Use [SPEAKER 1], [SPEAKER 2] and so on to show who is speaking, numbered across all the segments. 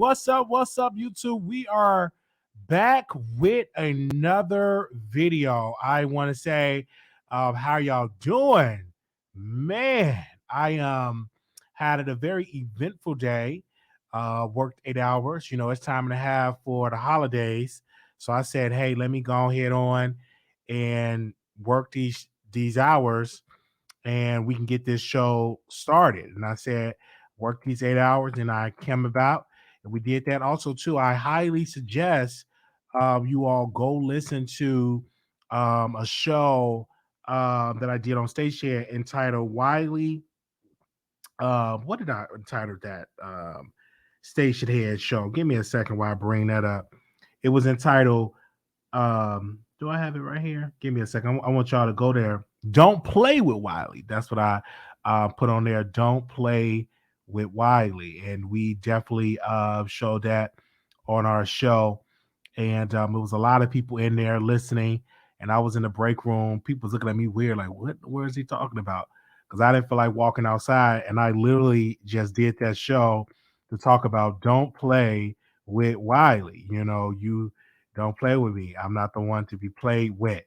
[SPEAKER 1] What's up? What's up, YouTube? We are back with another video. I want to say, how y'all doing? Man, I had a very eventful day. Worked 8 hours. You know, it's time and a half for the holidays. So I said, hey, let me go ahead on and work these hours and we can get this show started. And I said, work these 8 hours, and I came about, and we did that. Also, too, I highly suggest you all go listen to a show that I did on stage here entitled Wiley. What did I entitle that station head show? Give me a second while I bring that up. It was entitled do I have it right here? Give me a second. I want y'all to go there. Don't play with Wiley. That's what I put on there. Don't play with Wiley. And we definitely showed that on our show. And it was a lot of people in there listening. And I was in the break room. People was looking at me weird, like, where is he talking about? Because I didn't feel like walking outside. And I literally just did that show to talk about don't play with Wiley. You know, you don't play with me. I'm not the one to be played with.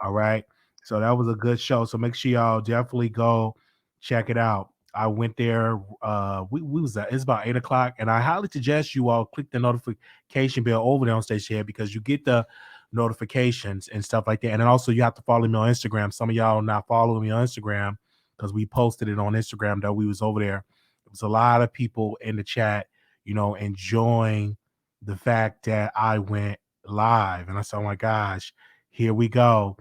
[SPEAKER 1] All right. So that was a good show. So make sure y'all definitely go check it out. I went there. We was it's about 8 o'clock, and I highly suggest you all click the notification bell over there on Station Head because you get the notifications and stuff like that. And then also you have to follow me on Instagram. Some of y'all not following me on Instagram because we posted it on Instagram that we was over there. It was a lot of people in the chat, you know, enjoying the fact that I went live, and I said, oh my gosh, here we go.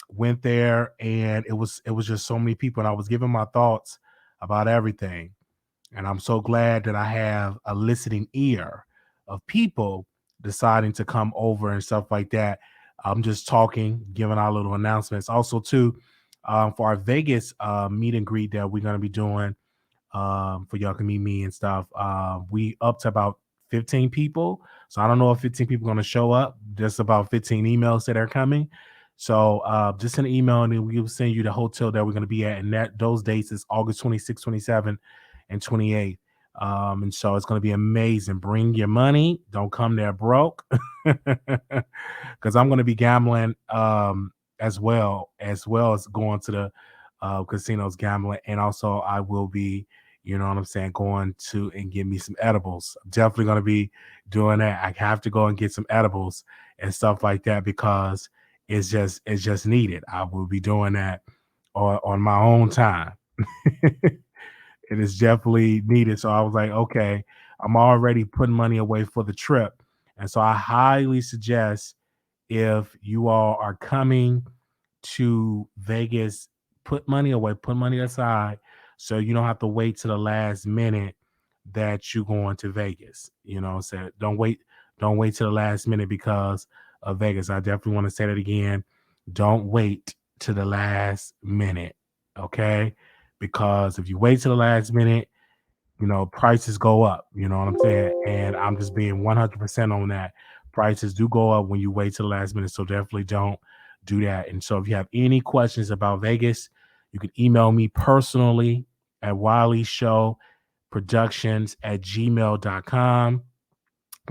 [SPEAKER 1] Went there, and it was just so many people, and I was giving my thoughts about everything. And I'm so glad that I have a listening ear of people deciding to come over and stuff like that. I'm just talking, giving out little announcements. Also, too, for our Vegas meet and greet that we're going to be doing, for y'all can meet me and stuff. We up to about 15 people. So I don't know if 15 people are going to show up. Just about 15 emails that are coming. So just send an email, and then we'll send you the hotel that we're going to be at. And those dates is August 26, 27, and 28. And so it's going to be amazing. Bring your money. Don't come there broke. Because I'm going to be gambling as well as going to the casinos gambling. And also I will be, you know what I'm saying, going to and get me some edibles. I'm definitely going to be doing that. I have to go and get some edibles and stuff like that because it's just needed. I will be doing that on my own time. It is definitely needed. So I was like, okay, I'm already putting money away for the trip. And so I highly suggest if you all are coming to Vegas, put money away, put money aside so you don't have to wait to the last minute that you're going to Vegas. You know, so don't wait to the last minute because of Vegas. I definitely want to say that again. Don't wait to the last minute. Okay? Because if you wait to the last minute, you know, prices go up. You know what I'm saying? And I'm just being 100% on that. Prices do go up when you wait to the last minute. So definitely don't do that. And so if you have any questions about Vegas, you can email me personally at Wiley Show Productions at gmail.com.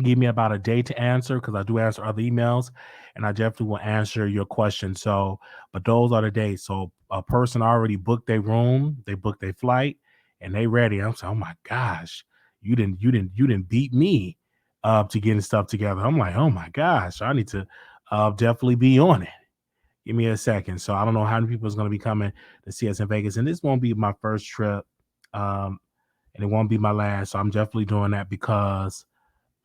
[SPEAKER 1] Give me about a day to answer because I do answer other emails, and I definitely will answer your question. So, but those are the days. So a person already booked their room, they booked their flight, and they ready. I'm saying, oh my gosh, you didn't beat me up to getting stuff together. I'm like, oh my gosh, I need to definitely be on it. Give me a second. So I don't know how many people is going to be coming to see us in Vegas, and this won't be my first trip, and it won't be my last. So I'm definitely doing that because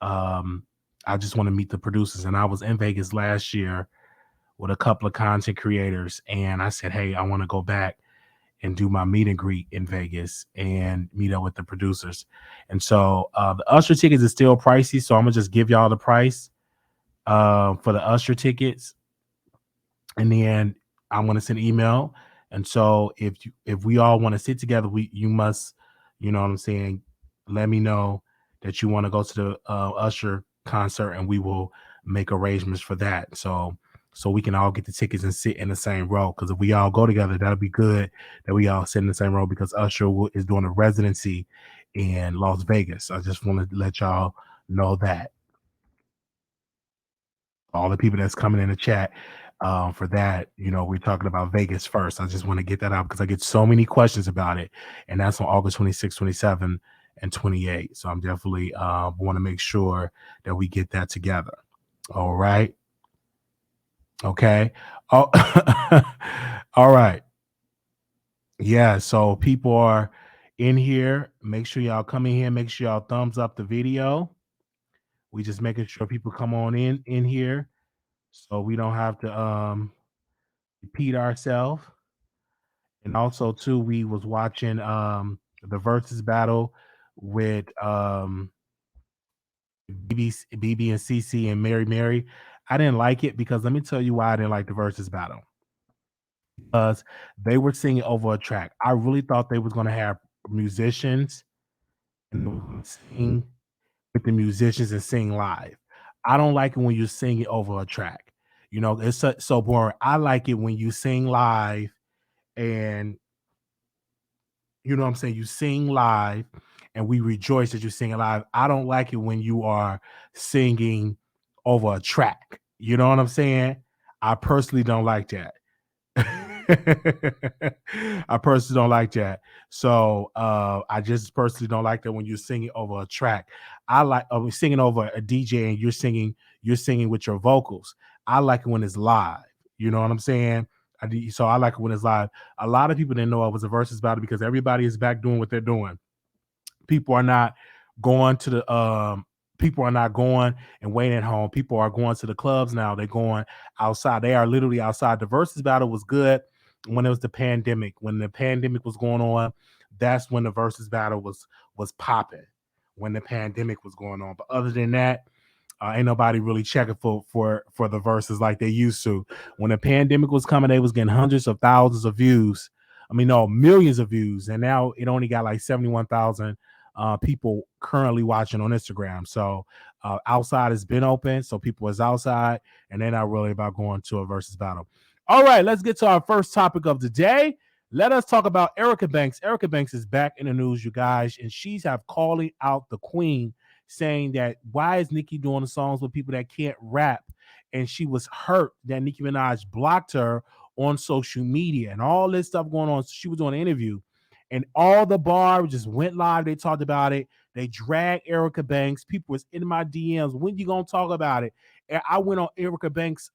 [SPEAKER 1] I just want to meet the producers. And I was in Vegas last year with a couple of content creators, and I said, hey, I want to go back and do my meet and greet in Vegas and meet up with the producers. And so the Usher tickets is still pricey, so I'm gonna just give y'all the price for the Usher tickets, and then I'm gonna send an email. And so if we all want to sit together, you must, you know what I'm saying, let me know that you want to go to the Usher concert, and we will make arrangements for that. So we can all get the tickets and sit in the same row. Because if we all go together, that'll be good that we all sit in the same row because Usher is doing a residency in Las Vegas. I just want to let y'all Know that. All the people that's coming in the chat for that, we're talking about Vegas first. I just want to get that out because I get so many questions about it. And that's on August 26, 27, and 28. So I'm definitely want to make sure that we get that together. All right. Okay. Oh, all right. Yeah. So people are in here. Make sure y'all come in here. Make sure y'all thumbs up the video. We just making sure people come on in here so we don't have to repeat ourselves. And also too, we was watching the versus battle with BB and CC and Mary. I didn't like it because let me tell you why I didn't like the versus battle. Because they were singing over a track. I really thought they was gonna have musicians and sing with the musicians and sing live. I don't like it when you sing it over a track. It's so boring. I like it when you sing live and you know what I'm saying? You sing live and we rejoice that you're singing live. I don't like it when you are singing over a track. You know what I'm saying? I personally don't like that. I personally don't like that. So I just personally don't like that when you're singing over a track. I like singing over a DJ and you're singing with your vocals. I like it when it's live. You know what I'm saying? So I like it when it's live. A lot of people didn't know it was a versus battle because everybody is back doing what they're doing. People are not going to the people are not going and waiting at home. People are going to the clubs now. They're going outside. They are literally outside. The versus battle was good when it was the pandemic. When the pandemic was going on, that's when the versus battle was popping. When the pandemic was going on. But other than that, ain't nobody really checking for the verses like they used to. When the pandemic was coming, they was getting hundreds of thousands of views. I mean, no, millions of views, and now it only got like 71,000 people currently watching on Instagram. So outside has been open, so people is outside, and they're not really about going to a versus battle. All right, let's get to our first topic of the day. Let us talk about Erica Banks. Erica Banks is back in the news, you guys, and she's have calling out the queen, saying that why is Nicki doing the songs with people that can't rap? And she was hurt that Nicki Minaj blocked her on social media and all this stuff going on. So she was doing an interview and all the bars just went live. They talked about it. They dragged Erica Banks. People was in my DMs. When you gonna talk about it? And I went on Erica Banks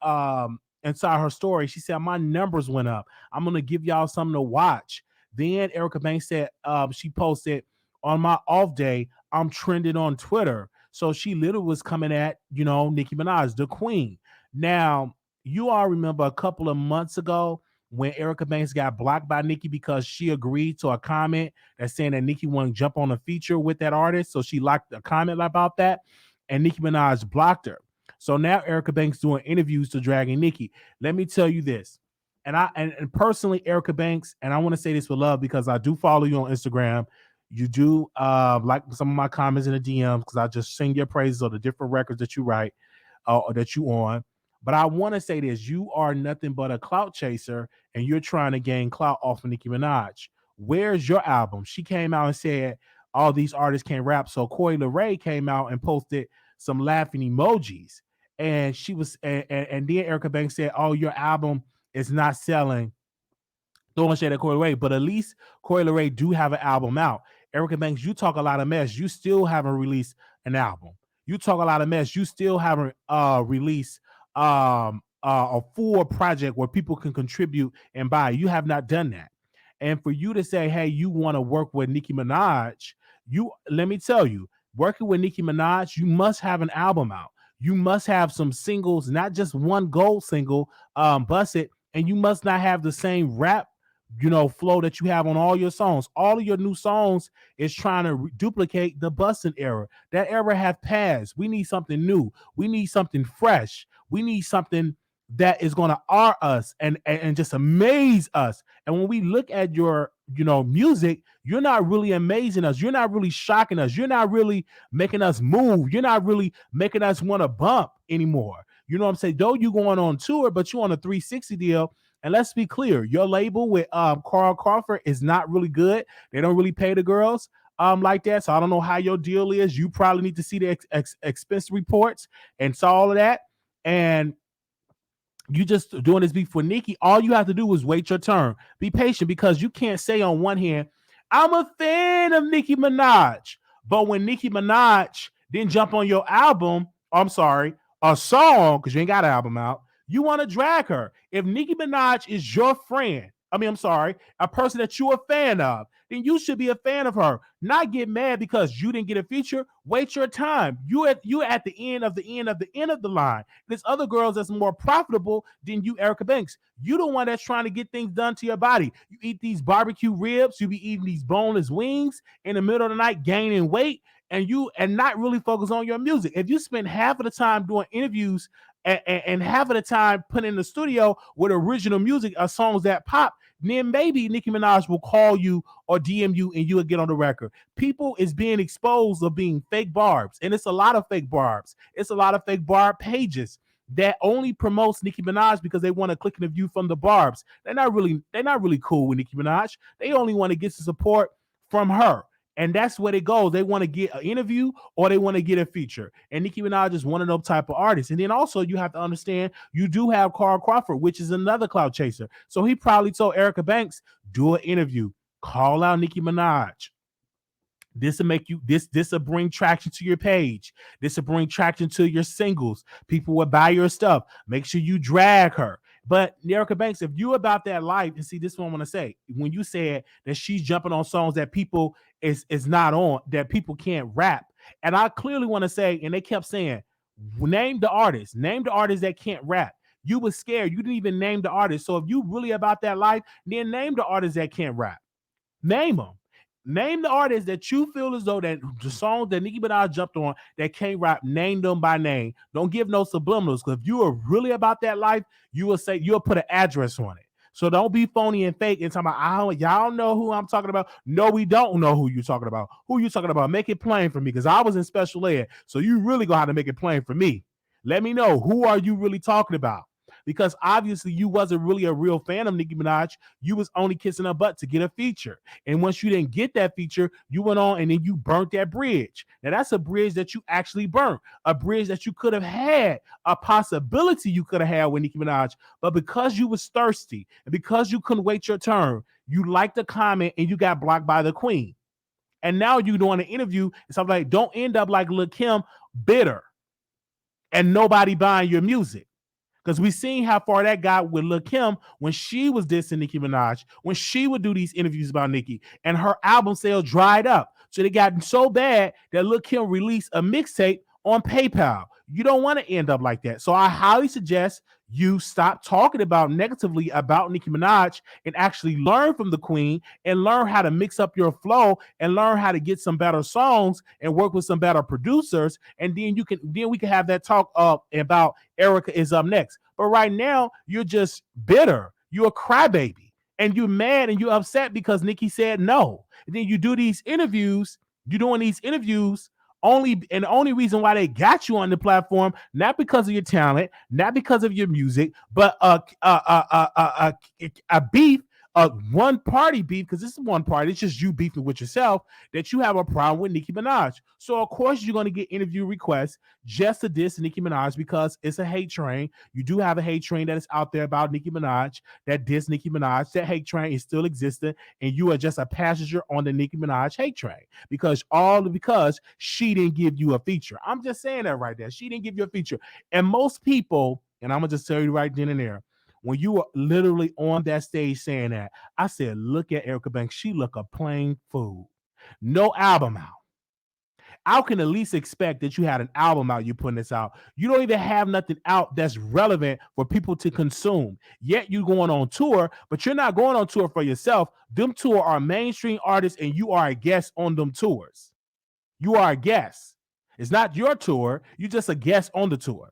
[SPEAKER 1] inside her story. She said, my numbers went up. I'm gonna give y'all something to watch. Then Erica Banks said she posted on my off day, I'm trending on Twitter. So she literally was coming at, Nicki Minaj, the queen. Now, you all remember a couple of months ago when Erica Banks got blocked by Nicki because she agreed to a comment that's saying that Nicki wouldn't jump on a feature with that artist. So she liked a comment about that, and Nicki Minaj blocked her. So now Erica Banks doing interviews to dragging Nicki. Let me tell you this. And personally, Erica Banks, and I want to say this with love because I do follow you on Instagram. You do like some of my comments in the DMs because I just sing your praises of the different records that you write or that you on. But I want to say this: you are nothing but a clout chaser, and you're trying to gain clout off of Nicki Minaj. Where's your album? She came out and said all these artists can't rap. So Coi Leray came out and posted some laughing emojis, and she was, and then Erica Banks said, "Oh, your album is not selling." Don't shade at Coi Leray, but at least Coi Leray do have an album out. Erica Banks, you talk a lot of mess. You still haven't released an album. You talk a lot of mess. You still haven't released a full project where people can contribute and buy. You have not done that. And for you to say, hey, you want to work with Nicki Minaj, let me tell you, working with Nicki Minaj, you must have an album out. You must have some singles, not just one gold single, bust it, and you must not have the same rap flow that you have on all your songs. All of your new songs is trying to duplicate the busting era. That era have passed. We need something new. We need something fresh. We need something that is going to R us and just amaze us. And when we look at your music, you're not really amazing us. You're not really shocking us. You're not really making us move. You're not really making us want to bump anymore. You know what I'm saying? Though you going on tour, but you on a 360 deal. And let's be clear, your label with Carl Crawford is not really good. They don't really pay the girls. like that. So I don't know how your deal is. You probably need to see the expense reports and saw all of that. And you just doing this beef with Nicki. All you have to do is wait your turn. Be patient, because you can't say on one hand, I'm a fan of Nicki Minaj, but when Nicki Minaj didn't jump on your album, I'm sorry, a song, because you ain't got an album out, you want to drag her. If Nicki Minaj is your friend, I'm sorry, a person that you're a fan of, then you should be a fan of her. Not get mad because you didn't get a feature. Wait your time. You at the end of the line. There's other girls that's more profitable than you, Erica Banks. You the one that's trying to get things done to your body. You eat these barbecue ribs, you be eating these boneless wings in the middle of the night, gaining weight, and not really focus on your music. If you spend half of the time doing interviews and half of the time putting in the studio with original music or songs that pop, then maybe Nicki Minaj will call you or DM you and you will get on the record. People is being exposed of being fake barbs, and it's a lot of fake barbs. It's a lot of fake barb pages that only promotes Nicki Minaj because they want to click in the view from the barbs. They're not really cool with Nicki Minaj. They only want to get some support from her. And that's where it goes. They want to get an interview or they want to get a feature. And Nicki Minaj is one of those type of artists. And then also you have to understand you do have Carl Crawford, which is another clout chaser. So he probably told Erica Banks, do an interview, call out Nicki Minaj. This will make you this will bring traction to your page. This will bring traction to your singles. People will buy your stuff. Make sure you drag her. But Erica Banks, if you about that life, and see, this is what I want to say. When you said that she's jumping on songs that people is not on, that people can't rap, and I clearly want to say, and they kept saying, name the artist that can't rap. You were scared. You didn't even name the artist. So if you really about that life, then name the artists that can't rap. Name them. Name the artists that you feel as though that the songs that Nicki Minaj jumped on that can't rap. Name them by name. Don't give no subliminals, because if you are really about that life, you will say, you'll put an address on it. So don't be phony and fake and talking about, y'all know who I'm talking about. No, we don't know who you're talking about. Who you talking about? Make it plain for me, because I was in special ed. So you really gonna have to make it plain for me. Let me know, who are you really talking about? Because obviously you wasn't really a real fan of Nicki Minaj. You was only kissing her butt to get a feature. And once you didn't get that feature, you went on and then you burnt that bridge. Now that's a bridge that you actually burnt, a bridge that you could have had, a possibility you could have had with Nicki Minaj. But because you was thirsty and because you couldn't wait your turn, you liked the comment and you got blocked by the queen. And now you're doing an interview and something like, don't end up like Lil Kim, bitter and nobody buying your music. Because we seen how far that got with Lil Kim when she was dissing Nicki Minaj, when she would do these interviews about Nicki, and her album sales dried up. So they got so bad that Lil Kim released a mixtape on PayPal. You don't want to end up like that. So I highly suggest you stop talking about negatively about Nicki Minaj and actually learn from the queen and learn how to mix up your flow and learn how to get some better songs and work with some better producers. And then we can have that talk about Erica is up next. But right now you're just bitter. You're a crybaby and you're mad and you're upset because Nicki said no. And then you do these interviews. You're doing these interviews the only reason why they got you on the platform, not because of your talent, not because of your music, but a beef, one party beef, because this is one party. It's just you beefing with yourself, that you have a problem with Nicki Minaj. So of course you're going to get interview requests just to diss Nicki Minaj, because it's a hate train. You do have a hate train that is out there about Nicki Minaj, that diss Nicki Minaj. That hate train is still existing, and you are just a passenger on the Nicki Minaj hate train because she didn't give you a feature. I'm just saying that right there. She didn't give you a feature. And most people, and I'm going to just tell you right then and there, when you were literally on that stage saying that, I said, look at Erica Banks. She look a plain fool. No album out. I can at least expect that you had an album out. You putting this out. You don't even have nothing out that's relevant for people to consume. Yet you going on tour, but you're not going on tour for yourself. Them tour are mainstream artists, and you are a guest on them tours. You are a guest. It's not your tour. You're just a guest on the tour.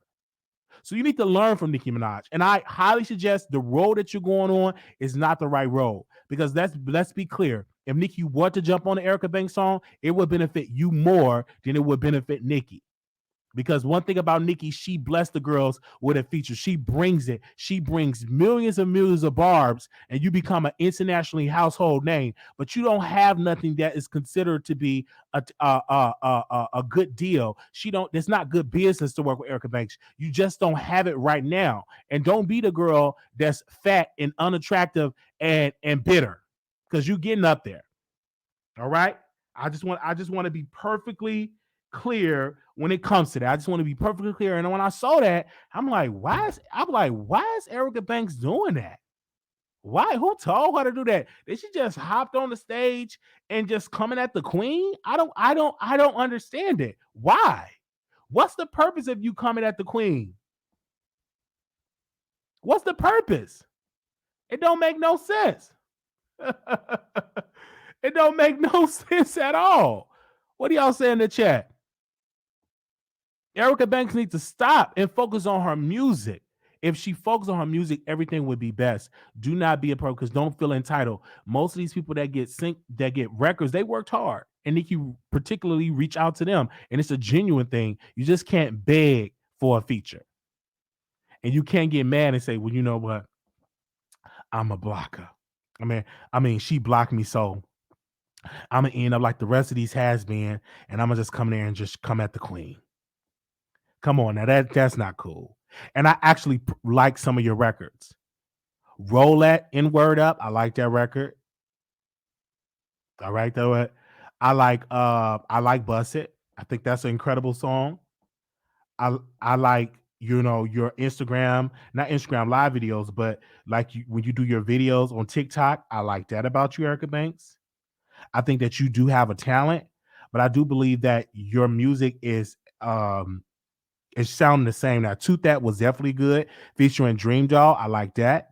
[SPEAKER 1] So you need to learn from Nicki Minaj. And I highly suggest the road that you're going on is not the right road. Because let's be clear. If Nicki were to jump on the Erica Banks song, it would benefit you more than it would benefit Nicki. Because one thing about Nicki, she blessed the girls with a feature. She brings it. She brings millions and millions of barbs, and you become an internationally household name. But you don't have nothing that is considered to be a good deal. She don't. It's not good business to work with Erica Banks. You just don't have it right now. And don't be the girl that's fat and unattractive and bitter, because you getting up there. All right. I just want to be perfectly clear when it comes to that. I just want to be perfectly clear. And when I saw that, why is Erica Banks doing that? Why? Who told her to do that? Did she just hopped on the stage and just coming at the queen? I don't understand it. Why? What's the purpose of you coming at the queen? What's the purpose? It don't make no sense. It don't make no sense at all. What do y'all say in the chat? Erica Banks needs to stop and focus on her music. If she focused on her music, everything would be best. Do not be a pro, because don't feel entitled. Most of these people that get records, they worked hard. And Nicki particularly reach out to them. And it's a genuine thing. You just can't beg for a feature. And you can't get mad and say, well, you know what? I'm a blocker. I mean, she blocked me, so I'm gonna end up like the rest of these has been, and I'm gonna just come there and just come at the queen. Come on, now that's not cool. And I actually like some of your records. Roll that in word up. I like that record. All right, though. I like Bust It. I think that's an incredible song. I like your Instagram, not Instagram live videos, but like when you do your videos on TikTok. I like that about you, Erica Banks. I think that you do have a talent, but I do believe that your music is sounding the same. Now, Toot That was definitely good, featuring Dream Doll. I like that.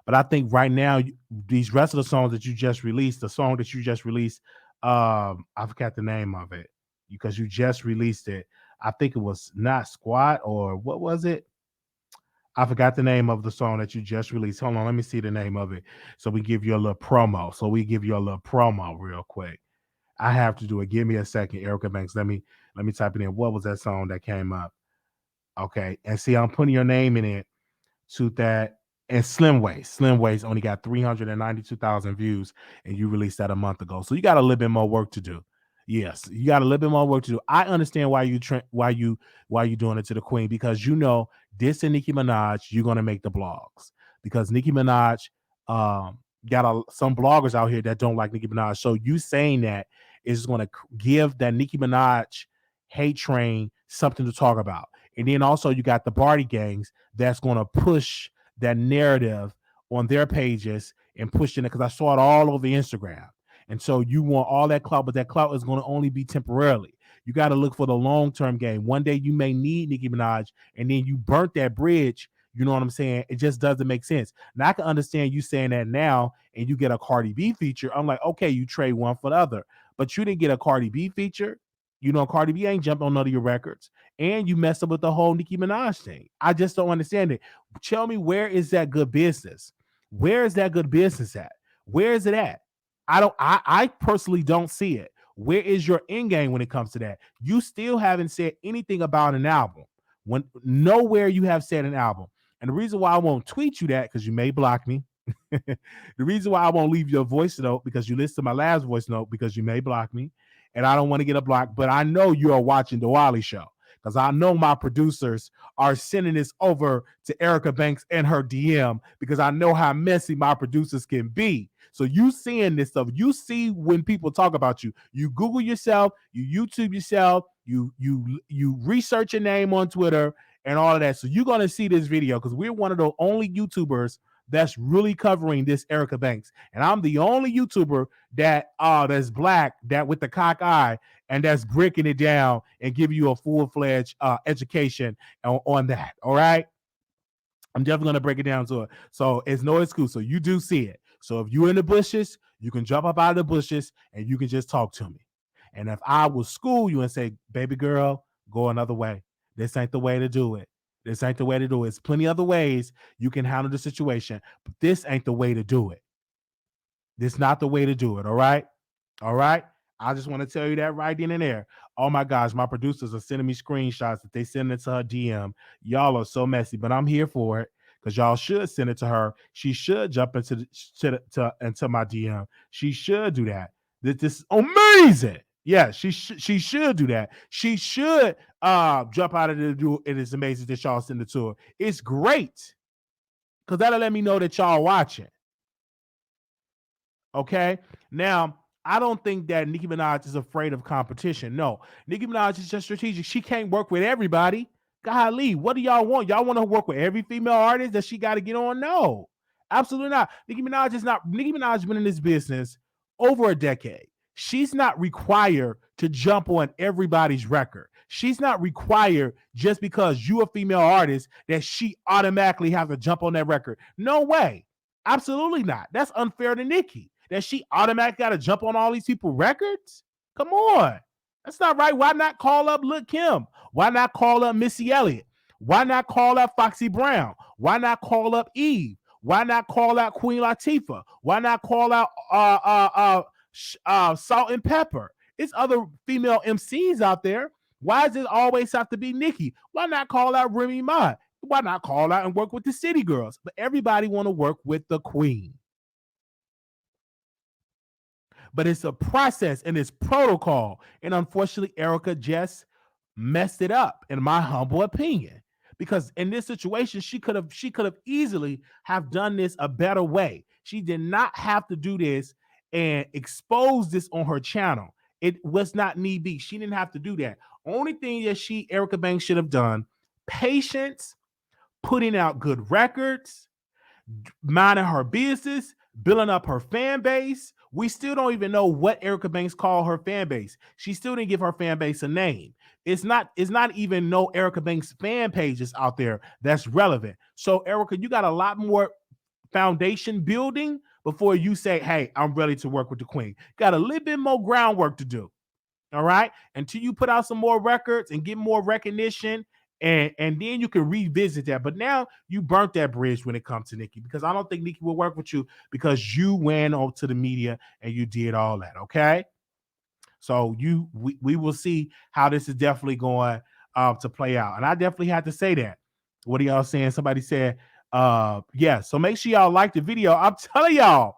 [SPEAKER 1] But I think right now, these rest of the songs that you just released, the song that you just released, I forgot the name of it because you just released it. I think it was not Squat, or what was it? I forgot the name of the song that you just released. Hold on, let me see the name of it. So we give you a little promo. Real quick. I have to do it. Give me a second, Erica Banks. Let me type it in. What was that song that came up? Okay, and see, I'm putting your name in it to that. And Slim Waist. Slim Waist only got 392,000 views, and you released that a month ago. So you got a little bit more work to do. Yes, you got a little bit more work to do. I understand why you doing it to the queen, because this and Nicki Minaj, you're gonna make the blogs, because Nicki Minaj got some bloggers out here that don't like Nicki Minaj. So you saying that is going to give that Nicki Minaj hate train something to talk about. And then also you got the Barty gangs that's going to push that narrative on their pages and pushing it, because I saw it all over Instagram. And so you want all that clout, but that clout is going to only be temporarily. You got to look for the long-term game. One day you may need Nicki Minaj, and then you burnt that bridge. You know what I'm saying? It just doesn't make sense. Now I can understand you saying that now, and you get a Cardi B feature. I'm like, okay, you trade one for the other, but you didn't get a Cardi B feature. Cardi B ain't jumped on none of your records, and you messed up with the whole Nicki Minaj thing. I just don't understand it. Tell me, where is that good business? Where is that good business at? Where is it at? I personally don't see it. Where is your end game when it comes to that? You still haven't said anything about an album. When nowhere you have said an album. And the reason why I won't tweet you that, because you may block me. The reason why I won't leave your voice note, because you listen to my last voice note, because you may block me. And I don't want to get a block, but I know you are watching the Wiley Show, because I know my producers are sending this over to Erica Banks and her DM, because I know how messy my producers can be. So you seeing this stuff, you see when people talk about you, you Google yourself, you YouTube yourself, you research your name on Twitter and all of that. So you're gonna see this video, because we're one of the only YouTubers that's really covering this Erica Banks, and I'm the only YouTuber that's black, that with the cock eye, and that's breaking it down and giving you a full-fledged education on that. All right. I'm definitely going to break it down to it. So it's no excuse. So you do see it. So if you're in the bushes, you can jump up out of the bushes and you can just talk to me. And if I will school you and say, baby girl, go another way. This ain't the way to do it. This ain't the way to do it. There's plenty other ways you can handle the situation, but this ain't the way to do it. This not the way to do it. All right. All right. I just want to tell you that right then and there. Oh my gosh, my producers are sending me screenshots that they send it to her DM. Y'all are so messy, but I'm here for it because y'all should send it to her. She should jump into my DM. She should do that. This is amazing. Yeah, she should do that. She should jump out of the do. It is amazing that y'all send it to her. It's great because that'll let me know that y'all watching. Okay. Now, I don't think that Nicki Minaj is afraid of competition. No, Nicki Minaj is just strategic. She can't work with everybody. Golly, what do y'all want? Y'all want to work with every female artist that she got to get on? No, absolutely not. Nicki Minaj is not. Nicki Minaj has been in this business over a decade. She's not required to jump on everybody's record. She's not required just because you a female artist that she automatically has to jump on that record. No way. Absolutely not. That's unfair to Nicki that she automatically got to jump on all these people records. Come on. That's not right. Why not call up Lil Kim? Why not call up Missy Elliott? Why not call up Foxy Brown? Why not call up Eve? Why not call out Queen Latifah? Why not call out Salt and Pepper? It's other female MCs out there. Why does it always have to be Nicki? Why not call out Remy Ma? Why not call out and work with the City Girls? But everybody want to work with the Queen. But it's a process and it's protocol. And unfortunately, Erica just messed it up, in my humble opinion. Because in this situation, she could have easily have done this a better way. She did not have to do this and expose this on her channel. It was not need be. She didn't have to do that. Only thing that Erica Banks should have done: patience, putting out good records, minding her business, building up her fan base. We still don't even know what Erica Banks called her fan base. She still didn't give her fan base a name. It's not even no Erica Banks fan pages out there that's relevant. So Erica, you got a lot more foundation building before you say, hey, I'm ready to work with the Queen. Got a little bit more groundwork to do. All right. Until you put out some more records and get more recognition, and then you can revisit that. But now you burnt that bridge when it comes to Nicki, because I don't think Nicki will work with you because you went on to the media and you did all that. Okay. So we will see how this is definitely going to play out. And I definitely had to say that. What are y'all saying? Somebody said, yeah. So make sure y'all like the video. I'm telling y'all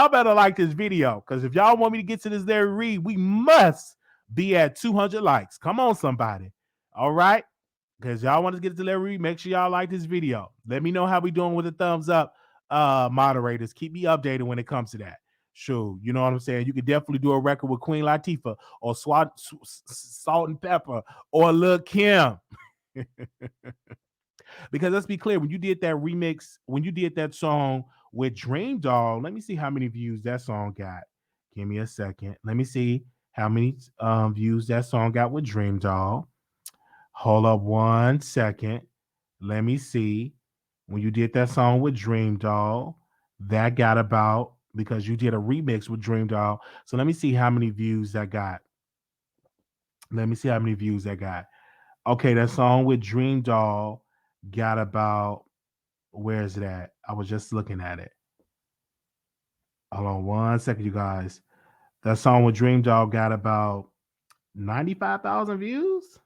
[SPEAKER 1] better like this video, because if y'all want me to get to this there Reid, we must be at 200 likes. Come on, somebody. All right. Because y'all want to get to Larry Reid, make sure y'all like this video. Let me know how we doing with the thumbs up, moderators. Keep me updated when it comes to that. Sure, you know what I'm saying? You could definitely do a record with Queen Latifah or Salt and Pepper or Lil Kim. Because let's be clear, when you did that remix, when you did that song with Dream Doll, let me see how many views that song got. Give me a second. Let me see how many views that song got with Dream Doll. Hold up 1 second. Let me see. When you did that song with Dream Doll, that got about, because you did a remix with Dream Doll. So let me see how many views that got. Let me see how many views that got. Okay, that song with Dream Doll got about, where is it at? I was just looking at it. Hold on 1 second, you guys. That song with Dream Doll got about 95,000 views.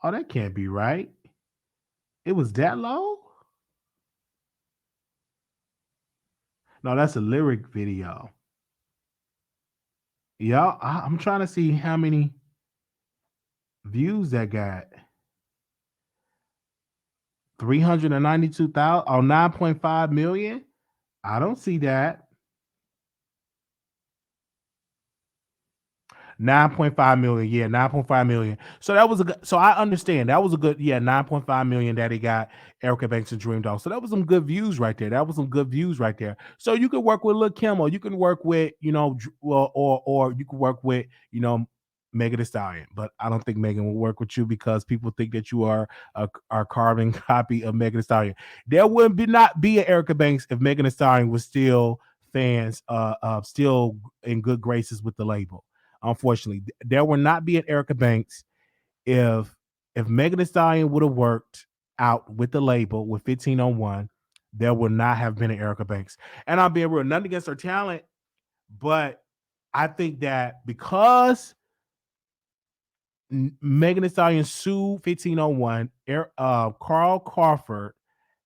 [SPEAKER 1] Oh, that can't be right. It was that low? No, that's a lyric video. Yeah, I'm trying to see how many views that got. 392,000 or 9.5 million. I don't see that. 9.5 million. Yeah, 9.5 million. So that was a good, so I understand that was a good, yeah, 9.5 million that he got Erica Banks and Dream Doll. So that was some good views right there. That was some good views right there. So you could work with Lil Kim, or you can work with, well, or you could work with, Megan Thee Stallion. But I don't think Megan will work with you because people think that you are a carbon copy of Megan Thee Stallion. There would not be an Erica Banks if Megan Thee Stallion was still fans, still in good graces with the label. Unfortunately, there will not be an Erica Banks if Megan Thee Stallion would have worked out with the label with 1501. There would not have been an Erica Banks. And I'm being real, nothing against her talent, but I think that because Megan Thee Stallion sued 1501, Carl Crawford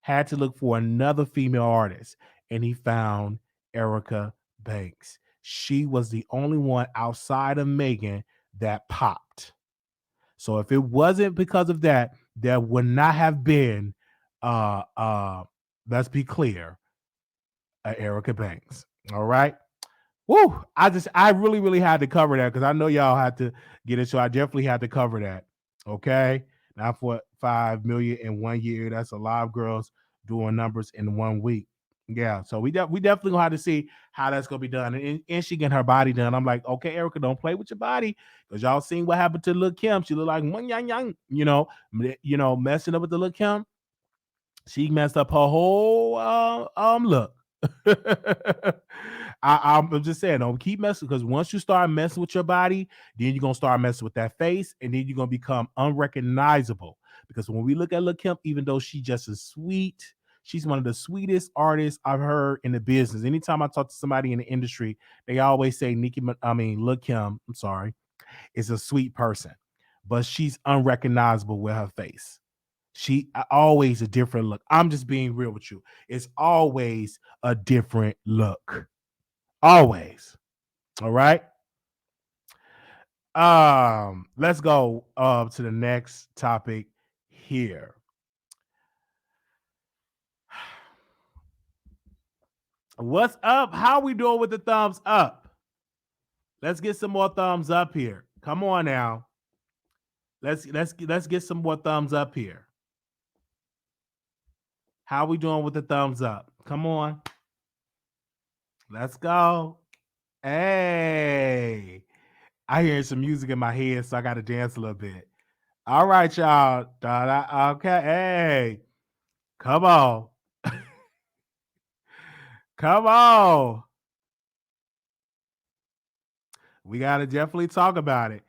[SPEAKER 1] had to look for another female artist, and he found Erica Banks. She was the only one outside of Megan that popped. So if it wasn't because of that, there would not have been, uh, uh, let's be clear, Erica Banks. All right. Woo! I really, really had to cover that because I know y'all had to get it. So I definitely had to cover that. Okay. 9.5 million in 1 year. That's a lot of girls doing numbers in 1 week. Yeah. So we definitely gonna have to see how that's gonna be done. And she getting her body done. I'm like, okay, Erica, don't play with your body. Because y'all seen what happened to Lil Kim. She looked like one yang yang, messing up with the Lil Kim. She messed up her whole look. I'm just saying, don't keep messing because once you start messing with your body, then you're gonna start messing with that face, and then you're gonna become unrecognizable. Because when we look at Lil Kim, even though she just is sweet, she's one of the sweetest artists I've heard in the business. Anytime I talk to somebody in the industry, they always say Lil Kim, I'm sorry, is a sweet person, but she's unrecognizable with her face. She always a different look. I'm just being real with you. It's always a different look. Always. All right. Let's go to the next topic here. What's up? How we doing with the thumbs up? Let's get some more thumbs up here. Come on now. Let's get some more thumbs up here. How we doing with the thumbs up? Come on. Let's go. Hey. I hear some music in my head, so I got to dance a little bit. All right, y'all. Okay. Hey. Come on. Come on. We gotta definitely talk about it.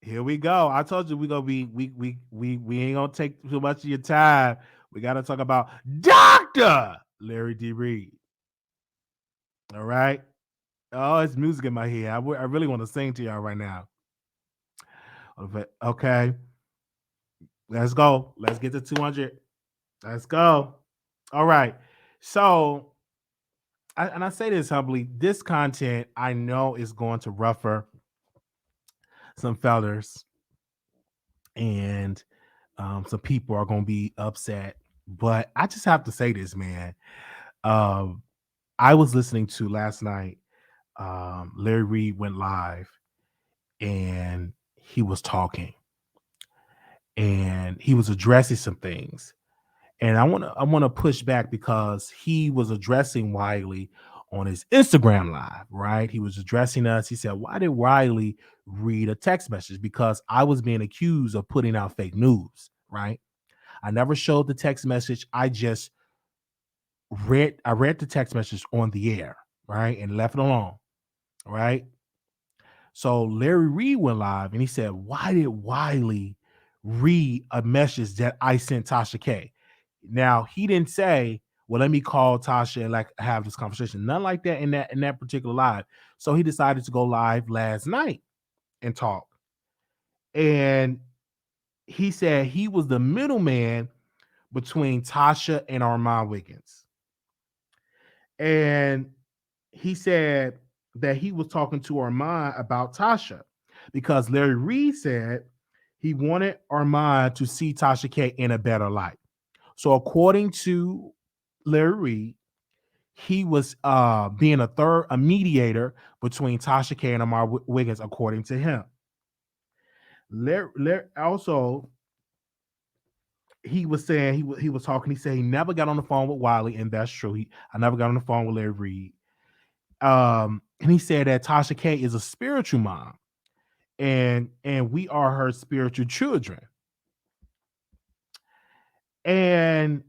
[SPEAKER 1] Here we go. I told you we gonna be we ain't gonna take too much of your time. We gotta talk about Dr. Larry D. Reid. All right. Oh, it's music in my head. I really want to sing to y'all right now. Okay. Let's go. Let's get to 200. Let's go. All right. So, I say this humbly, this content I know is going to ruffle some feathers, and some people are going to be upset. But I just have to say this, man. Um, I was listening to last night. Larry Reid went live, and he was talking, and he was addressing some things. And I want to push back because he was addressing Wiley on his Instagram live, right? He was addressing us. He said, "Why did Wiley read a text message? Because I was being accused of putting out fake news, right? I never showed the text message. I read the text message on the air, right? And left it alone, right? So Larry Reid went live and he said, "Why did Wiley read a message that I sent Tasha K?" Now he didn't say, "Well, let me call Tasha and like have this conversation." None like that in that particular live. So he decided to go live last night and talk. And he said he was the middleman between Tasha and Armon Wiggins. And he said that he was talking to Armon about Tasha because Larry Reid said he wanted Armon to see Tasha K in a better light. So according to Larry Reid, he was being a mediator between Tasha K and Armon Wiggins, according to him. Also, he was saying he was talking. He said he never got on the phone with Wiley, and that's true. I never got on the phone with Larry Reid. And he said that Tasha K is a spiritual mom, and we are her spiritual children. And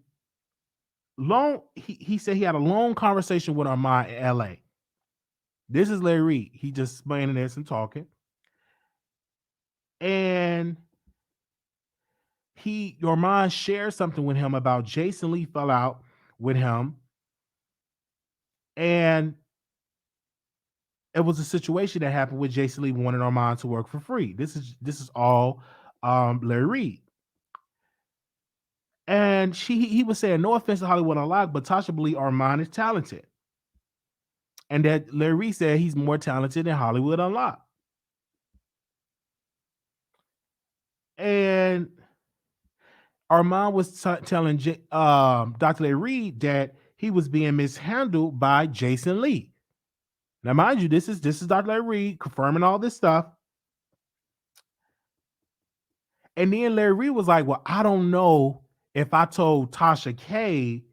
[SPEAKER 1] he said he had a long conversation with Armon in LA. This is Larry Reid. He just explaining this and talking. And Armon shared something with him about Jason Lee fell out with him. And it was a situation that happened with Jason Lee wanting Armon to work for free. This is all Larry Reid. And he was saying, no offense to Hollywood Unlocked, but Tasha believed Armon is talented. And that Larry Reid said he's more talented than Hollywood Unlocked. And Armon was telling Dr. Larry Reid that he was being mishandled by Jason Lee. Now, mind you, this is Dr. Larry Reid confirming all this stuff. And then Larry Reid was like, well, I don't know if I told Tasha K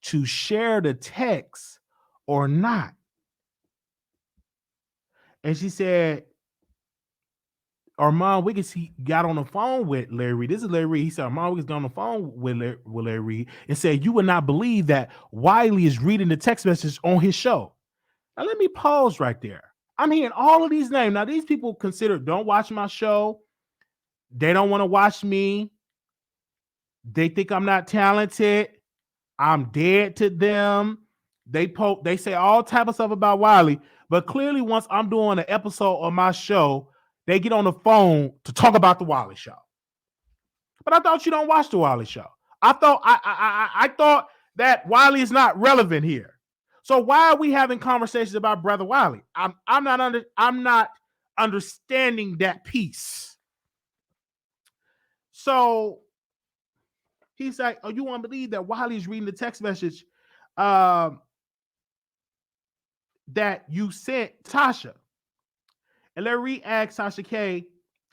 [SPEAKER 1] to share the text or not. And she said, Armon Wiggins, he got on the phone with Larry Reid. This is Larry Reid. He said, Armon Wiggins got on the phone with Larry Reid and said, you would not believe that Wiley is reading the text message on his show. Now, let me pause right there. I'm hearing all of these names. Now, these people don't watch my show. They don't want to watch me. They think I'm not talented. I'm dead to them. They say all type of stuff about Wiley, but clearly once I'm doing an episode on my show, they get on the phone to talk about the Wiley Show. But I thought you don't watch the Wiley Show. I thought that Wiley is not relevant here. So why are we having conversations about Brother Wiley? I'm not understanding that piece. So he's like, oh, you want to believe that Wiley's reading the text message that you sent Tasha? And Larry asked Tasha K,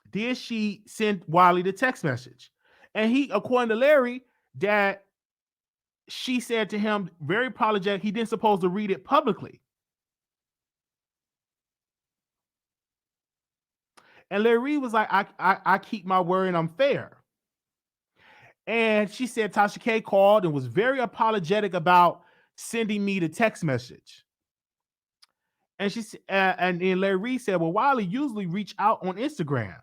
[SPEAKER 1] did she send Wiley the text message? And he, according to Larry, that she said to him, very apologetic, he didn't supposed to read it publicly. And Larry was like, I keep my word and I'm fair. And she said Tasha K called and was very apologetic about sending me the text message. And she and then Larry Reid said, well, Wiley usually reach out on Instagram.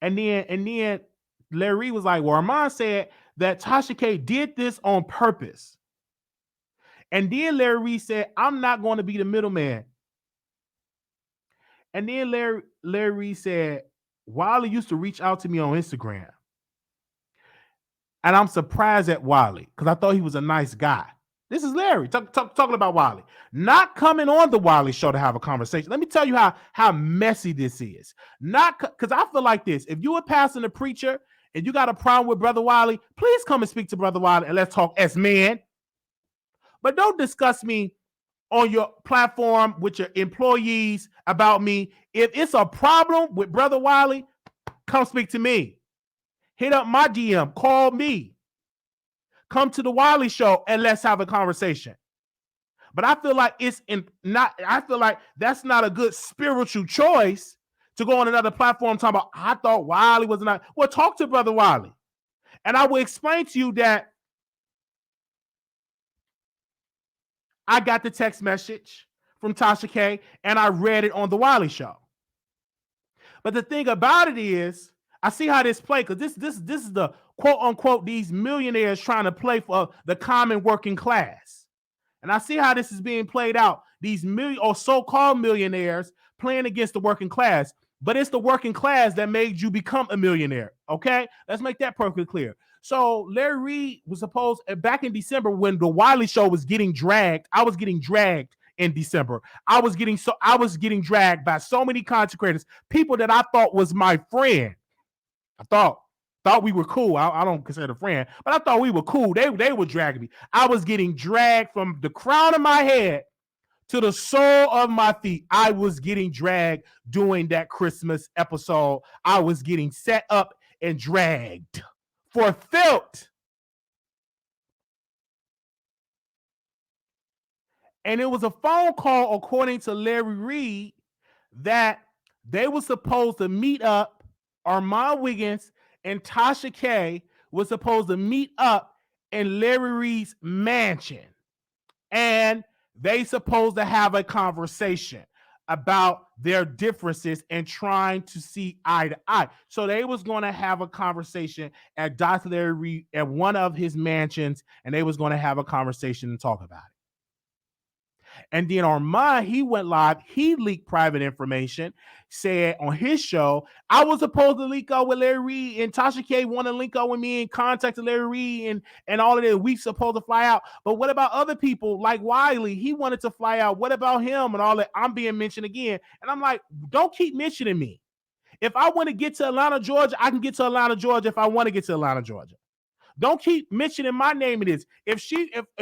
[SPEAKER 1] And then Larry Reid was like, well, Armon said that Tasha K did this on purpose. And then Larry Reid said, I'm not going to be the middleman. And then Larry Reid said, Wiley used to reach out to me on Instagram. And I'm surprised at Wiley because I thought he was a nice guy. This is Larry talking about Wiley. Not coming on the Wiley Show to have a conversation. Let me tell you how messy this is. Not because I feel like this. If you a pastor and a preacher and you got a problem with Brother Wiley, please come and speak to Brother Wiley and let's talk as men. But don't discuss me on your platform with your employees about me. If it's a problem with Brother Wiley, come speak to me. Hit up my DM. Call me. Come to the Wiley Show and let's have a conversation. But I feel like I feel like that's not a good spiritual choice to go on another platform talking about, I thought Wiley was not. Well, talk to Brother Wiley. And I will explain to you that I got the text message from Tasha K and I read it on the Wiley Show. But the thing about it is, I see how this play, because this is the quote unquote these millionaires trying to play for the common working class. And I see how this is being played out. These so-called millionaires playing against the working class. But it's the working class that made you become a millionaire. Okay? Let's make that perfectly clear. So Larry Reid was supposed, back in December when the Wiley Show was getting dragged, I was getting dragged in December. I was getting dragged by so many content creators, people that I thought was my friend. I thought we were cool. I don't consider a friend, but I thought we were cool. They were dragging me. I was getting dragged from the crown of my head to the sole of my feet. I was getting dragged during that Christmas episode. I was getting set up and dragged for filth. And it was a phone call, according to Larry Reid, that they were supposed to meet up. Armon Wiggins and Tasha K was supposed to meet up in Larry Reid's mansion. And they supposed to have a conversation about their differences and trying to see eye to eye. So they was going to have a conversation at Dr. Larry Reid at one of his mansions, and they was going to have a conversation and talk about it. And then Armon, he went live. He leaked private information, said on his show, I was supposed to link up with Larry Reid, and Tasha K wanted to link up with me and contacted Larry Reid and all of that. We supposed to fly out. But what about other people like Wiley? He wanted to fly out. What about him and all that? I'm being mentioned again. And I'm like, don't keep mentioning me. If I want to get to Atlanta, Georgia, I can get to Atlanta, Georgia if I want to get to Atlanta, Georgia. Don't keep mentioning my name in this. If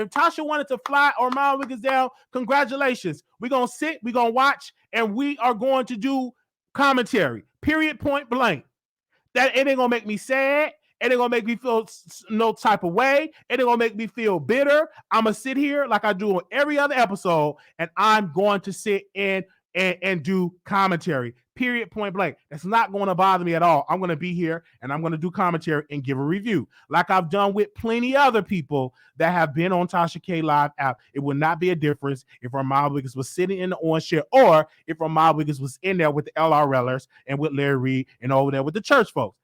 [SPEAKER 1] Tasha wanted to fly Armon Wiggins down, congratulations. We're going to sit, we're going to watch, and we are going to do commentary. Period, point blank. That it ain't going to make me sad. It ain't going to make me feel no type of way. It ain't going to make me feel bitter. I'm going to sit here like I do on every other episode, and I'm going to sit and do commentary. Period, point blank. That's not going to bother me at all. I'm going to be here and I'm going to do commentary and give a review like I've done with plenty other people that have been on Tasha K Live app. It would not be a difference if Armon Wiggins was sitting in the orange chair or if Armon Wiggins was in there with the LRLers and with Larry Reid and over there with the church folks.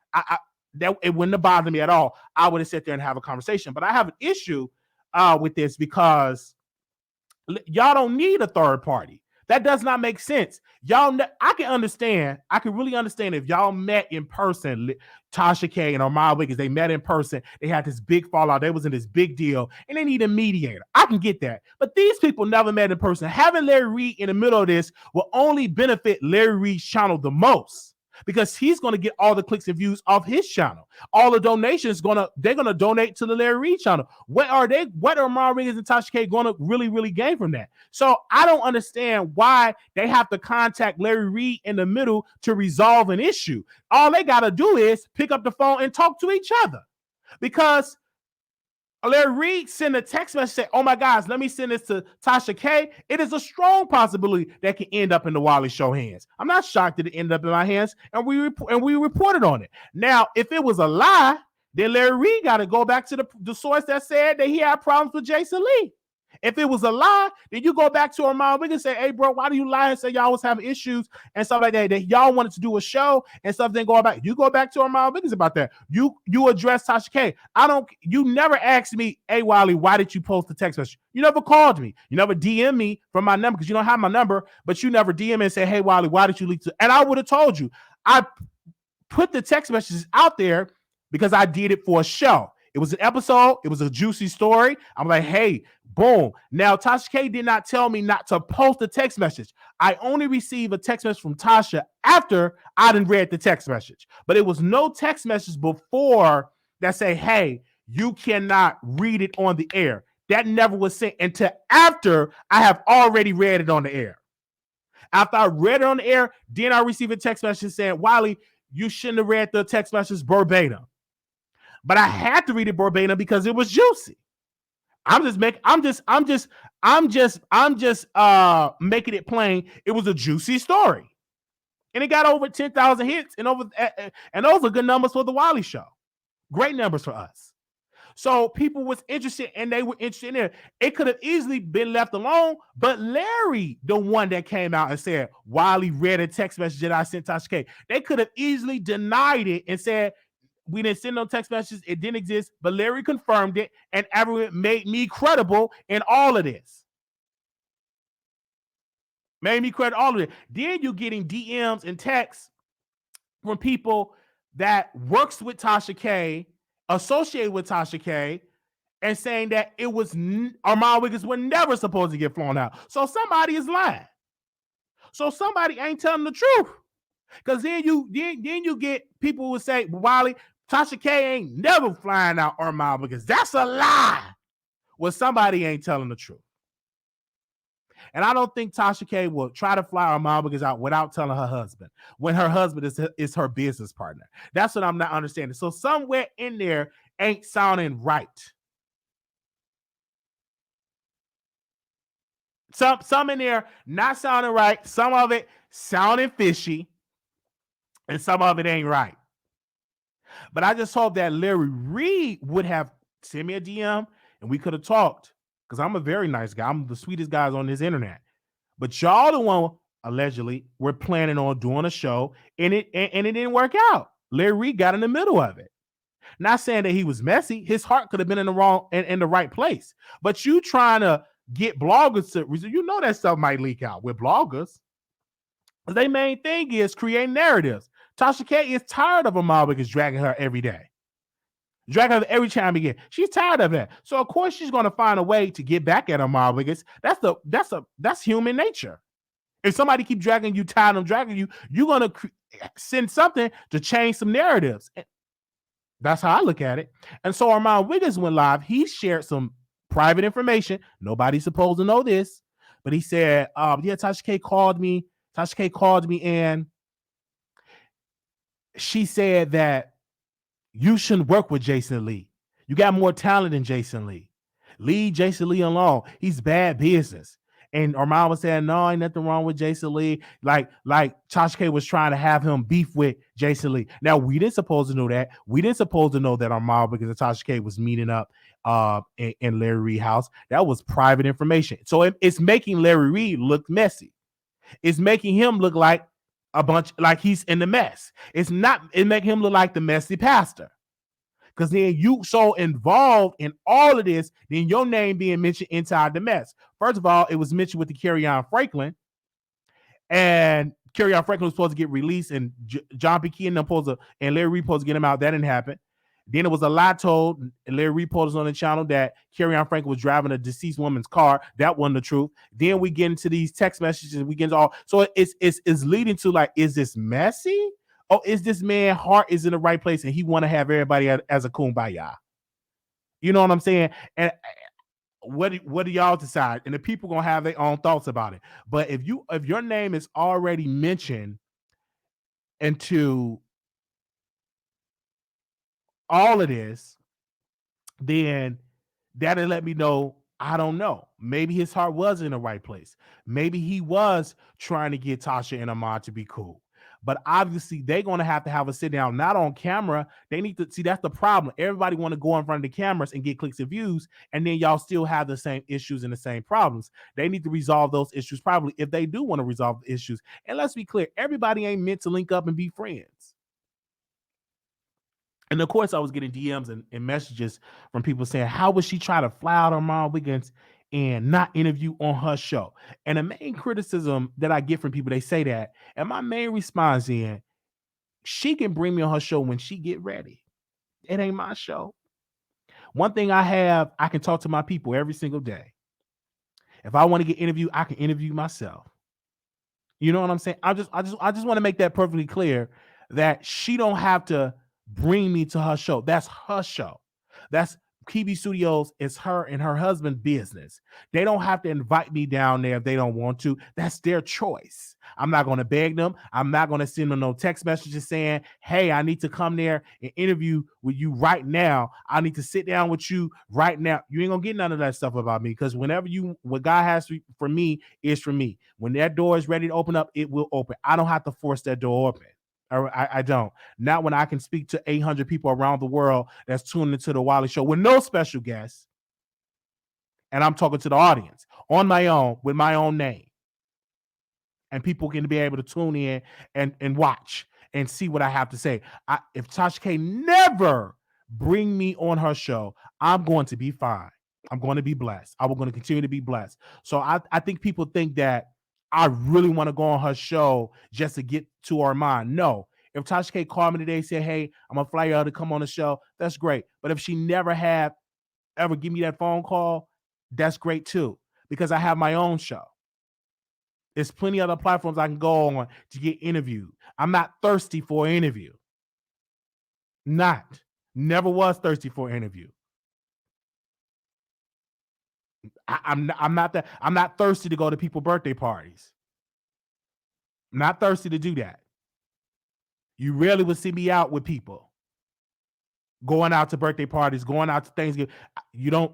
[SPEAKER 1] That it wouldn't have bothered me at all. I would have sat there and have a conversation. But I have an issue with this because y'all don't need a third party. That does not make sense. Y'all, I can understand. I can really understand if y'all met in person, Tasha K and Armon Wiggins, they met in person. They had this big fallout. They was in this big deal, and they need a mediator. I can get that. But these people never met in person. Having Larry Reid in the middle of this will only benefit Larry Reid's channel the most, because he's going to get all the clicks and views off his channel. All the donations they're going to donate to the Larry Reid channel. What are Armon Wiggins and Tasha K going to really gain from that? So I don't understand why they have to contact Larry Reid in the middle to resolve an issue. All they got to do is pick up the phone and talk to each other, because Larry Reid sent a text message saying, oh my gosh, let me send this to Tasha K. It is a strong possibility that can end up in the Wiley Show hands. I'm not shocked that it ended up in my hands, and we reported on it. Now, if it was a lie, then Larry Reid got to go back to the source that said that he had problems with Jason Lee. If it was a lie, then you go back to Armon Wiggins and say, hey, bro, why do you lie and say y'all was having issues and stuff like that, that y'all wanted to do a show and stuff, then go back. You go back to Armon Wiggins about that. You address Tasha K. You never asked me, hey, Wiley, why did you post the text message? You never called me. You never DM me from my number because you don't have my number, but you never DM me and say, hey, Wiley, why did you leak? And I would have told you. I put the text messages out there because I did it for a show. It was an episode. It was a juicy story. I'm like, hey, boom. Now, Tasha K did not tell me not to post a text message. I only received a text message from Tasha after I done read the text message. But it was no text message before that say, hey, you cannot read it on the air. That never was sent until after I have already read it on the air. After I read it on the air, then I received a text message saying, Wiley, you shouldn't have read the text message verbatim. But I had to read it verbatim because it was juicy. I'm just making it plain. It was a juicy story, and it got over 10,000 hits, and those are good numbers for the Wiley Show. Great numbers for us. So people was interested, and they were interested in it. It could have easily been left alone, but Larry, the one that came out and said Wiley read a text message that I sent Tasha K. They could have easily denied it and said, we didn't send no text messages. It didn't exist, but Larry confirmed it, and everyone made me credible in all of this. Made me credit all of it. Then you're getting DMs and texts from people that works with Tasha K, associated with Tasha K, and saying that it was Armon Wiggins were never supposed to get flown out. So somebody is lying. So somebody ain't telling the truth. Because then you get people who say, Wiley, Tasha K ain't never flying out Armon Wiggins. That's a lie. Well, somebody ain't telling the truth. And I don't think Tasha K will try to fly Armon Wiggins out without telling her husband, when her husband is her business partner. That's what I'm not understanding. So somewhere in there ain't sounding right. Some in there not sounding right. Some of it sounding fishy. And some of it ain't right. But I just hope that Larry Reid would have sent me a DM and we could have talked, because I'm a very nice guy. I'm the sweetest guys on this internet. But y'all the one, allegedly, were planning on doing a show, and it didn't work out. Larry Reid got in the middle of it. Not saying that he was messy. His heart could have been in the right place. But you trying to get bloggers to, you know, that stuff might leak out with bloggers. Their main thing is creating narratives. Tasha K is tired of Armon Wiggins dragging her every day. Dragging her every time again. She's tired of that. So of course she's gonna find a way to get back at Armon Wiggins. That's human nature. If somebody keep dragging you, tired of dragging you, you're gonna send something to change some narratives. That's how I look at it. And so Armon Wiggins went live. He shared some private information. Nobody's supposed to know this, but he said, yeah, Tasha K called me. Tasha K called me and she said that you shouldn't work with Jason Lee. You got more talent than Jason Lee. Leave Jason Lee alone. He's bad business. And Armon was saying, no, ain't nothing wrong with Jason Lee. Like Tasha K was trying to have him beef with Jason Lee. Now, we didn't supposed to know that. We didn't supposed to know that Armon because Tasha K was meeting up in Larry Reid house. That was private information. So it's making Larry Reid look messy. It's making him look like a bunch, like he's in the mess. It making him look like the messy pastor. Because then you so involved in all of this, then your name being mentioned inside the mess. First of all, it was mentioned with the Kerryon Franklin, and Kerryon Franklin was supposed to get released, and John P. Key and Larry Reid supposed to get him out. That didn't happen. Then it was a lie told, and Larry Reid posted on the channel that Kerryon Franklin was driving a deceased woman's car. That wasn't the truth. Then we get into these text messages. We get into all. So it's leading to like, is this messy? Oh, is this man heart is in the right place and he want to have everybody as a kumbaya? You know what I'm saying? And what do y'all decide? And the people gonna have their own thoughts about it. But if your name is already mentioned into all of this, then that'll let me know. I don't know. Maybe his heart was in the right place. Maybe he was trying to get Tasha and Armon to be cool. But obviously, they're going to have a sit down, not on camera. They need to see that's the problem. Everybody want to go in front of the cameras and get clicks and views, and then y'all still have the same issues and the same problems. They need to resolve those issues probably if they do want to resolve the issues. And let's be clear, everybody ain't meant to link up and be friends. And of course, I was getting DMs and messages from people saying, how would she try to fly out Armon Wiggins and not interview on her show? And the main criticism that I get from people, they say that, and my main response is, she can bring me on her show when she get ready. It ain't my show. One thing I can talk to my people every single day. If I want to get interviewed, I can interview myself. You know what I'm saying? I just want to make that perfectly clear that she don't have to bring me to her show. That's her show. That's KB Studios is her and her husband's business. They don't have to invite me down there if they don't want to. That's their choice. I'm not going to beg them. I'm not going to send them no text messages saying, hey, I need to come there and interview with you right now. I need to sit down with you right now. You ain't going to get none of that stuff about me, because what God has for me is for me. When that door is ready to open up, it will open. I don't have to force that door open. I don't. Not when I can speak to 800 people around the world that's tuning into the Wiley Show with no special guests. And I'm talking to the audience on my own with my own name. And people can be able to tune in and watch and see what I have to say. If Tasha K never bring me on her show, I'm going to be fine. I'm going to be blessed. I'm going to continue to be blessed. So I think people think that I really want to go on her show just to get to Armon. No. If Tasha K called me today and said, hey, I'm going to fly you out to come on the show, that's great. But if she never have ever give me that phone call, that's great too, because I have my own show. There's plenty of other platforms I can go on to get interviewed. I'm not thirsty for an interview. Never was thirsty for an interview. I'm not thirsty to go to people's birthday parties. I'm not thirsty to do that. You rarely would see me out with people. Going out to birthday parties, going out to Thanksgiving.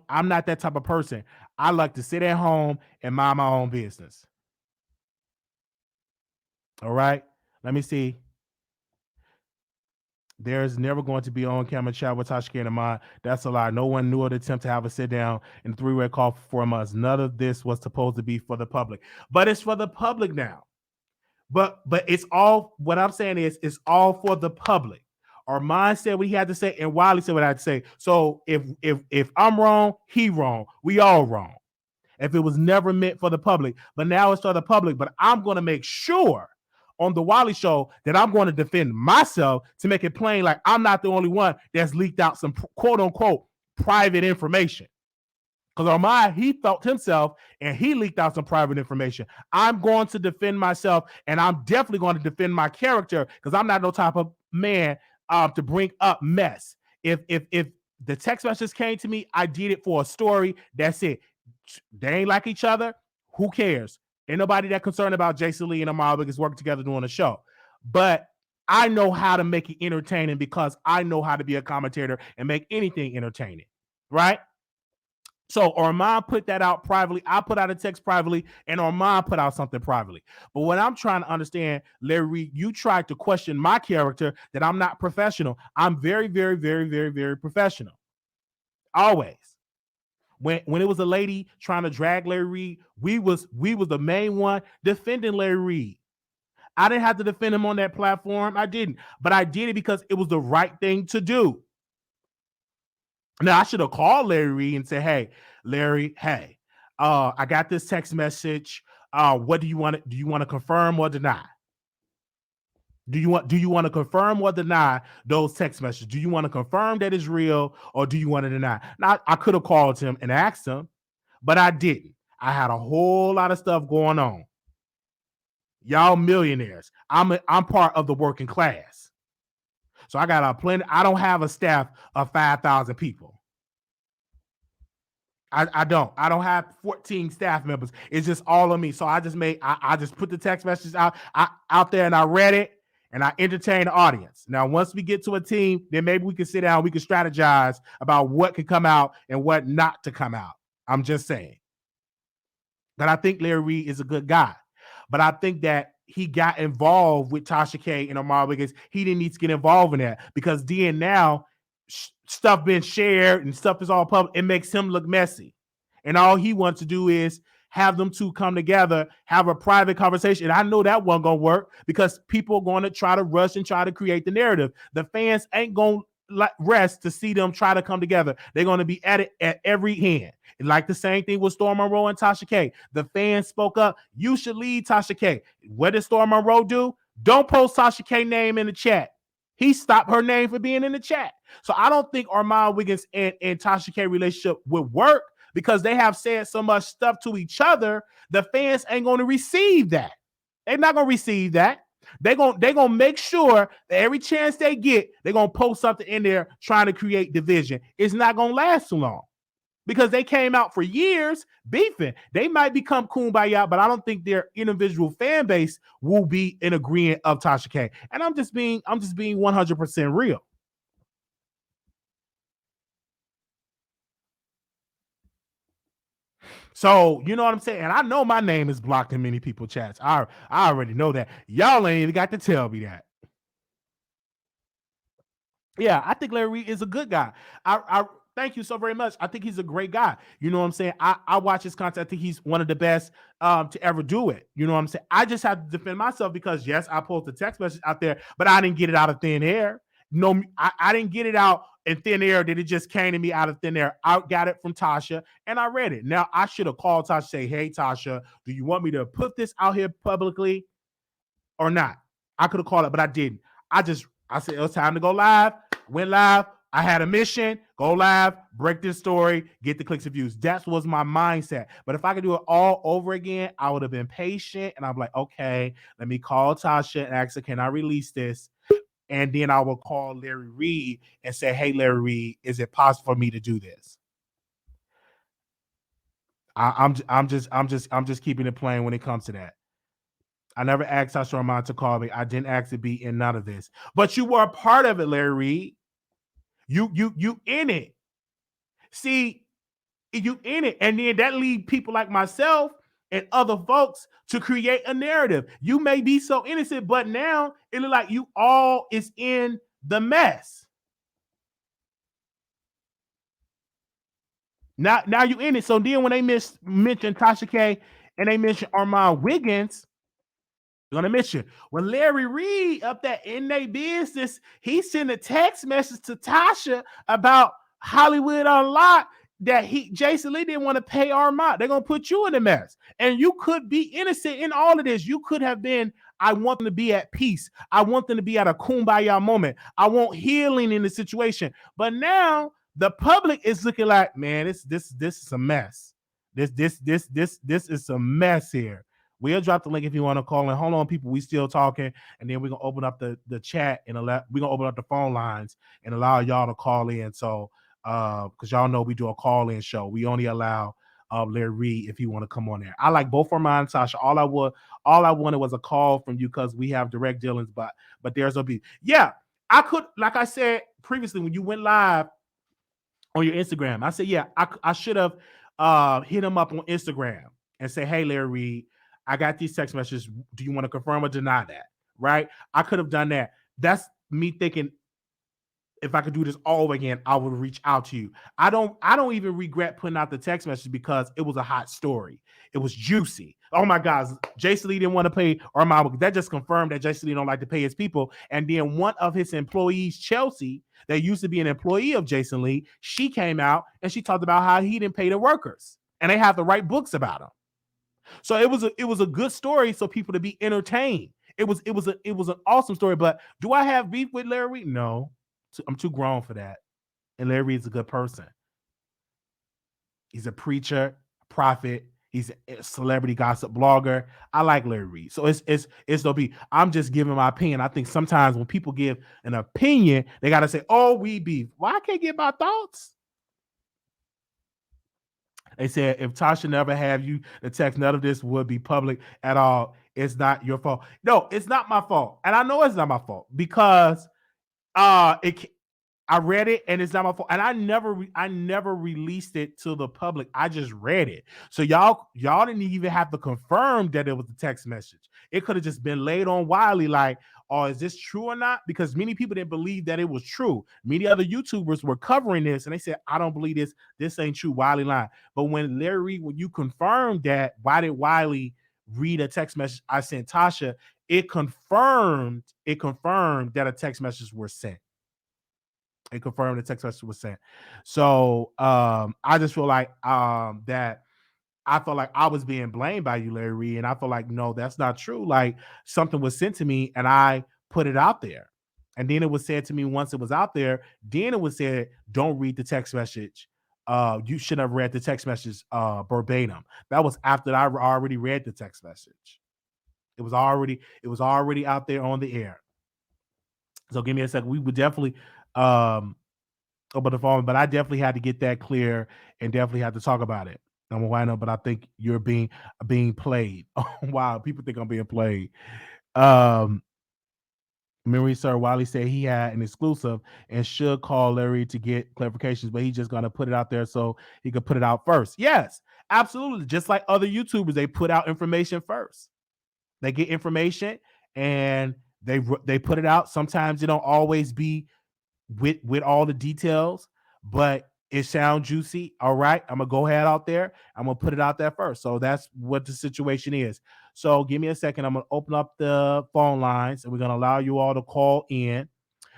[SPEAKER 1] I'm not that type of person. I like to sit at home and mind my own business. All right. Let me see. There's never going to be on-camera chat with Tasha K and Armon. That's a lie. No one knew of the attempt to have a sit-down in the three-way call for 4 months. None of this was supposed to be for the public. But it's for the public now. But it's all, what I'm saying is, it's all for the public. Armon said what he had to say, and Wiley said what I had to say. So if I'm wrong, he wrong. We all wrong. if it was never meant for the public, but now it's for the public. But I'm going to make sure on the Wiley Show that I'm going to defend myself to make it plain like I'm not the only one that's leaked out some quote unquote private information. Because Armon, he felt himself and he leaked out some private information. I'm going to defend myself, and I'm definitely going to defend my character because I'm not no type of man to bring up mess. If the text messages came to me, I did it for a story. That's it. They ain't like each other. Who cares? Ain't nobody that concerned about Jason Lee and Armon Wiggins working together doing a show. But I know how to make it entertaining because I know how to be a commentator and make anything entertaining, right? So Armon put that out privately. I put out a text privately, and Armon put out something privately. But what I'm trying to understand, Larry Reid, you tried to question my character that I'm not professional. I'm very, very, very, very, very professional. Always. When it was a lady trying to drag Larry Reid, we was the main one defending Larry Reid. I didn't have to defend him on that platform. I didn't. But I did it because it was the right thing to do. Now, I should have called Larry Reid and said, hey, Larry, hey, I got this text message. What do you want to confirm or deny? Do you want to confirm or deny those text messages? Do you want to confirm that it's real or do you want to deny? Now, I could have called him and asked him, but I didn't. I had a whole lot of stuff going on. Y'all millionaires. I'm part of the working class. So I got a plenty. I don't have a staff of 5,000 people. I don't have 14 staff members. It's just all of me. So I just put the text messages out there and I read it and I entertained the audience. Now, once we get to a team, then maybe we can sit down, we can strategize about what can come out and what not to come out. I'm just saying. But I think Larry Reid is a good guy. But I think that he got involved with Tasha K and Armon Wiggins. He didn't need to get involved in that because then now stuff been shared and stuff is all public. It makes him look messy. And all he wants to do is have them two come together, have a private conversation. And I know that wasn't going to work because people are going to try to rush and try to create the narrative. The fans ain't going to rest to see them try to come together. They're going to be at it at every hand. And like the same thing with Storm Monroe and Tasha K. The fans spoke up. You should lead Tasha K. What did Storm Monroe do? Don't post Tasha K name in the chat. He stopped her name for being in the chat. So I don't think Armon Wiggins and Tasha K relationship would work because they have said so much stuff to each other. The fans ain't going to receive that. They're not going to receive that. They're gonna make sure that every chance they get, they're going to post something in there trying to create division. It's not going to last too long. Because they came out for years beefing. They might become kumbaya, but I don't think their individual fan base will be in agreement of Tasha K. And I'm just being 100% real. So, you know what I'm saying? And I know my name is blocked in many people's chats. I already know that. Y'all ain't even got to tell me that. Yeah, I think Larry Reid is a good guy. I thank you so very much. I think he's a great guy. You know what I'm saying? I watch his content. I think he's one of the best to ever do it. You know what I'm saying? I just have to defend myself because, yes, I posted a text message out there, but I didn't get it out of thin air. No, I didn't get it out in thin air that it just came to me out of thin air. I got it from Tasha and I read it. Now, I should have called Tasha, say, hey, Tasha, do you want me to put this out here publicly or not? I could have called it, but I didn't. I said, it was time to go live, went live. I had a mission, go live, break this story, get the clicks and views. That was my mindset. But if I could do it all over again, I would have been patient. And I'm like, okay, let me call Tasha and ask her, can I release this? And then I will call Larry Reid and say, hey, Larry Reid, is it possible for me to do this? I'm just keeping it plain when it comes to that. I never asked Tasha Armon to call me. I didn't ask to be in none of this. But you were a part of it, Larry Reid. You in it. See, you in it. And then that leads people like myself and other folks to create a narrative. You may be so innocent, but now it looks like you all is in the mess. Now you in it. So then when they mention Tasha K and they mention Armon Wiggins, gonna mention when Larry Reid up there in their business, he sent a text message to Tasha about Hollywood Unlocked, that Jason Lee didn't want to pay Armon. They're gonna put you in a mess, and you could be innocent in all of this. You could have been. I want them to be at peace. I want them to be at a kumbaya moment. I want healing in the situation. But now the public is looking like, man, this is a mess. This is a mess here. We'll drop the link if you want to call in. Hold on, people. We still talking, and then we're gonna open up the chat and we're gonna open up the phone lines and allow y'all to call in. So because y'all know we do a call-in show. We only allow Larry Reid if you want to come on there. I like both Armon and Tasha. All I wanted was a call from you because we have direct dealings, but there's a be. Yeah, I could, like I said previously when you went live on your Instagram, I said, yeah, I should have hit him up on Instagram and say, hey, Larry Reid, I got these text messages. Do you want to confirm or deny that? Right? I could have done that. That's me thinking, if I could do this all over again, I would reach out to you. I don't even regret putting out the text message because it was a hot story. It was juicy. Oh my God, Jason Lee didn't want to pay Armon. That just confirmed that Jason Lee don't like to pay his people. And then one of his employees, Chelsea, that used to be an employee of Jason Lee, she came out and she talked about how he didn't pay the workers, and they have to write books about him. So it was a good story, so people to be entertained. It was an awesome story. But do I have beef with Larry? No. I'm too grown for that. And Larry Reid's a good person. He's a preacher, a prophet. He's a celebrity gossip blogger. I like Larry Reid. So it's no beef. I'm just giving my opinion. I think sometimes when people give an opinion, they got to say, oh, we beef. Well, I can't get my thoughts. They said, if Tasha never have you the text, none of this would be public at all. It's not your fault. No, it's not my fault. And I know it's not my fault because I read it and it's not my fault. And I never released it to the public. I just read it. So y'all didn't even have to confirm that it was a text message. It could have just been laid on Wiley like, oh, is this true or not? Because many people didn't believe that it was true. Many other YouTubers were covering this and they said, I don't believe this. This ain't true. Wiley lying. But when you confirmed that, why did Wiley read a text message I sent Tasha? It confirmed that a text message was sent. It confirmed the text message was sent. So I just feel like that I felt like I was being blamed by you, Larry Reid, and I feel like no, that's not true. Like something was sent to me and I put it out there. And then it was said to me once it was out there, then it was said, don't read the text message. You should have read the text message verbatim. That was after I already read the text message. It was already out there on the air. So give me a second. We would definitely open the phone, but I definitely had to get that clear and definitely had to talk about it. I'm gonna wind up, but I think you're being played. Oh, wow, people think I'm being played. Memory Sir Wiley said he had an exclusive and should call Larry to get clarifications, but he's just gonna put it out there so he could put it out first. Yes, absolutely. Just like other YouTubers, they put out information first. They get information and they put it out. Sometimes it don't always be with all the details, but it sounds juicy. All right, I'm gonna go ahead out there. I'm gonna put it out there first. So that's what the situation is. So give me a second. I'm gonna open up the phone lines and we're gonna allow you all to call in.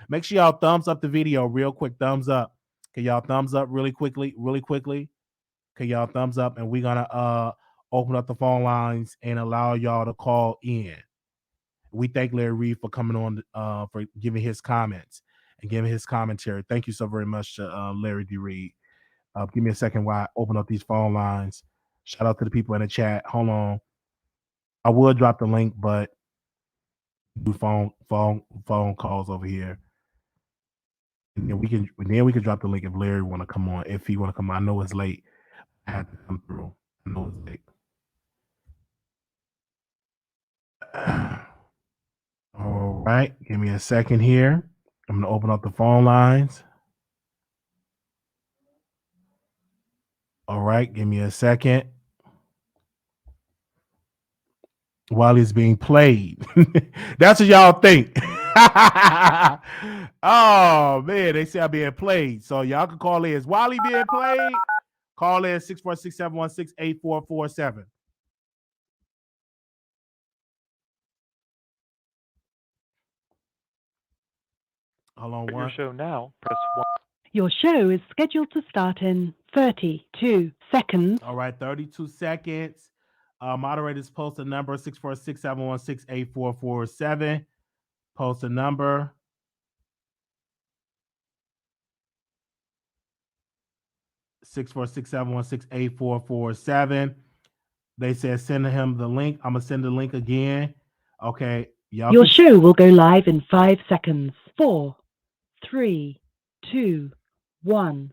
[SPEAKER 1] Make sure y'all thumbs up the video real quick. Thumbs up. Okay, y'all thumbs up really quickly. Okay, y'all thumbs up, and we're gonna open up the phone lines and allow y'all to call in. We thank Larry Reid for coming on, for giving his comments and giving his commentary. Thank you so very much to Larry D. Reid. Give me a second while I open up these phone lines. Shout out to the people in the chat. Hold on. I will drop the link, but do phone calls over here. And then we can drop the link if Larry want to come on. If he want to come on. I know it's late. I had to come through. I know it's late. All right. Give me a second here. I'm gonna open up the phone lines. All right, give me a second. While he's being played. That's what y'all think. Oh man, they say I'm being played. So y'all can call in. Is Wiley being played? Call in 646-716-8447. Hold on one.
[SPEAKER 2] Your show now, press 1.
[SPEAKER 3] Your show is scheduled to start in
[SPEAKER 2] 32 seconds.
[SPEAKER 1] All right, 32 seconds. Moderators post a number 646-716-8447. Post a number 646-716-8447. They said send him the link. I'm gonna send the link again. Okay, y'all
[SPEAKER 2] Your
[SPEAKER 1] can.
[SPEAKER 2] show will go live in 5 seconds. 4, 3, 2, 1.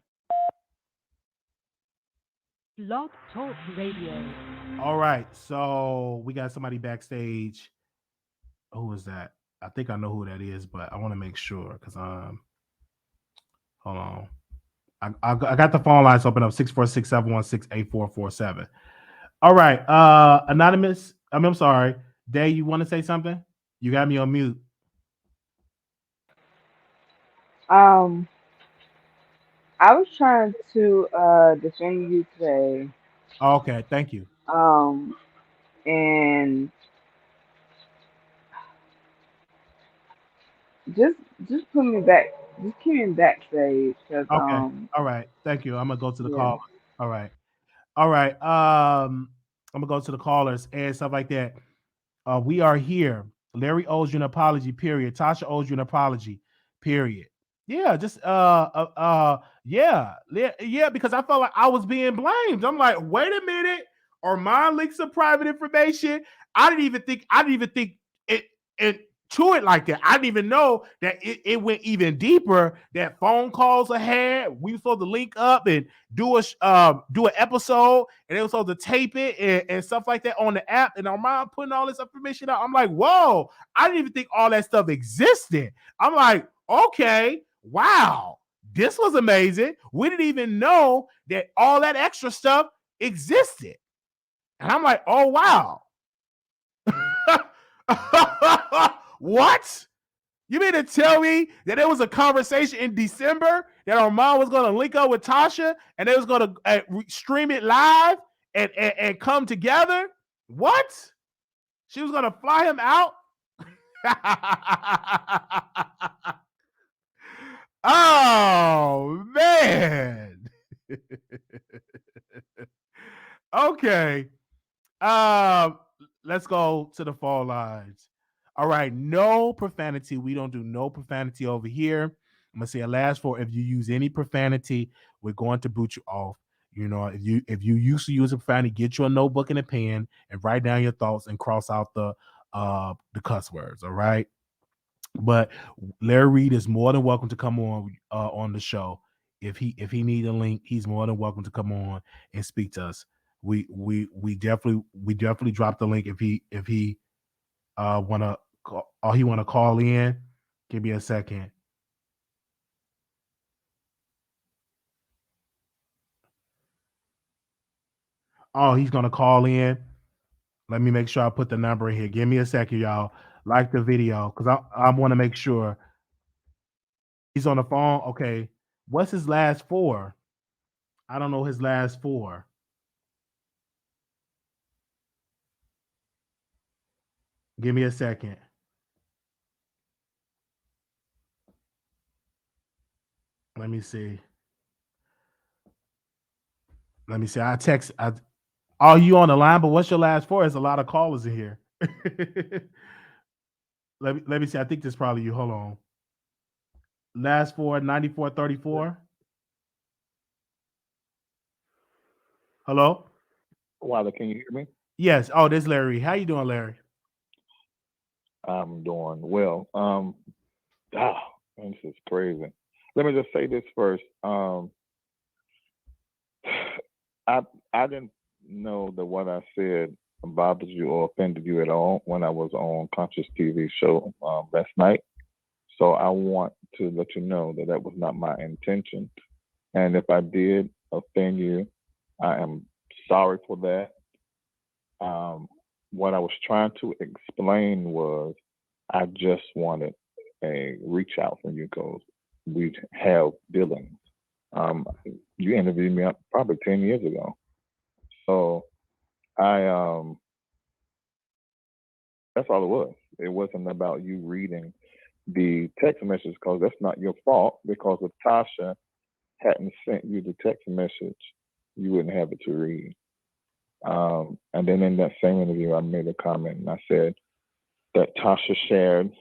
[SPEAKER 2] Blog Talk Radio.
[SPEAKER 1] All right, so we got somebody backstage. Who is that? I think I know who that is, but I want to make sure because hold on. I got the phone lines open up 646-716-8447. All right, anonymous. I'm sorry, Day. You want to say something? You got me on mute.
[SPEAKER 3] Um, I was trying to defend you today.
[SPEAKER 1] Okay, thank you.
[SPEAKER 3] Um, and just just put me back, just keep me backstage, cause
[SPEAKER 1] Okay, all right, thank you. I'm gonna go to the
[SPEAKER 3] yeah.
[SPEAKER 1] call. All right, all right. I'm gonna go to the callers and stuff like that. We are here. Larry owes you an apology. Period. Tasha owes you an apology. Period. Yeah, just yeah, yeah, because I felt like I was being blamed. I'm like, wait a minute, Armon leaked some private information. I didn't even think it it to it like that. I didn't even know that it went even deeper. That phone calls I had. We were supposed to link up and do an episode, and they were supposed to tape it and stuff like that on the app. And Armon putting all this information out. I'm like, whoa, I didn't even think all that stuff existed. I'm like, okay, wow, this was amazing. We didn't even know that all that extra stuff existed. And I'm like, oh wow. What? You mean to tell me that there was a conversation in December that Armon was going to link up with Tasha and they was going to stream it live and come together? What? She was going to fly him out? Oh, man. Okay. Um, let's go to the phone lines. All right, no profanity. We don't do no profanity over here. I'm gonna say a last four. If you use any profanity, we're going to boot you off. You know, if you used to use a profanity, get you a notebook and a pen and write down your thoughts and cross out the cuss words. All right. But Larry Reid is more than welcome to come on the show. If he needs a link, he's more than welcome to come on and speak to us. We definitely drop the link if he wanna call, or he wanna call in. Give me a second. Oh, he's gonna call in. Let me make sure I put the number in here. Give me a second, y'all. Like the video because I want to make sure he's on the phone. Okay, what's his last four? I don't know his last four. Give me a second. Let me see. Let me see. I text. Are you on the line? But what's your last four? There's a lot of callers in here. Let me see. I think this is probably you. Hold on. Last four, 9434. Hello?
[SPEAKER 4] Wiley, can you hear me?
[SPEAKER 1] Yes. Oh, this is Larry. How you doing, Larry?
[SPEAKER 4] I'm doing well. Ah, man, this is crazy. Let me just say this first. I I didn't know that what I said bothered you or offended you at all when I was on Conscious TV show last night. So I want to let you know that that was not my intention. And if I did offend you, I am sorry for that. Um, what I was trying to explain was I just wanted a reach out from you because we have dealings. Um, you interviewed me probably 10 years ago. So I that's all it was. It wasn't about you reading the text message because that's not your fault because of Tasha hadn't sent you the text message, you wouldn't have it to read. And then in that same interview, I made a comment and I said that Tasha shared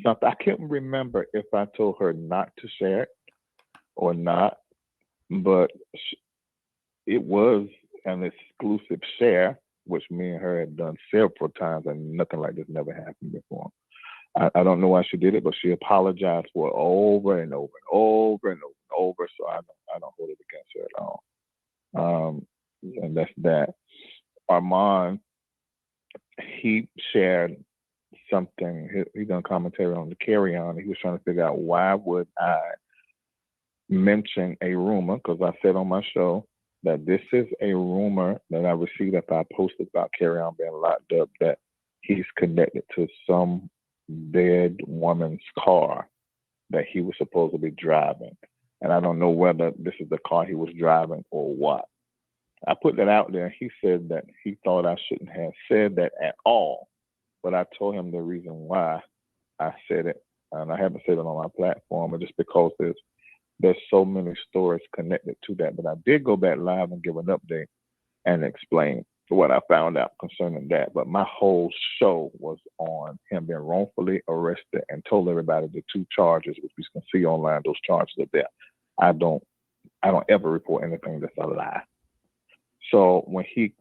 [SPEAKER 4] something. I can't remember if I told her not to share it or not, but it was an exclusive share, which me and her had done several times, and nothing like this never happened before. I don't know why she did it, but she apologized for it over and over and over and over and over. So I don't hold it against her at all. And that's that. Armon, he shared something. He done commentary on the Carry On. He was trying to figure out why would I mention a rumor, because I said on my show that this is a rumor that I received after I posted about Carry On being locked up, that he's connected to some dead woman's car that he was supposed to be driving. And I don't know whether this is the car he was driving or what. I put that out there. He said that he thought I shouldn't have said that at all. But I told him the reason why I said it. And I haven't said it on my platform, just because there's so many stories connected to that. But I did go back live and give an update and explain what I found out concerning that. But my whole show was on him being wrongfully arrested, and told everybody the 2 charges, which we can see online, those charges are there. I don't ever report anything that's a lie. So when he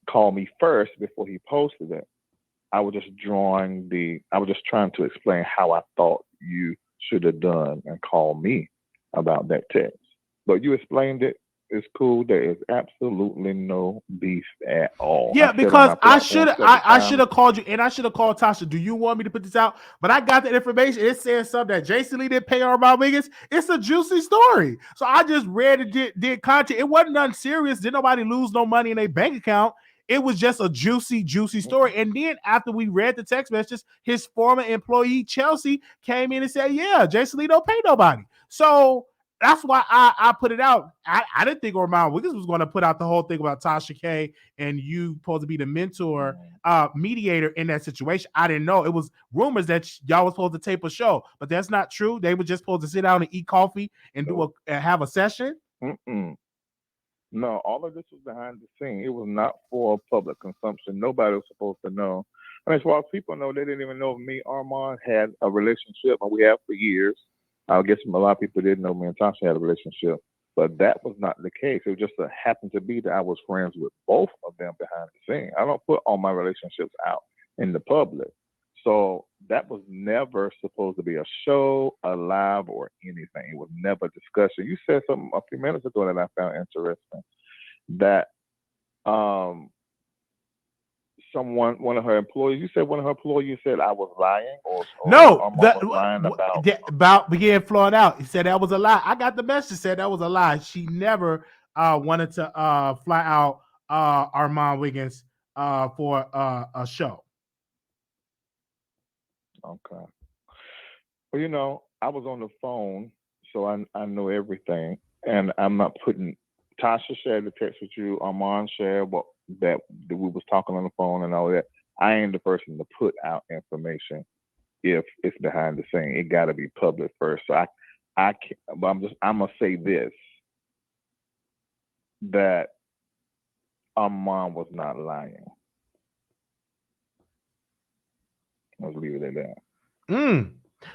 [SPEAKER 4] called me first before he posted it, I was just trying to explain how I thought you should have done and call me about that text. But you explained it. It's cool. There is absolutely no beef at all.
[SPEAKER 1] Yeah, because I should have called you, and I should have called Tasha. Do you want me to put this out? But I got the information. It says something that Jason Lee didn't pay Armon Wiggins. It's a juicy story. So I just read it, did content. It wasn't nothing serious. Didn't nobody lose no money in their bank account. It was just a juicy story. And then after we read the text messages, his former employee, Chelsea, came in and said, yeah, Jason Lee don't pay nobody. So that's why I put it out. I didn't think Armon Wiggins was going to put out the whole thing about Tasha K and you supposed to be the mentor, mediator in that situation. I didn't know. It was rumors that y'all was supposed to tape a show, but that's not true. They were just supposed to sit down and eat coffee and have a session.
[SPEAKER 4] No, all of this was behind the scene. It was not for public consumption. Nobody was supposed to know. I mean, as far as people know, they didn't even know me. Armon had a relationship, and we have for years. I guess a lot of people didn't know me and Tasha had a relationship, but that was not the case. It just happened to be that I was friends with both of them behind the scene. I don't put all my relationships out in the public. So that was never supposed to be a show, a live, or anything. It was never discussion. You said something a few minutes ago that I found interesting, that one of her employees said I was lying, or
[SPEAKER 1] no,
[SPEAKER 4] was lying
[SPEAKER 1] about being flown out. He said that was a lie. I got the message, said that was a lie. She never wanted to fly out Armon Wiggins for a show.
[SPEAKER 4] Okay. Well, I was on the phone, so I know everything, and I'm not putting. Tasha shared the text with you. Armon shared that we was talking on the phone and all that. I ain't the person to put out information if it's behind the scene. It got to be public first. So I can't. But I'm gonna say this, that Armon was not lying. Let's leave it at that.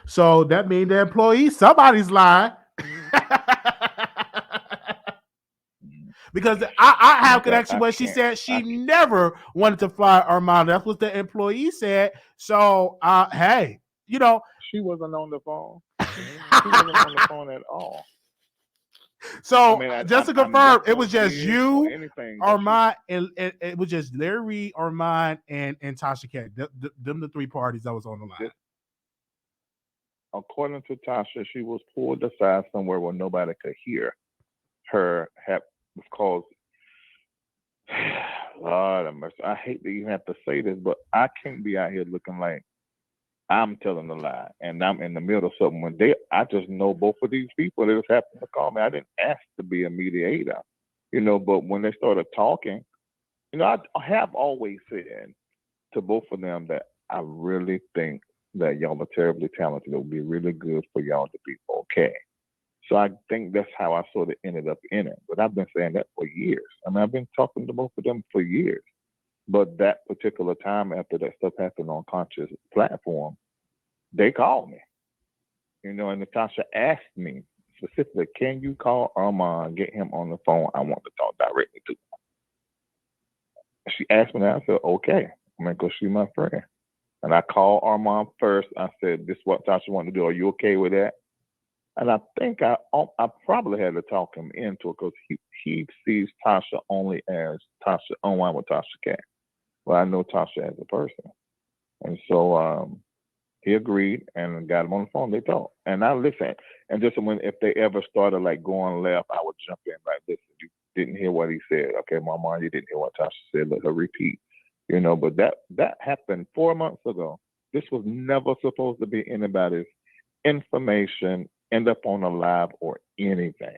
[SPEAKER 1] So that means the employee, somebody's lying. Because I have connection where she said she never wanted to fly Armon. That's what the employee said. So, hey,
[SPEAKER 4] she wasn't on the phone. She wasn't on the phone at all.
[SPEAKER 1] So, just to confirm, it was just you, Armon, and it was just Larry, Armon, and Tasha K. Them the 3 parties that was on the line.
[SPEAKER 4] According to Tasha, she was pulled aside somewhere where nobody could hear her. Because, Lord have mercy, I hate to even have to say this, but I can't be out here looking like I'm telling a lie and I'm in the middle of something. I just know both of these people. They just happened to call me. I didn't ask to be a mediator, but when they started talking, I have always said to both of them that I really think that y'all are terribly talented. It would be really good for y'all to be okay. So I think that's how I sort of ended up in it. But I've been saying that for years. I mean, I've been talking to both of them for years. But that particular time after that stuff happened on Conscious platform, they called me, and Natasha asked me specifically, can you call Armon, get him on the phone? I want to talk directly to him. She asked me that. I said, okay. I'm going to go see my friend. And I called Armon first. I said, this is what Tasha wanted to do. Are you okay with that? And I think I probably had to talk him into it because he sees Tasha only as Tasha online with Tasha Cat. Well, I know Tasha as a person. And so he agreed and got him on the phone. They talked. And I listened. And just if they ever started like going left, I would jump in like, listen, you didn't hear what he said. Okay, Mama, you didn't hear what Tasha said. Let her repeat. But that happened 4 months ago. This was never supposed to be anybody's information, end up on a live or anything.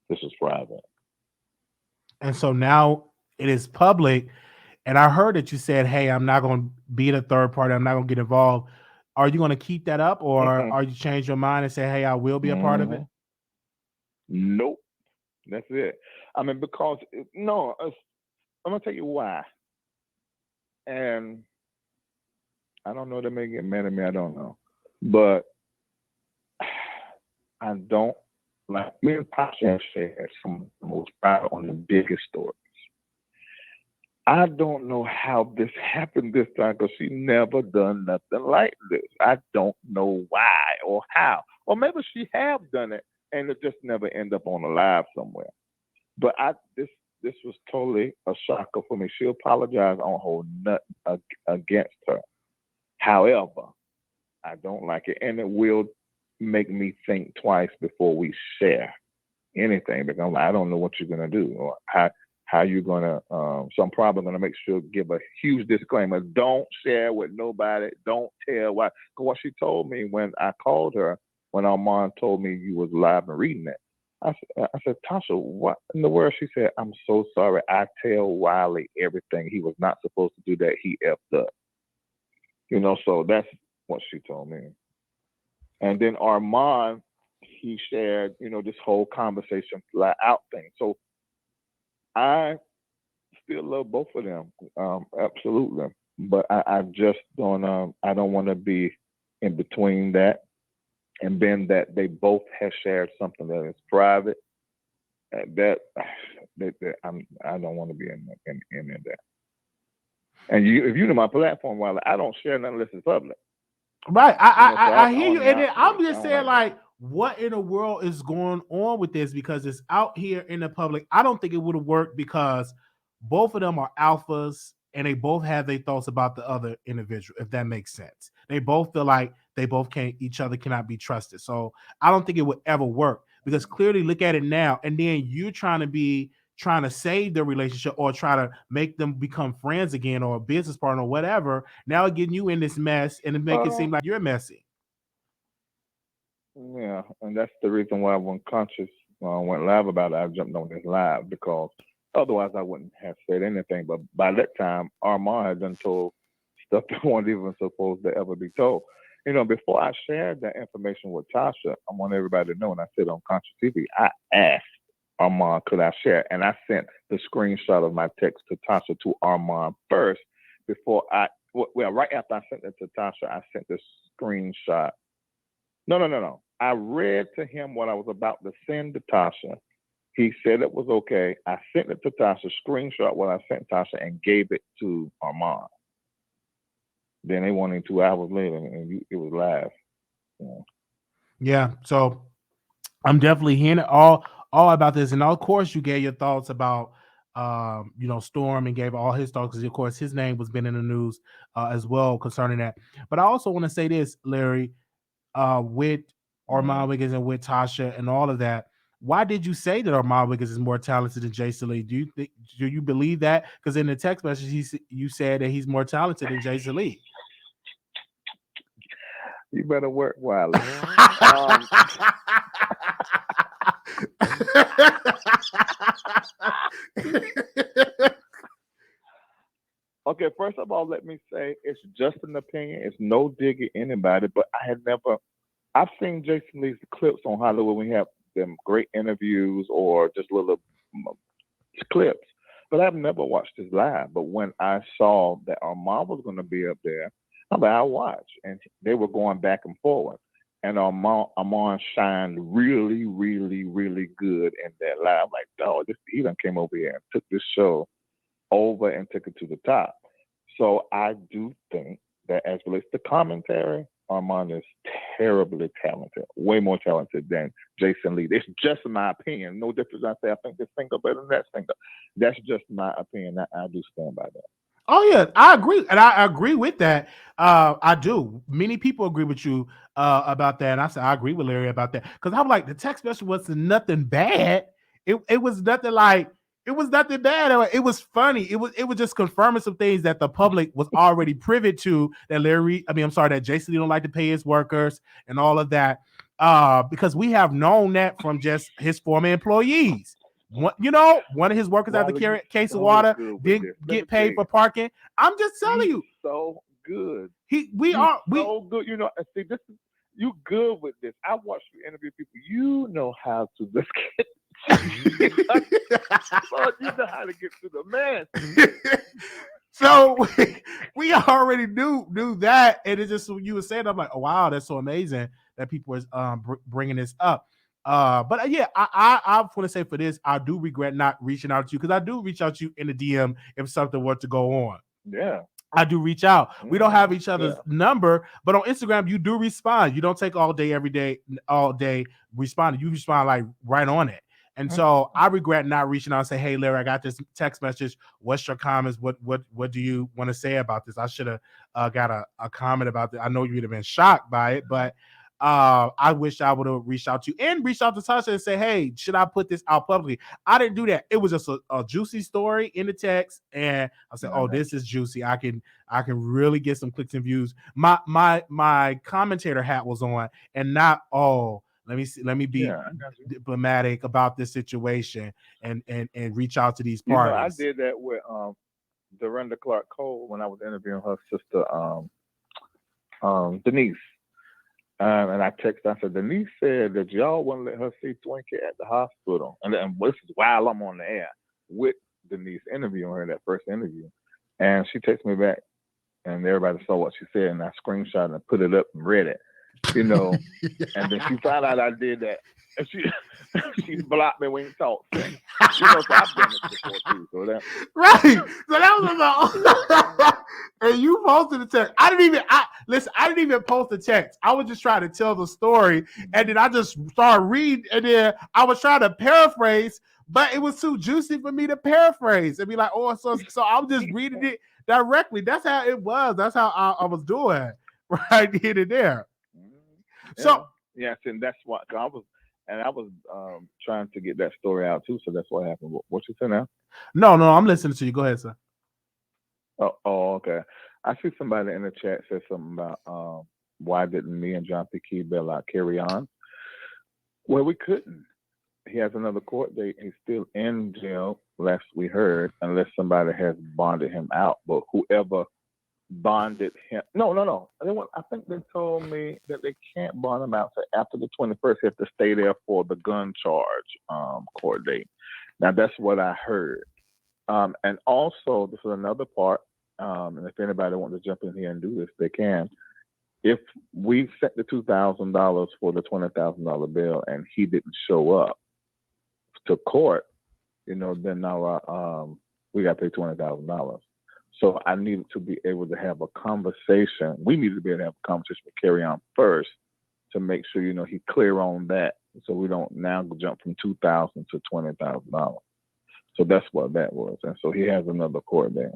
[SPEAKER 4] This is private.
[SPEAKER 1] And so now it is public. And I heard that you said, hey, I'm not going to be the third party. I'm not going to get involved. Are you going to keep that up, or are you change your mind and say, hey, I will be a part of it?
[SPEAKER 4] Nope. That's it. I mean, because, I'm going to tell you why. And I don't know, they may get mad at me. I don't know. But I don't, like, me and Tasha have shared some of the most private on the biggest stories. I don't know how this happened this time because she never done nothing like this. I don't know why or how. Or maybe she have done it and it just never end up on a live somewhere. But this was totally a shocker for me. She apologized on hold nothing against her. However, I don't like it, and it will make me think twice before we share anything because I don't know what you're gonna do or how you're gonna. So I'm probably gonna make sure give a huge disclaimer: don't share with nobody. Don't tell why. Because what she told me when I called her, when Armon told me you was live and reading it, I said, Tasha, what in the world? She said, I'm so sorry. I tell Wiley everything. He was not supposed to do that. He effed up. So that's what she told me. And then Armon, he shared, this whole conversation flat out thing. So I still love both of them, absolutely. But I just don't. I don't want to be in between that, and then that they both have shared something that is private. That I don't want to be in that. And if you know my platform, while I don't share nothing unless it's public.
[SPEAKER 1] Right. I hear you. And then I'm just saying, like, what in the world is going on with this? Because it's out here in the public. I don't think it would have worked because both of them are alphas and they both have their thoughts about the other individual, if that makes sense. They both feel like they both each other cannot be trusted. So I don't think it would ever work because clearly look at it now. And then you trying to save their relationship or try to make them become friends again or a business partner or whatever. Now getting you in this mess and it make it seem like you're messy.
[SPEAKER 4] Yeah, and that's the reason why when Conscious went live about it, I jumped on this live because otherwise I wouldn't have said anything. But by that time, Armon had done told stuff that wasn't even supposed to ever be told. Before I shared that information with Tasha, I want everybody to know, and I said on Conscious TV, I asked Armon, could I share? And I sent the screenshot of my text to Tasha to Armon first before right after I sent it to Tasha, I sent the screenshot. No. I read to him what I was about to send to Tasha. He said it was okay. I sent it to Tasha, screenshot what I sent Tasha, and gave it to Armon. Then they wanted 2 hours later, and it was live.
[SPEAKER 1] Yeah. So I'm definitely hearing all about this, and of course, you gave your thoughts about Storm and gave all his thoughts because of course his name was been in the news as well concerning that. But I also want to say this, Larry, with Armon Wiggins and with Tasha and all of that. Why did you say that Armon Wiggins is more talented than Jason Lee? Do you believe that? Because in the text message, you said that he's more talented than Jason Lee.
[SPEAKER 4] You better work, Wiley. Okay, first of all, let me say it's just an opinion. It's no dig at anybody, but I had never I've seen Jason Lee's clips on Hollywood when we have them great interviews or just little clips, but I've never watched his live. But when I saw that Armon was going to be up there, I'm like, I'll watch. And they were going back and forward. And Armon shined really, really, really good in that live. I'm like, oh, he done came over here and took this show over and took it to the top. So I do think that as relates to commentary, Armon is terribly talented, way more talented than Jason Lee. It's just my opinion. No difference. I say I think this singer better than that singer. That's just my opinion. I do stand by that.
[SPEAKER 1] Oh yeah, I agree, and I agree with that. I do. Many people agree with you about that, and I said I agree with Larry about that because I'm like the text message wasn't nothing bad. It was nothing like it was nothing bad. It was funny. It was just confirming some things that the public was already privy to. That Jason Lee don't like to pay his workers and all of that. Because we have known that from just his former employees. One of his workers at the case of water didn't get paid for parking. I'm just telling you,
[SPEAKER 4] so good.
[SPEAKER 1] We
[SPEAKER 4] so good. See, this is you good with this. I watched you interview people. You know how to just get. You know how to get to the man.
[SPEAKER 1] So we already knew that, and it's just you were saying. I'm like, oh wow, that's so amazing that people are bringing this up. But yeah, I want to say for this, I do regret not reaching out to you because I do reach out to you in the DM if something were to go on.
[SPEAKER 4] Yeah.
[SPEAKER 1] I do reach out. We don't have each other's number, but on Instagram, you do respond. You don't take all day responding. You respond like right on it. And so I regret not reaching out and say, hey, Larry, I got this text message. What's your comments? What do you want to say about this? I should have got a comment about this. I know you would have been shocked by it, but I wish I would have reached out to you and reached out to Tasha and say, hey, should I put this out publicly? I didn't do that. It was just a juicy story in the text. And I said, oh, this is juicy. I can really get some clicks and views. My commentator hat was on and not, let me be diplomatic about this situation and reach out to these parties.
[SPEAKER 4] I did that with Dorinda Clark Cole when I was interviewing her sister, Denise. And I texted, I said, Denise said that y'all wouldn't let her see Twinkie at the hospital. And this is while I'm on the air with Denise interviewing her, that first interview. And she texted me back, and everybody saw what she said, and I screenshot and put it up and read it, And then she found out I did that. And she blocked me when you talk. So I've done it before too. So
[SPEAKER 1] right. So that was and you posted the text. I didn't even post the text. I was just trying to tell the story, and then I just started reading, and then I was trying to paraphrase, but it was too juicy for me to paraphrase and be like, oh, so I'm just reading it directly. That's how it was. That's how I was doing right here and there.
[SPEAKER 4] Yeah.
[SPEAKER 1] So
[SPEAKER 4] yes, and that's what I was trying to get that story out too. So that's what happened. What you say now?
[SPEAKER 1] No, I'm listening to you. Go ahead, sir.
[SPEAKER 4] Oh, okay. I see somebody in the chat said something about why didn't me and John P. Key bail out Carry On? Well, we couldn't. He has another court date. He's still in jail, last we heard, unless somebody has bonded him out. But whoever bonded him, no. I think they told me that they can't bond him out till after the 21st. He has to stay there for the gun charge court date. Now that's what I heard. And also, this is another part. And if anybody wants to jump in here and do this, they can. If we set the $2,000 for the $20,000 bill and he didn't show up to court, then now we got to pay $20,000. So I needed to be able to have a conversation. We needed to be able to have a conversation with Carry On first to make sure, he clear on that. So we don't now jump from $2,000 to $20,000. So that's what that was. And so he has another court there.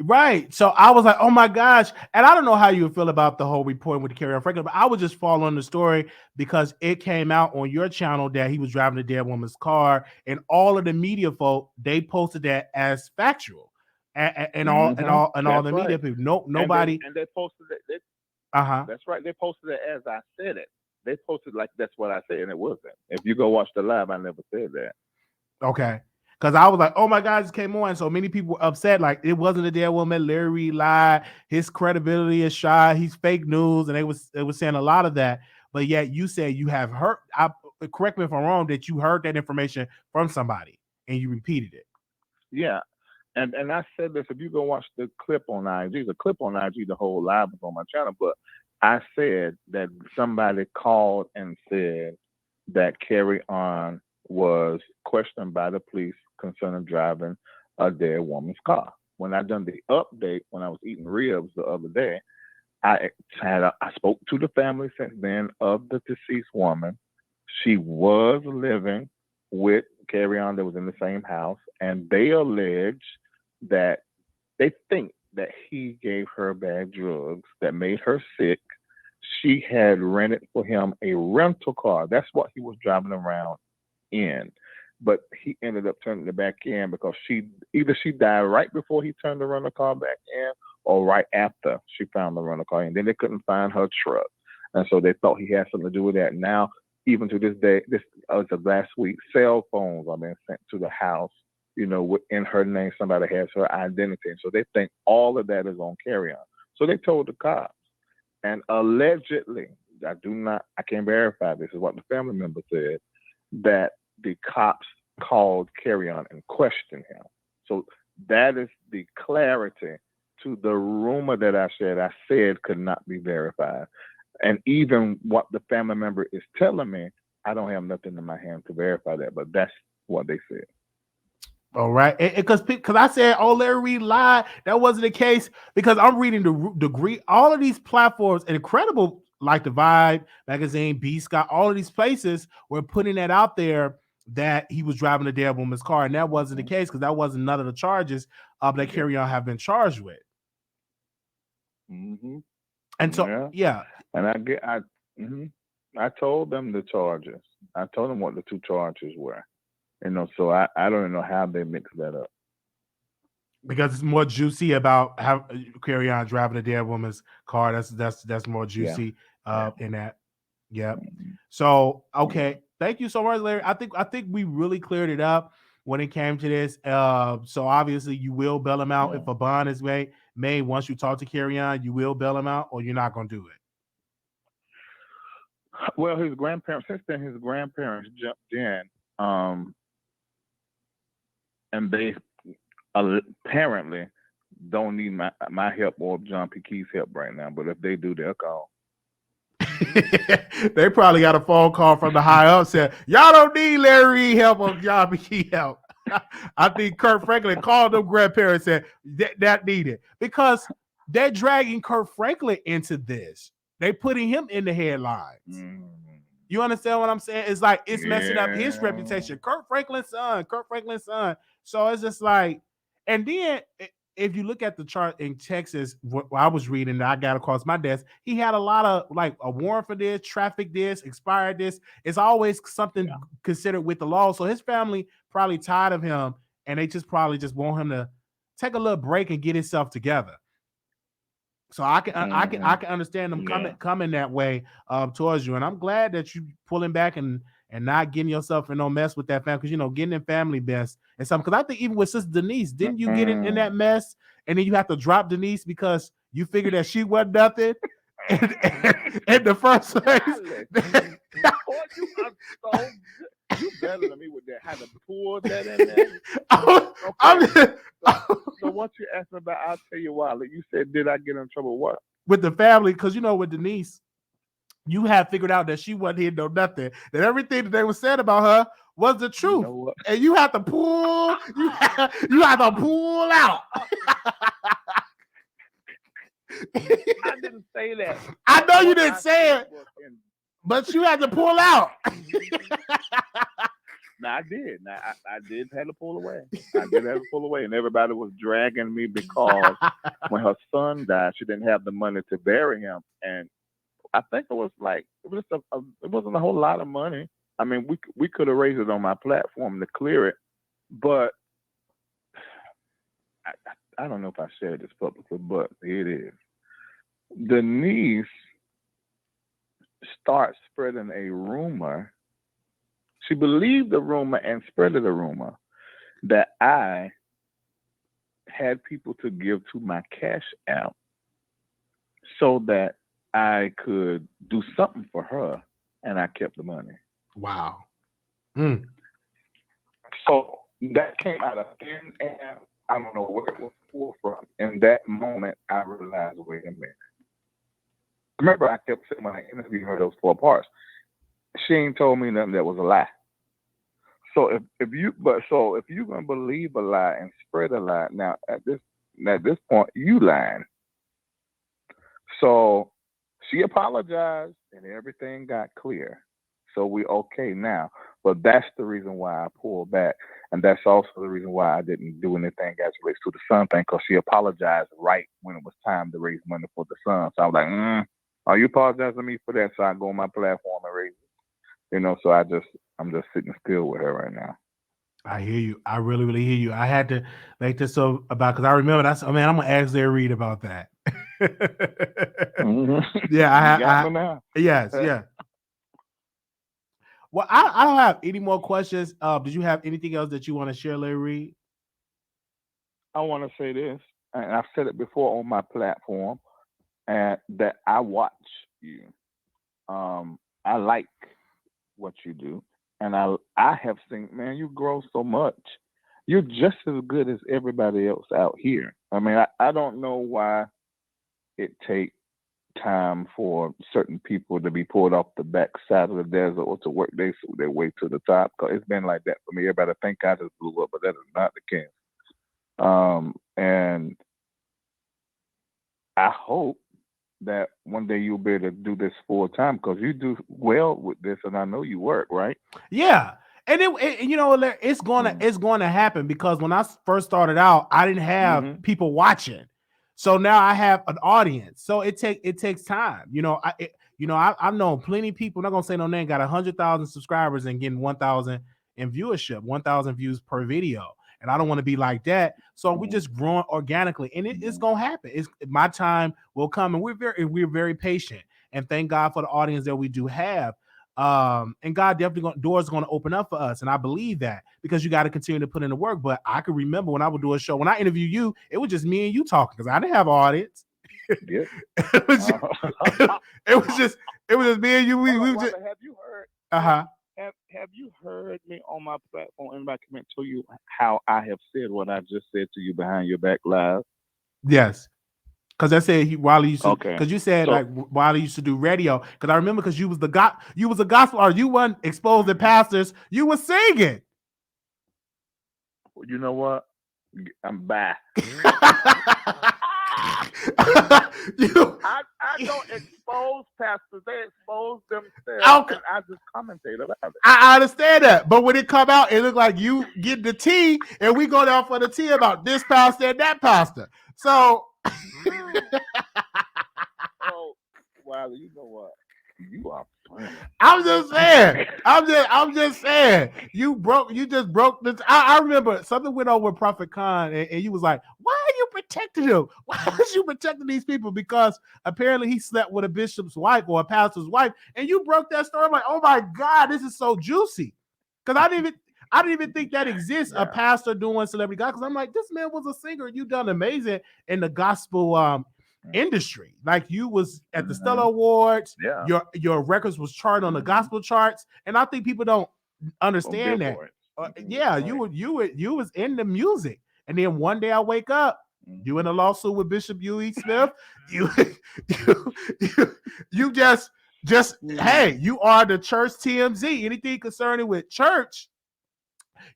[SPEAKER 1] Right. So I was like, oh my gosh. And I don't know how you would feel about the whole reporting with the Carry On Franklin, but I would just fall on the story because it came out on your channel that he was driving the dead woman's car, and all of the media folk, they posted that as factual. And all the media people. Nobody.
[SPEAKER 4] And they posted it. That's right. They posted it as I said it. They posted like that's what I said, and it wasn't. If you go watch the live, I never said that.
[SPEAKER 1] Okay. Because I was like, oh my God, this came on. So many people were upset. Like, it wasn't a dead woman. Larry lied. His credibility is shot. He's fake news. And they was saying a lot of that. but yet you say you have heard. Correct me if I'm wrong. That you heard that information from somebody and you repeated it.
[SPEAKER 4] Yeah. And I said this, if you go watch the clip on IG, the whole live was on my channel, but I said that somebody called and said that Carrie On was questioned by the police concerning driving a dead woman's car. When I done the update, when I was eating ribs the other day, I spoke to the family since then of the deceased woman. She was living with Carrie On that was in the same house, and they allege that they think that he gave her bad drugs that made her sick. She had rented for him a rental car. That's what he was driving around in. But he ended up turning it back in because she died right before he turned the rental car back in or right after she found the rental car. And then they couldn't find her truck. And so they thought he had something to do with that. Now, even to this day, this was last week, cell phones are being sent to the house, in her name. Somebody has her identity. And so they think all of that is on Carrie On. So they told the cops. And allegedly, I can't verify this, is what the family member said, that the cops called Carrie On and questioned him. So that is the clarity to the rumor that I said could not be verified. And even what the family member is telling me, I don't have nothing in my hand to verify that, but that's what they said.
[SPEAKER 1] All right, because I said, "Oh, Larry Reid lied." That wasn't the case because I'm reading the degree. All of these platforms, incredible, like the Vibe magazine, B Scott, all of these places were putting that out there that he was driving a dead woman's car, and that wasn't the case because that wasn't none of the charges that Carrie On have been charged with.
[SPEAKER 4] Mm-hmm.
[SPEAKER 1] And so, yeah.
[SPEAKER 4] And I told them the charges. I told them what the two charges were. So I don't even know how they mix that up.
[SPEAKER 1] Because it's more juicy about how Carrie On driving a dead woman's car. That's more juicy in that. Yeah. So okay, thank you so much, Larry. I think we really cleared it up when it came to this. So obviously you will bail him out if a bond is made once you talk to Carrie On. You will bail him out, or you're not going to do it.
[SPEAKER 4] Well, his grandparents jumped in, and they apparently don't need my help or John P. Key's help right now. But if they do, they'll call.
[SPEAKER 1] They probably got a phone call from the high up saying, "Y'all don't need Larry Reid help or John P. Key help." I think Kurt Franklin called them grandparents and said that needed, because they're dragging Kurt Franklin into this. They putting him in the headlines. You understand what I'm saying? It's like it's messing up his reputation. Kurt Franklin's son. So it's just like, and then if you look at the chart in Texas, what I was reading, I got across my desk, he had a lot of like a warrant for this, traffic this, expired this. It's always something considered with the law. So his family probably tired of him, and they probably just want him to take a little break and get himself together. So I can understand them coming that way towards you, and I'm glad that you pulling back and not getting yourself in no mess with that family, because getting in family mess and something. Because I think even with Sister Denise, didn't you get in that mess, and then you have to drop Denise because you figured that she wasn't nothing in the first place.
[SPEAKER 4] You better than me with that. How to pull that in there. So once you asked me about, I'll tell you why. Like you said, did I get in trouble? What?
[SPEAKER 1] With the family, because with Denise, you had figured out that she wasn't here no nothing. That everything that they were said about her was the truth. And you have to pull, you have to pull out.
[SPEAKER 4] I didn't say that.
[SPEAKER 1] I know you didn't say it, but you had to pull out.
[SPEAKER 4] No, I did. Now I did have to pull away. And everybody was dragging me because when her son died, she didn't have the money to bury him, and I think it wasn't a whole lot of money. I mean, we could have raised it on my platform to clear it, but I don't know if I shared this publicly, but it is. Denise starts spreading a rumor. She believed the rumor and spread the rumor that I had people to give to my Cash App so that I could do something for her, and I kept the money.
[SPEAKER 1] Wow. Mm.
[SPEAKER 4] So that came out of thin air. I don't know where it was pulled from. In that moment, I realized, wait a minute. Remember, I kept saying when I interviewed her those 4 parts, she ain't told me nothing that was a lie. So if you're gonna believe a lie and spread a lie, now at this point you lying. So she apologized and everything got clear. So we okay now. But that's the reason why I pulled back. And that's also the reason why I didn't do anything as it relates to the son thing, because she apologized right when it was time to raise money for the son. So I was like, are you apologizing to me for that? So I go on my platform and raise it. So I'm just sitting still with her right now.
[SPEAKER 1] I hear you. I really, really hear you. I had to make this so about because I remember that's. Oh man, I'm gonna ask their Reid about that. Yeah,
[SPEAKER 4] You got me now.
[SPEAKER 1] Yes, yeah. Well, I don't have any more questions. Did you have anything else that you want to share, Larry Reid?
[SPEAKER 4] I want to say this, and I've said it before on my platform, and that I watch you. I like what you do, and I have seen, man, you grow so much. You're just as good as everybody else out here. I mean, I don't know why it takes time for certain people to be pulled off the backside of the desert or to work their way to the top. Cause it's been like that for me. Everybody think I just blew up, but that is not the case. And I hope that one day you'll be able to do this full time because you do well with this, and I know you work, right?
[SPEAKER 1] Yeah. And it's gonna happen because when I first started out, I didn't have people watching. So now I have an audience. So it takes time. I've known plenty of people. I'm not gonna say no name. Got 100,000 subscribers and getting 1,000 in viewership, 1,000 views per video. And I don't want to be like that. So we just growing organically, and it's gonna happen. It's my time will come, and we're very patient. And thank God for the audience that we do have. And God definitely doors are going to open up for us, and I believe that because you got to continue to put in the work. But I can remember when I would do a show, when I interview you, it was just me and you talking because I didn't have an audience.
[SPEAKER 4] Yeah.
[SPEAKER 1] it was just me and you. We just.
[SPEAKER 4] Have you heard? Have you heard me on my platform? Anybody come and tell you how I have said what I just said to you behind your back live?
[SPEAKER 1] Yes. Because I said Wiley used to.
[SPEAKER 4] Okay.
[SPEAKER 1] Because you said Wiley used to do radio. Because I remember because you was a gospel artist. You weren't exposing pastors. You were singing.
[SPEAKER 4] You know what? I'm back. I don't expose pastors. They expose themselves, and I just commentate about it.
[SPEAKER 1] I understand that, but when it come out, it look like you get the tea, and we go down for the tea about this pastor and that pastor. So,
[SPEAKER 4] Wiley, you know what? You are funny.
[SPEAKER 1] I'm just saying. You just broke this. I remember something went on with Prophet Khan, and you was like, "Why are you protecting him? Why was you protecting these people?" Because apparently he slept with a bishop's wife or a pastor's wife, and you broke that story. I'm like, "Oh my God, this is so juicy," because I didn't even think that exists. Yeah. A pastor doing celebrity gospel. Because I'm like, this man was a singer. You done amazing in the gospel industry. Like you was at the Stellar Awards. Yeah. Your records was charted on the gospel charts, and I think people don't understand that. Yeah, right. you was in the music, and then one day I wake up, you in a lawsuit with Bishop U.E. Smith. you just hey, you are the church TMZ. Anything concerning with church,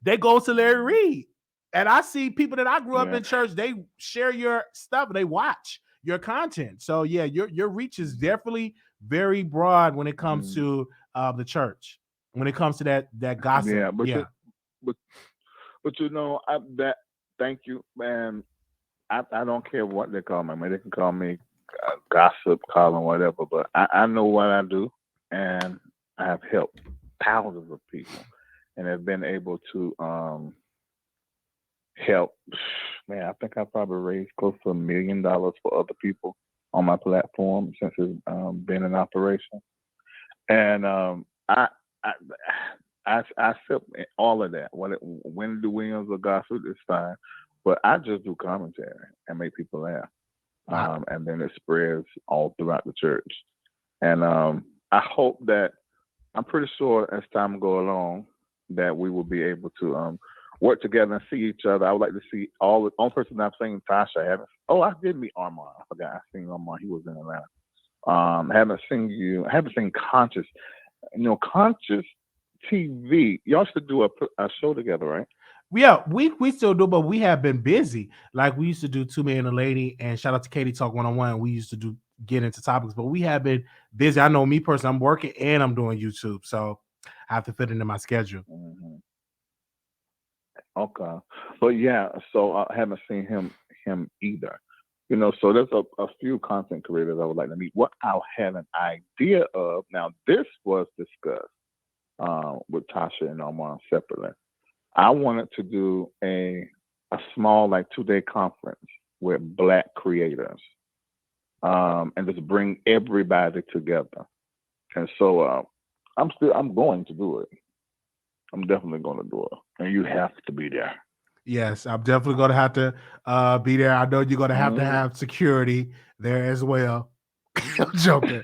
[SPEAKER 1] they go to Larry Reid. And I see people that I grew up in church, they share your stuff, they watch your content. So yeah, your reach is definitely very broad when it comes to the church. When it comes to that gossip.
[SPEAKER 4] Yeah, but thank you, man. I don't care what they call me. I mean, they can call me gossip, column, whatever. But I know what I do, and I have helped thousands of people, and have been able to help. Man, I think I probably raised close to $1 million for other people on my platform since it's been in operation, and I accept all of that. When do Williams or gossip is fine, but I just do commentary and make people laugh. and then it spreads all throughout the church. And I hope that I'm pretty sure as time go along that we will be able to work together and see each other. I would like to see all the only person I've seen Tasha. I haven't. Oh, I did meet Armon. I forgot. I seen Armon. He was in Atlanta. I haven't seen you. I haven't seen Conscious. Conscious TV. Y'all should do a show together, right?
[SPEAKER 1] Yeah, we still do, but we have been busy. Like we used to do Two Man and a Lady, and shout out to Katie Talk 101. We used to get into topics, but we have been busy. I know me personally, I'm working and I'm doing YouTube, so I have to fit into my schedule.
[SPEAKER 4] Mm-hmm. Okay, but yeah, so I haven't seen him either. So there's a few content creators I would like to meet. What I'll have an idea of now. This was discussed with Tasha and Armon separately. I wanted to do a small 2-day conference with Black creators, and just bring everybody together. And so I'm going to do it. I'm definitely going to do it, and you have to be there.
[SPEAKER 1] Yes, I'm definitely going to have to be there. I know you're going to have security there as well. I'm joking.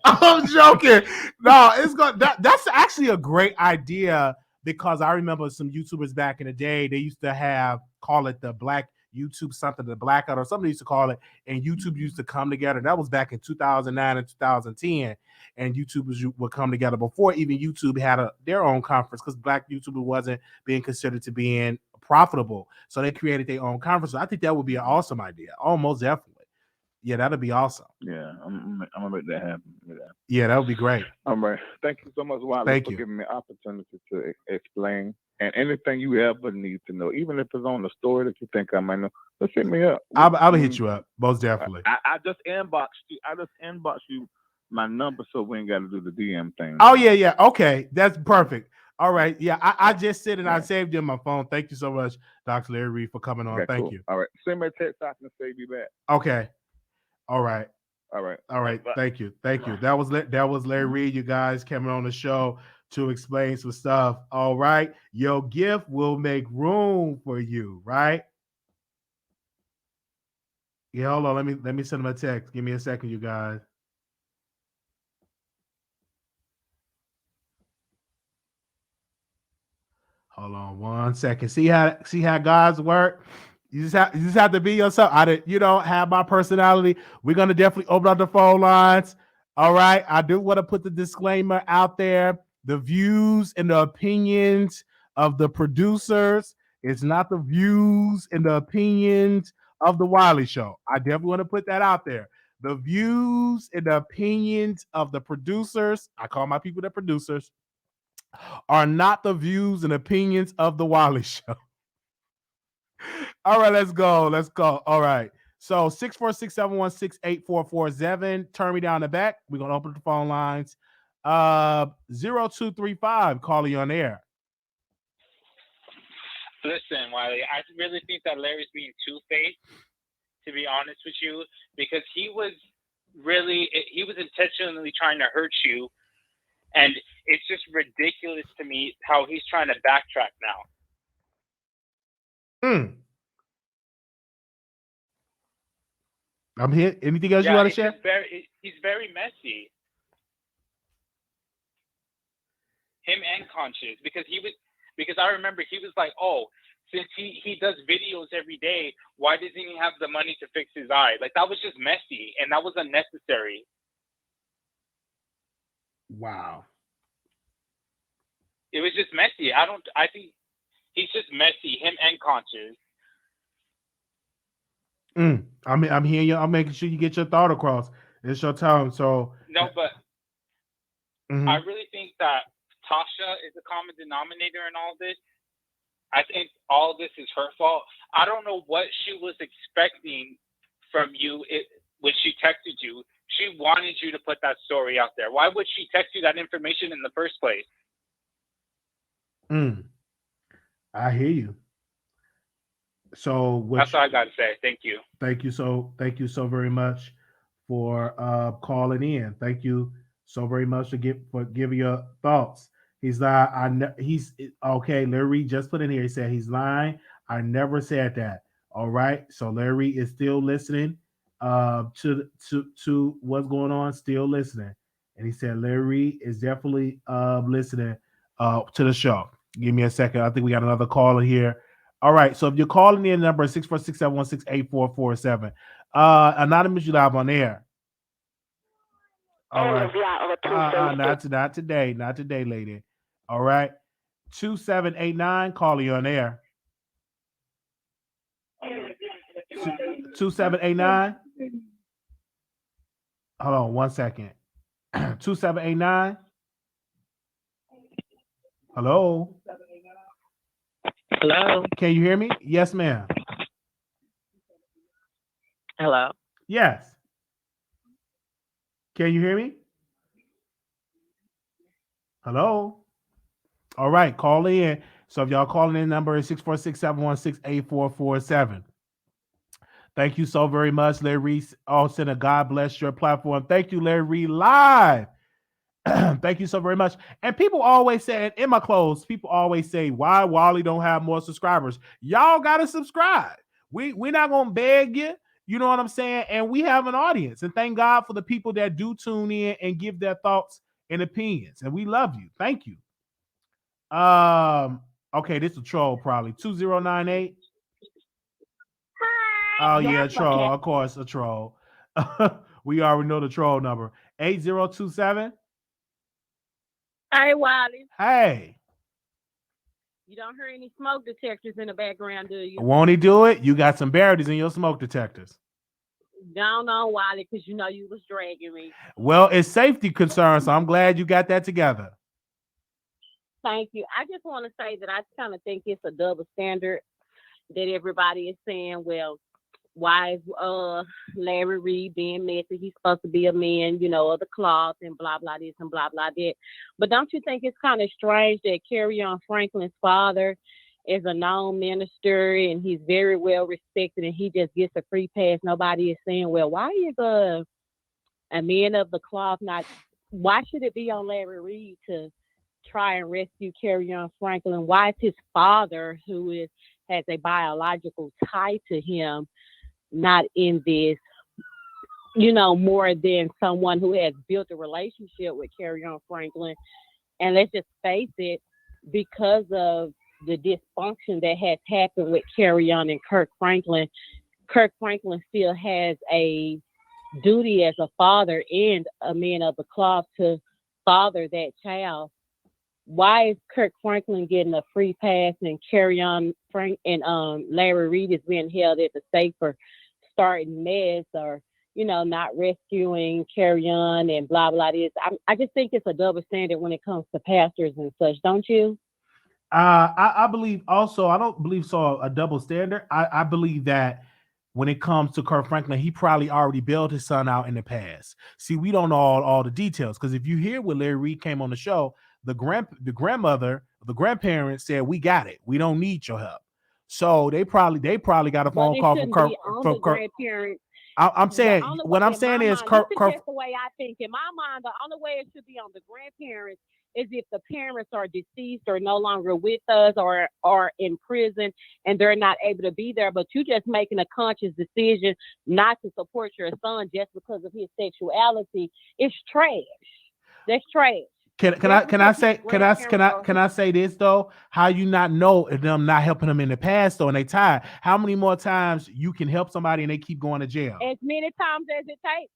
[SPEAKER 1] I'm joking. No, it's good. That's actually a great idea because I remember some YouTubers back in the day. They used to call it the Black YouTube something, the Blackout or something they used to call it, and YouTube used to come together. That was back in 2009 and 2010, and YouTubers would come together before even YouTube had their own conference because Black YouTuber wasn't being considered to being profitable, so they created their own conference. So I think that would be an awesome idea. Almost definitely. Yeah, that'd be awesome.
[SPEAKER 4] Yeah, I'm gonna make that happen.
[SPEAKER 1] Yeah, that would be great.
[SPEAKER 4] All right. Thank you so much, Wiley, for giving me the opportunity to explain. And anything you ever need to know, even if it's on the story that you think I might know, just hit me up.
[SPEAKER 1] I'll hit you up, most definitely.
[SPEAKER 4] I just inboxed you. I just inboxed you my number so we ain't got to do the DM thing.
[SPEAKER 1] Oh, yeah. Okay, that's perfect. All right. Yeah, I just said it. I saved you on my phone. Thank you so much, Dr. Larry Reid, for coming on. Thank you.
[SPEAKER 4] All right. Send me a text. I can save you back.
[SPEAKER 1] Okay. All right.
[SPEAKER 4] All right.
[SPEAKER 1] Bye. Thank you. That was Larry Reid. You guys coming on the show to explain some stuff. All right. Your gift will make room for you, right? Yeah, hold on. Let me send him a text. Give me a second, you guys. Hold on 1 second. See how guys work? You just have to be yourself. You don't have my personality. We're gonna definitely open up the phone lines. All right. I do want to put the disclaimer out there. The views and the opinions of the producers is not the views and the opinions of the Wiley Show. I definitely want to put that out there. The views and the opinions of the producers, I call my people the producers, are not the views and opinions of the Wiley Show. All right, let's go. All right. So 646-716-8447. Turn me down the back. We're gonna open the phone lines. 0235, calling you on air.
[SPEAKER 5] Listen, Wiley, I really think that Larry's being two-faced, to be honest with you, because he was intentionally trying to hurt you, and it's just ridiculous to me how he's trying to backtrack now.
[SPEAKER 1] I'm here. Anything else you want to share?
[SPEAKER 5] He's very messy. Him and Conscious, because I remember he was like, oh, since he does videos every day, why doesn't he have the money to fix his eye? Like, that was just messy, and that was unnecessary.
[SPEAKER 1] Wow.
[SPEAKER 5] It was just messy. I think he's just messy, him and Conscious.
[SPEAKER 1] I'm hearing you. I'm making sure you get your thought across. It's your time. So
[SPEAKER 5] no, but I really think that Tasha is a common denominator in all this. I think all this is her fault. I don't know what she was expecting from you when she texted you. She wanted you to put that story out there. Why would she text you that information in the first place?
[SPEAKER 1] I hear you. So
[SPEAKER 5] that's all I got to say. Thank you.
[SPEAKER 1] Thank you so very much for calling in. Thank you so very much for giving your thoughts. He's lying. He's okay. Larry just put in here. He said he's lying. I never said that. All right. So Larry is still listening to what's going on, still listening. And he said Larry is definitely listening to the show. Give me a second. I think we got another caller here. All right. So if you're calling in, number is 646-716-8447. Anonymous, you live on air. All right. Not today. Not today, lady. All right. 2789, call you on air. 2789. Hold on 1 second. 2789. Hello.
[SPEAKER 6] Hello.
[SPEAKER 1] Can you hear me? Yes, ma'am.
[SPEAKER 6] Hello.
[SPEAKER 1] Yes. Can you hear me? Hello. All right, call in. So if y'all calling in, number is 646-716-8447. Thank you so very much, Larry Austin. And God bless your platform. Thank you, Larry Live. Thank you so very much. And people always say, in my clothes, people always say, why Wally don't have more subscribers? Y'all gotta subscribe. We're not gonna beg you. You know what I'm saying? And we have an audience. And thank God for the people that do tune in and give their thoughts and opinions. And we love you. Thank you. Okay, this is a troll probably. 2098. Oh yeah, troll. Okay. Of course, a troll. We already know the troll number. 8027.
[SPEAKER 7] Hey, Wiley.
[SPEAKER 1] Hey.
[SPEAKER 7] You don't hear any smoke detectors in the background, do you?
[SPEAKER 1] Won't he do it? You got some berries in your smoke detectors.
[SPEAKER 7] Down on Wiley, because you know you was dragging me.
[SPEAKER 1] Well, it's safety concerns, so I'm glad you got that together.
[SPEAKER 7] Thank you. I just want to say that I kind of think it's a double standard that everybody is saying, well, why is Larry Reid being messy? He's supposed to be a man, you know, of the cloth and blah, blah, this and blah, blah, that. But don't you think it's kind of strange that Kerryon Franklin's father is a known minister and he's very well respected and he just gets a free pass? Nobody is saying, well, why is a man of the cloth not, why should it be on Larry Reid to try and rescue Kerryon Franklin? Why is his father, who has a biological tie to him, not in this, you know, more than someone who has built a relationship with Kerryon Franklin? And let's just face it, because of the dysfunction that has happened with Kerryon and Kirk Franklin still has a duty as a father and a man of the cloth to father that child. Why is Kirk Franklin getting a free pass and Kerryon Frank and Larry Reid is being held at the stake for starting mess or, you know, not rescuing Kerryon and blah, blah, this? I just think it's a double standard when it comes to pastors and such, don't you?
[SPEAKER 1] I believe also, I don't believe so a double standard. I believe that when it comes to Kirk Franklin, he probably already bailed his son out in the past. See, we don't know all the details, because if you hear when Larry Reid came on the show, the grandparents said, we got it. We don't need your help. So they probably got a phone call from Kirk. I'm saying, what I'm saying is Kirk.
[SPEAKER 7] That's the way I think. In my mind, the only way it should be on the grandparents is if the parents are deceased or no longer with us or are in prison and they're not able to be there. But you just making a conscious decision not to support your son just because of his sexuality. It's trash. That's trash.
[SPEAKER 1] Can I say this though? How you not know if them not helping them in the past though, and they tired? How many more times you can help somebody and they keep going to jail?
[SPEAKER 7] As many times as it takes.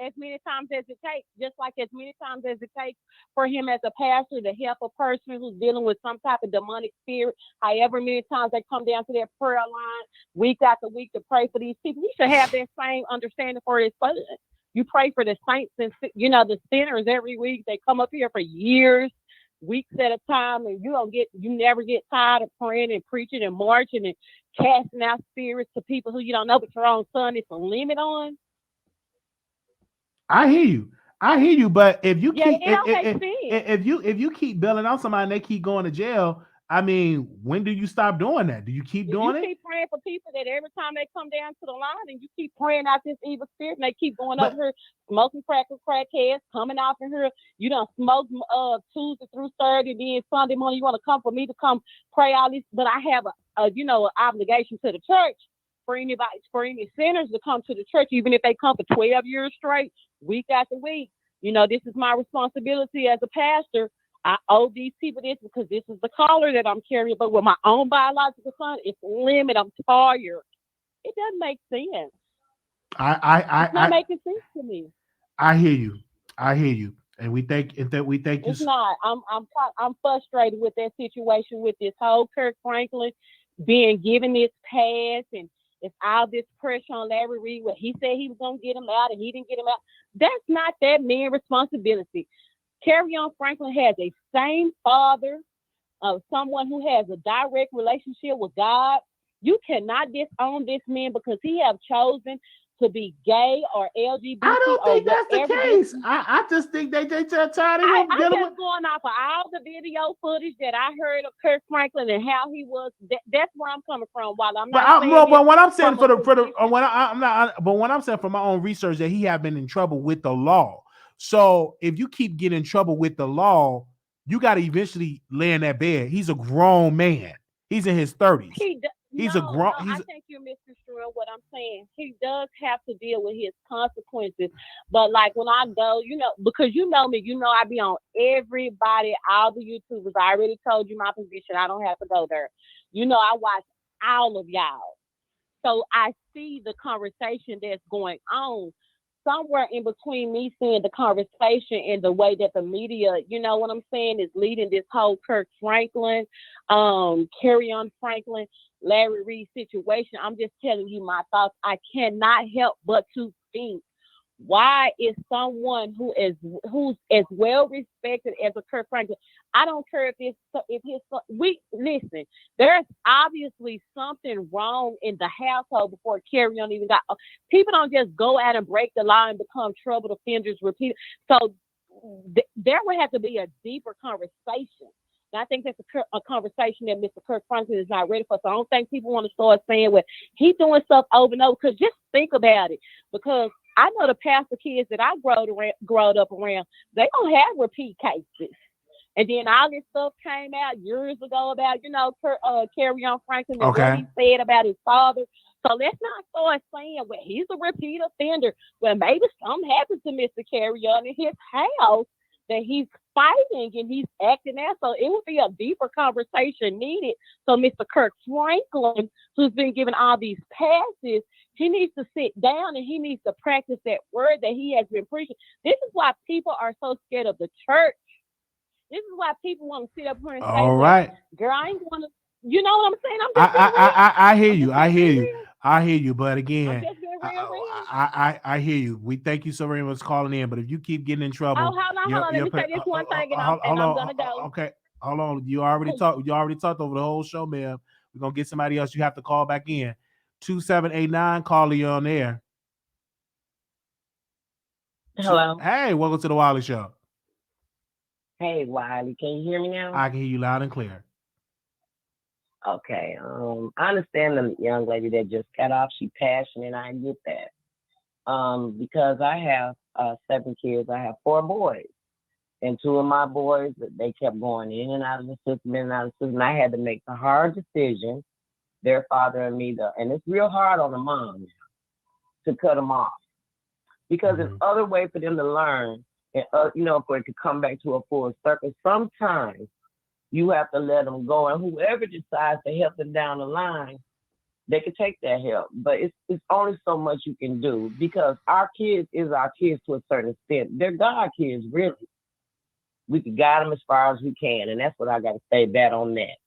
[SPEAKER 7] As many times as it takes. Just like as many times as it takes for him as a pastor to help a person who's dealing with some type of demonic spirit. However many times they come down to their prayer line week after week to pray for these people. We should have that same understanding for his son. You pray for the saints and, you know, the sinners every week. They come up here for years, weeks at a time, and you never get tired of praying and preaching and marching and casting out spirits to people who you don't know, but your own son is a limit on.
[SPEAKER 1] I hear you, but if you if you keep bailing out somebody and they keep going to jail, I mean, when do you stop doing that? Do you keep doing it?
[SPEAKER 7] You keep praying for people that every time they come down to the line and you keep praying out this evil spirit and they keep going over here smoking crack with crackheads, coming off in here. You don't smoke Tuesday through Thursday, then Sunday morning you want to come for me to come pray all this, but I have an obligation to the church for any sinners to come to the church, even if they come for 12 years straight, week after week. This is my responsibility as a pastor. I owe these people this because this is the collar that I'm carrying. But with my own biological son, it's limited. I'm tired. It doesn't make sense. It's not making sense to me.
[SPEAKER 1] I hear you, and we thank you.
[SPEAKER 7] It's not. I'm frustrated with that situation with this whole Kirk Franklin being given this pass, and it's all this pressure on Larry Reid where he said he was gonna get him out and he didn't get him out. That's not that man's responsibility. Kerryon Franklin has a same father of someone who has a direct relationship with God. You cannot disown this man because he have chosen to be gay or LGBT.
[SPEAKER 1] I don't think that's the case. I just think they tired of him.
[SPEAKER 7] I'm just going off of all the video footage that I heard of Kirk Franklin and how he was. That's where I'm coming from. While I'm not,
[SPEAKER 1] but what I'm saying when I'm saying from my own research that he have been in trouble with the law. So if you keep getting in trouble with the law, you got to eventually lay in that bed. He's a grown man. He's in his 30s.
[SPEAKER 7] I think you're misconstruing what I'm saying. He does have to deal with his consequences. But like when I go, because you know me, I be on everybody, all the YouTubers. I already told you my position. I don't have to go there. I watch all of y'all. So I see the conversation that's going on. Somewhere in between me seeing the conversation and the way that the media, what I'm saying, is leading this whole Kirk Franklin, Kerryon Franklin, Larry Reid situation. I'm just telling you my thoughts. I cannot help but to think, why is someone who's as well respected as a Kirk Franklin? I don't care listen. There's obviously something wrong in the household before Kerryon even got. People don't just go out and break the law and become troubled offenders repeatedly. So there would have to be a deeper conversation. And I think that's a conversation that Mr. Kirk Franklin is not ready for. So I don't think people want to start saying, well, he's doing stuff over and over. Because just think about it. Because I know the pastor kids that I growed up around, they don't have repeat cases. And then all this stuff came out years ago about, Kerryon Franklin and what he said about his father. So let's not start saying, well, he's a repeat offender. Well, maybe something happened to Mr. Kerryon in his house that he's fighting and he's acting out. So it would be a deeper conversation needed. So Mr. Kirk Franklin, who's been given all these passes, he needs to sit down and he needs to practice that word that he has been preaching. This is why people are so scared of the church. This is why people want to sit up here and say,
[SPEAKER 1] all right,
[SPEAKER 7] girl, I ain't going to, you know what I'm saying?
[SPEAKER 1] I hear you. But again, I hear you. We thank you so very much for calling in. But if you keep getting in trouble,
[SPEAKER 7] hold on. Let me say this one thing, and I'm gonna go.
[SPEAKER 1] Okay, hold on. You already talked over the whole show, ma'am. We're gonna get somebody else. You have to call back in. 2789, call you on air.
[SPEAKER 6] Hello.
[SPEAKER 1] Hey, welcome to the Wiley Show.
[SPEAKER 6] Hey, Wiley, can you hear me now?
[SPEAKER 1] I can hear you loud and clear.
[SPEAKER 6] Okay. I understand the young lady that just got off. She's passionate. I get that. Because I have 7 kids. I have 4 boys. And 2 of my boys, they kept going in and out of the system, And I had to make the hard decision, their father and me, and it's real hard on the mom to cut them off. Because there's other way for them to learn, and for it to come back to a full circle. Sometimes you have to let them go, and whoever decides to help them down the line, they can take that help. But it's only so much you can do, because our kids is our kids to a certain extent. They're God kids, really. We can guide them as far as we can, and that's what I got to say that on that.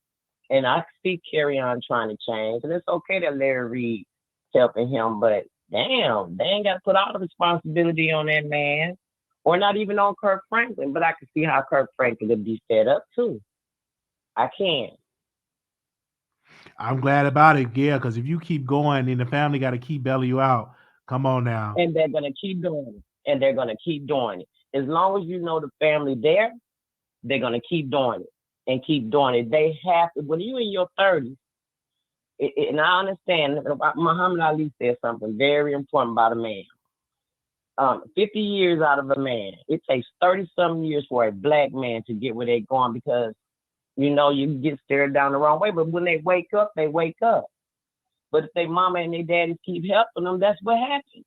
[SPEAKER 6] And I see Kerryon trying to change, and it's okay that Larry Reid helping him, but damn, they ain't got to put all the responsibility on that man, or not even on Kirk Franklin. But I can see how Kirk Franklin could be set up too. I can.
[SPEAKER 1] I'm glad about it, yeah, because if you keep going, then the family got to keep bailing you out. Come on now.
[SPEAKER 6] And they're going to keep doing it. As long as you know the family there, they're going to keep doing it. They have to. When you're in your 30s, and I understand, Muhammad Ali said something very important about a man. 50 years out of a man, it takes 30-something years for a black man to get where they're going, because You know, you get stared down the wrong way, but when they wake up, they wake up. But if their mama and their daddy keep helping them, that's what happens.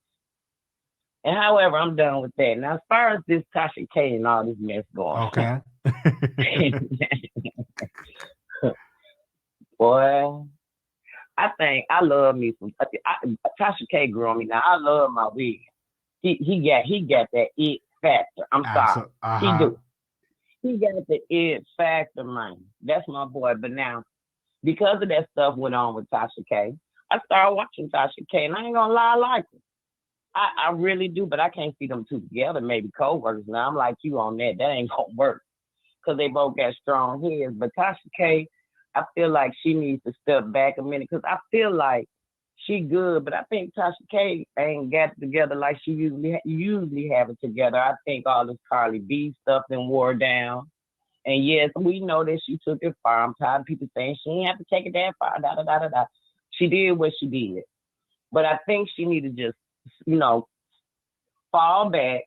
[SPEAKER 6] And however, I'm done with that. Now, as far as this Tasha K and all this mess going,
[SPEAKER 1] Okay.
[SPEAKER 6] boy, I think I love me some. Tasha K grew on me. Now I love my wig. He got that it factor. I'm sorry, he do. He got the it factor, man. That's my boy. But now, because of that stuff went on with Tasha K, I started watching Tasha K, and I ain't gonna lie, I like her. I really do, but I can't see them two together. Maybe co-workers. Now I'm like you on that. That ain't gonna work because they both got strong heads. But Tasha K, I feel like she needs to step back a minute because I feel like she good, but I think Tasha K ain't got it together like she usually have it together. I think all this Carly B stuff then wore down. And yes, we know that she took it far. I'm tired of people saying she didn't have to take it that far. Da da da da da. She did what she did, but I think she need to just, fall back,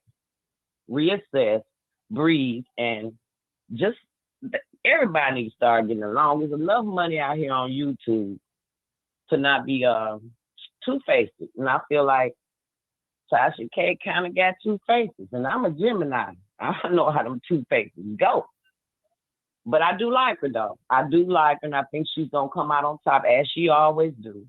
[SPEAKER 6] reassess, breathe, and just everybody needs to start getting along. There's enough money out here on YouTube to not be two-faced. And I feel like Tasha K kind of got two faces. And I'm a Gemini. I don't know how them two faces go. But I do like her, though. I do like her, and I think she's going to come out on top, as she always do.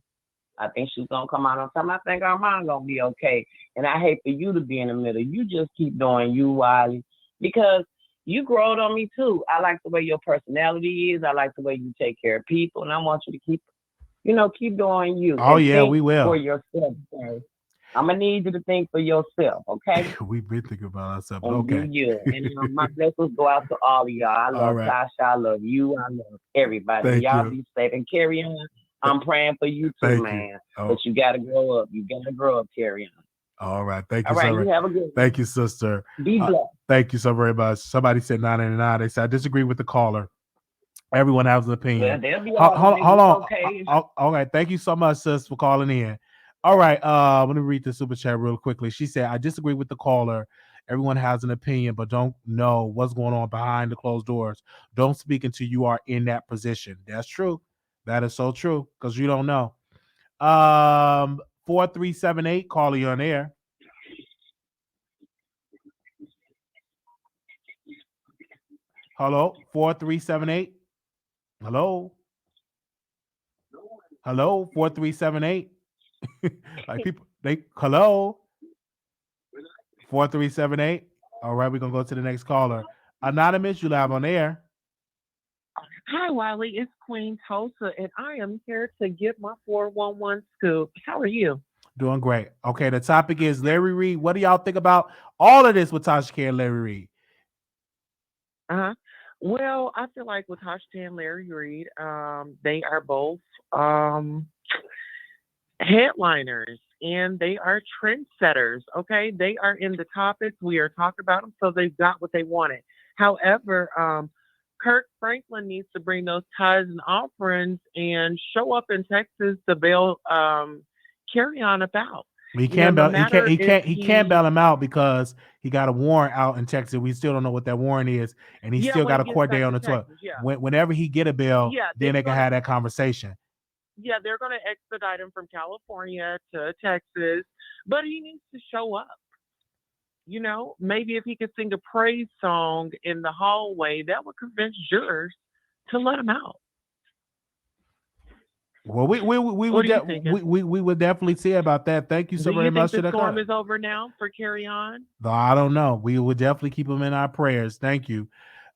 [SPEAKER 6] I think she's going to come out on top. I think Armon going to be okay. And I hate for you to be in the middle. You just keep doing you, Wiley, because you growed on me, too. I like the way your personality is. I like the way you take care of people, and I want you to keep doing you.
[SPEAKER 1] Oh,
[SPEAKER 6] and
[SPEAKER 1] yeah,
[SPEAKER 6] think
[SPEAKER 1] we will.
[SPEAKER 6] For yourself, okay? I'm going to need you to think for yourself, okay?
[SPEAKER 1] We've been thinking about ourselves,
[SPEAKER 6] and
[SPEAKER 1] okay.
[SPEAKER 6] do you. And my blessings go out to all of y'all. I love Tasha. I love you. I love everybody.
[SPEAKER 1] Thank
[SPEAKER 6] y'all
[SPEAKER 1] you.
[SPEAKER 6] be safe and carry on. I'm praying for you too,
[SPEAKER 1] Thank
[SPEAKER 6] man.
[SPEAKER 1] You. Oh.
[SPEAKER 6] But you got to grow up. You got to grow up, carry on.
[SPEAKER 1] All right. Thank you
[SPEAKER 6] all right,
[SPEAKER 1] so much.
[SPEAKER 6] You have a good one.
[SPEAKER 1] Thank you, sister.
[SPEAKER 6] Be blessed.
[SPEAKER 1] Thank you so very much. Somebody said 999. They said, I disagree with the caller. Everyone has an opinion.
[SPEAKER 6] Well, they'll be
[SPEAKER 1] hold on.
[SPEAKER 6] Okay.
[SPEAKER 1] All right. Thank you so much, sis, for calling in. All right. Let me read the super chat real quickly. She said, I disagree with the caller. Everyone has an opinion, but don't know what's going on behind the closed doors. Don't speak until you are in that position. That's true. That is so true, because you don't know. 4378, call you on air. Hello, 4378. Hello, 4378. Like people, hello, 4378. All right, we're gonna go to the next caller. Anonymous, you live on air.
[SPEAKER 8] Hi, Wiley. It's Queen Tulsa, and I am here to give my 411 scoop. How are you?
[SPEAKER 1] Doing great. Okay, the topic is Larry Reid. What do y'all think about all of this with Tasha K and Larry Reid?
[SPEAKER 8] Well, I feel like with Tasha K and Larry Reid, they are both headliners, and they are trendsetters. Okay, they are in the topics. We are talking about them, so they've got what they wanted. However, Kirk Franklin needs to bring those tithes and offerings and show up in Texas to bail Carry On about.
[SPEAKER 1] He can't bail him out because he got a warrant out in Texas. We still don't know what that warrant is, and he still got a court day on the 12th.
[SPEAKER 8] Yeah.
[SPEAKER 1] Whenever he get a bail, then they can have that conversation.
[SPEAKER 8] Yeah, they're going to expedite him from California to Texas, but he needs to show up. Maybe if he could sing a praise song in the hallway, that would convince jurors to let him out.
[SPEAKER 1] Well, we would definitely see about that. Thank you so very much.
[SPEAKER 8] Do you think the storm is over now for Carry On?
[SPEAKER 1] No, I don't know. We would definitely keep him in our prayers. Thank you.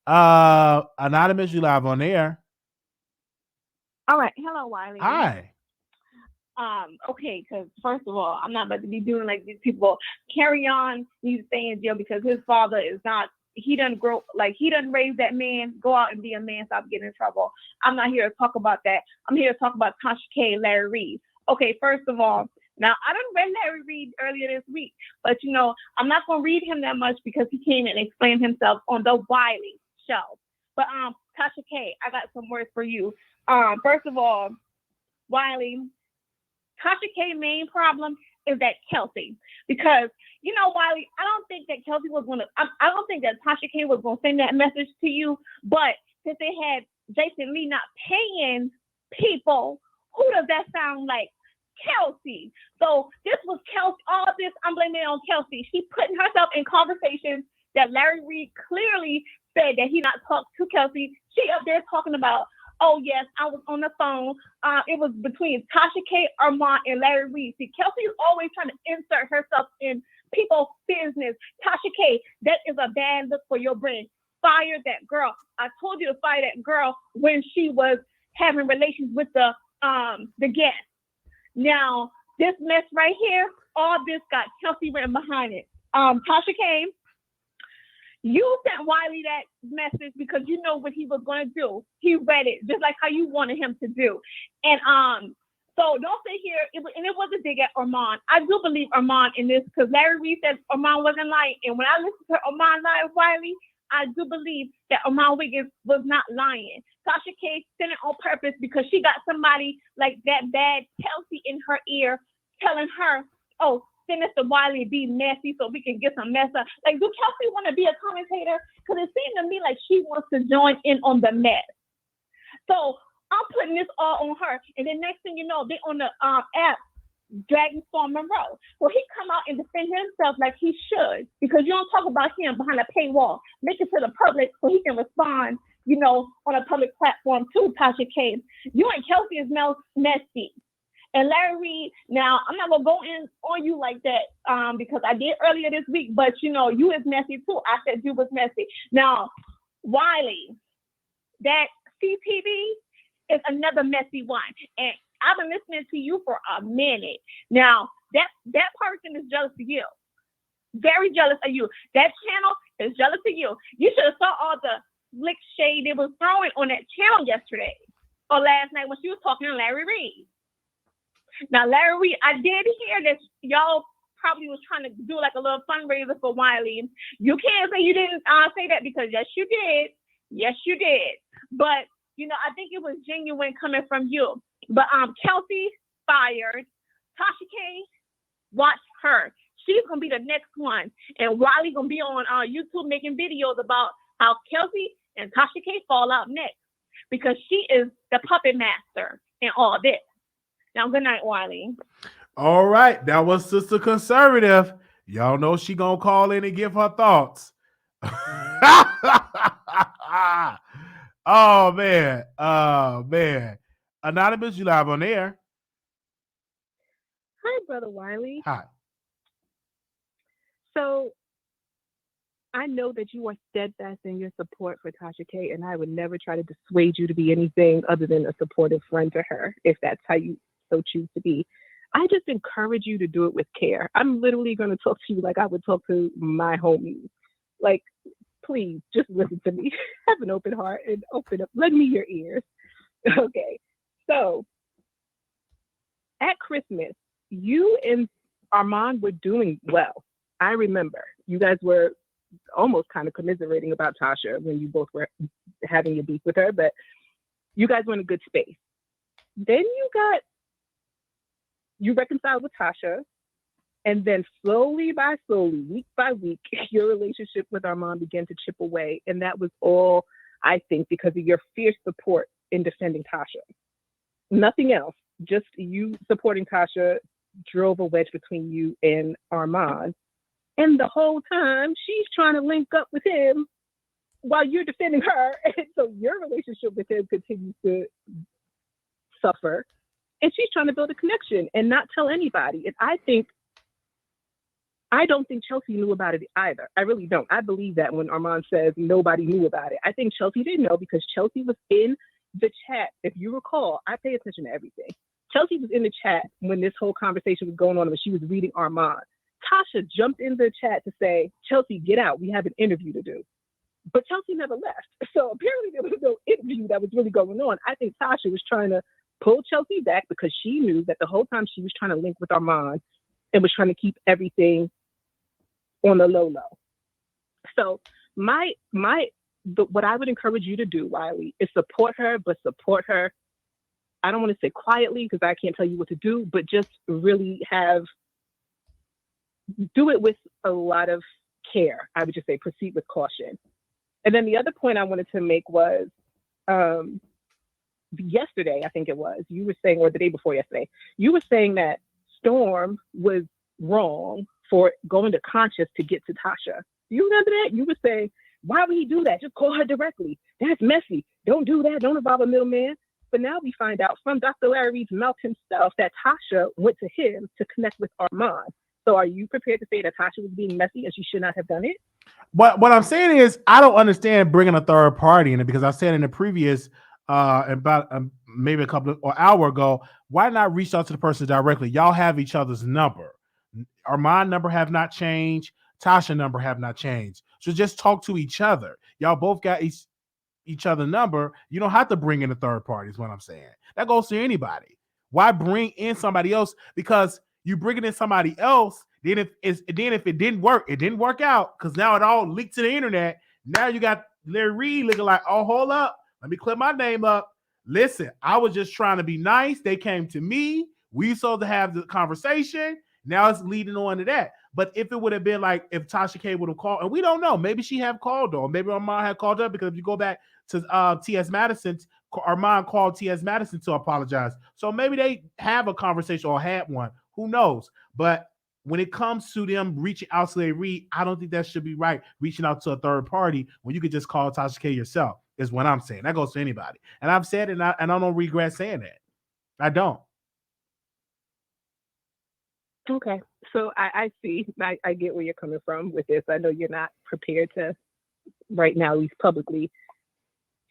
[SPEAKER 1] Anonymous, you live on air.
[SPEAKER 9] All right. Hello, Wiley.
[SPEAKER 1] Hi.
[SPEAKER 9] Okay, because first of all, I'm not about to be doing like these people. Carry On needs to stay in jail because his father is not. He doesn't raise that man. Go out and be a man. Stop getting in trouble. I'm not here to talk about that. I'm here to talk about Tasha K and Larry Reid. Okay, first of all, now I done read Larry Reid earlier this week, but I'm not gonna read him that much because he came and explained himself on the Wiley Show. But Tasha K, I got some words for you. First of all, Wiley, Tasha K main problem is that Kelsey, because Wiley, I don't think that Kelsey was gonna. I don't think that Tasha K was gonna send that message to you, but since they had Jason Lee not paying people, who does that sound like? Kelsey. So this was Kelsey. All this I'm blaming it on Kelsey. She putting herself in conversations that Larry Reid clearly said that he not talked to Kelsey. She up there talking about, oh yes, I was on the phone. It was between Tasha K, Armon, and Larry Reid. See, Kelsey is always trying to insert herself in people's business. Tasha K, that is a bad look for your brand. Fire that girl. I told you to fire that girl when she was having relations with the guest. Now, this mess right here, all this got Kelsey written behind it. Tasha K, you sent Wiley that message because you know what he was going to do. He read it just like how you wanted him to do. And so don't sit here. It was a dig at Armon. I do believe Armon in this because Larry Reid said Armon wasn't lying. And when I listened to Armon lie with Wiley, I do believe that Armon Wiggins was not lying. Tasha K sent it on purpose because she got somebody like that bad Kelsey in her ear telling her, oh, send us to Wiley, be messy so we can get some mess up. Like, do Kelsey want to be a commentator? Because it seemed to me like she wants to join in on the mess. So I'm putting this all on her. And then next thing you know, they on the app dragging Storm Monroe. Well, he come out and defend himself like he should, because you don't talk about him behind a paywall. Make it to the public so he can respond, you know, on a public platform to Tasha K. You and Kelsey is messy. And Larry Reid, now I'm not gonna go in on you like that because I did earlier this week, but you know, you is messy too. I said you was messy. Now, Wiley, that CTV is another messy one. And I've been listening to you for a minute. Now, that person is jealous of you. Very jealous of you. That channel is jealous of you. You should have saw all the slick shade they was throwing on that channel yesterday or last night when she was talking to Larry Reid. Now, Larry Reid, I did hear that y'all probably was trying to do like a little fundraiser for Wiley. You can't say you didn't say that because yes, you did. Yes, you did. But, you know, I think it was genuine coming from you. But Kelsey fired. Tasha K, watch her. She's gonna be the next one, and Wiley gonna be on YouTube making videos about how Kelsey and Tasha K fall out next because she is the puppet master in all this. Now, good night, Wiley.
[SPEAKER 1] All right, that was Sister Conservative. Y'all know she gonna call in and give her thoughts. Oh man. Anonymous, you live on air.
[SPEAKER 10] Hi, Brother Wiley.
[SPEAKER 1] Hi.
[SPEAKER 10] So I know that you are steadfast in your support for Tasha K, and I would never try to dissuade you to be anything other than a supportive friend to her, if that's how you so choose to be. I just encourage you to do it with care. I'm literally going to talk to you like I would talk to my homies. Like, please, just listen to me. Have an open heart and open up. Lend me your ears. Okay. So at Christmas, you and Armon were doing well. I remember you guys were almost kind of commiserating about Tasha when you both were having your beef with her, but you guys were in a good space. Then you reconciled with Tasha, and then slowly, week by week, your relationship with Armon began to chip away. And that was all, I think, because of your fierce support in defending Tasha. Nothing else, just you supporting Tasha drove a wedge between you and Armon. And the whole time, she's trying to link up with him while you're defending her. And so your relationship with him continues to suffer. And she's trying to build a connection and not tell anybody. And I don't think Chelsea knew about it either. I really don't. I believe that when Armon says nobody knew about it. I think Chelsea didn't know because Chelsea was in the chat. If you recall, I pay attention to everything. Chelsea was in the chat when this whole conversation was going on, when she was reading Armon. Tasha jumped in the chat to say, Chelsea, get out. We have an interview to do. But Chelsea never left. So apparently there was no interview that was really going on. I think Tasha was trying to pull Chelsea back because she knew that the whole time she was trying to link with Armon and was trying to keep everything on the low. So what I would encourage you to do, Wiley, is support her, but support her. I don't want to say quietly because I can't tell you what to do, but just really do it with a lot of care. I would just say proceed with caution. And then the other point I wanted to make was yesterday, I think it was, you were saying, or the day before yesterday, you were saying that Storm was wrong for going to Conscious to get to Tasha. Do you remember that? You were saying, why would he do that? Just call her directly. That's messy. Don't do that. Don't involve a middleman. But now we find out from Dr. Larry Reid's mouth himself that Tasha went to him to connect with Armon. So are you prepared to say that Tasha was being messy and she should not have done it?
[SPEAKER 1] What I'm saying is, I don't understand bringing a third party in it, because I said in the previous about maybe a couple of or hour ago, why not reach out to the person directly? Y'all have each other's number. Armon number have not changed. Tasha number have not changed. So just talk to each other. Y'all both got each other number. You don't have to bring in a third party, is what I'm saying. That goes to anybody. Why bring in somebody else? Because you bring in somebody else, then if it didn't work, it didn't work out, because now it all leaked to the internet. Now you got Larry Reid looking like, oh, hold up, let me clear my name up. Listen, I was just trying to be nice. They came to me. We supposed to have the conversation. Now it's leading on to that. But if it would have been like if Tasha K would have called, and we don't know, maybe she have called, or maybe Armon had called up, because if you go back to T.S. Madison, Armon called T.S. Madison to apologize. So maybe they have a conversation or had one. Who knows? But when it comes to them reaching out to Larry Reid, I don't think that should be right, reaching out to a third party when you could just call Tasha K yourself, is what I'm saying. That goes to anybody. And I've said it, and I don't regret saying that. I don't.
[SPEAKER 10] Okay. So I see. I get where you're coming from with this. I know you're not prepared to, right now, at least publicly,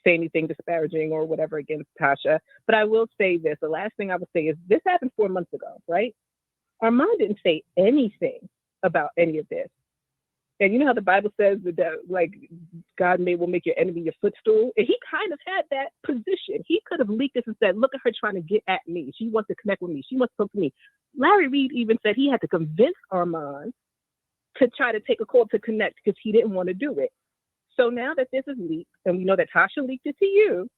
[SPEAKER 10] say anything disparaging or whatever against Tasha. But I will say this. The last thing I would say is this happened 4 months ago, right? Armon didn't say anything about any of this. And you know how the Bible says that like God will make your enemy your footstool? And he kind of had that position. He could have leaked this and said, look at her trying to get at me. She wants to connect with me. She wants to talk to me. Larry Reid even said he had to convince Armon to try to take a call to connect because he didn't want to do it. So now that this is leaked, and we know that Tasha leaked it to you,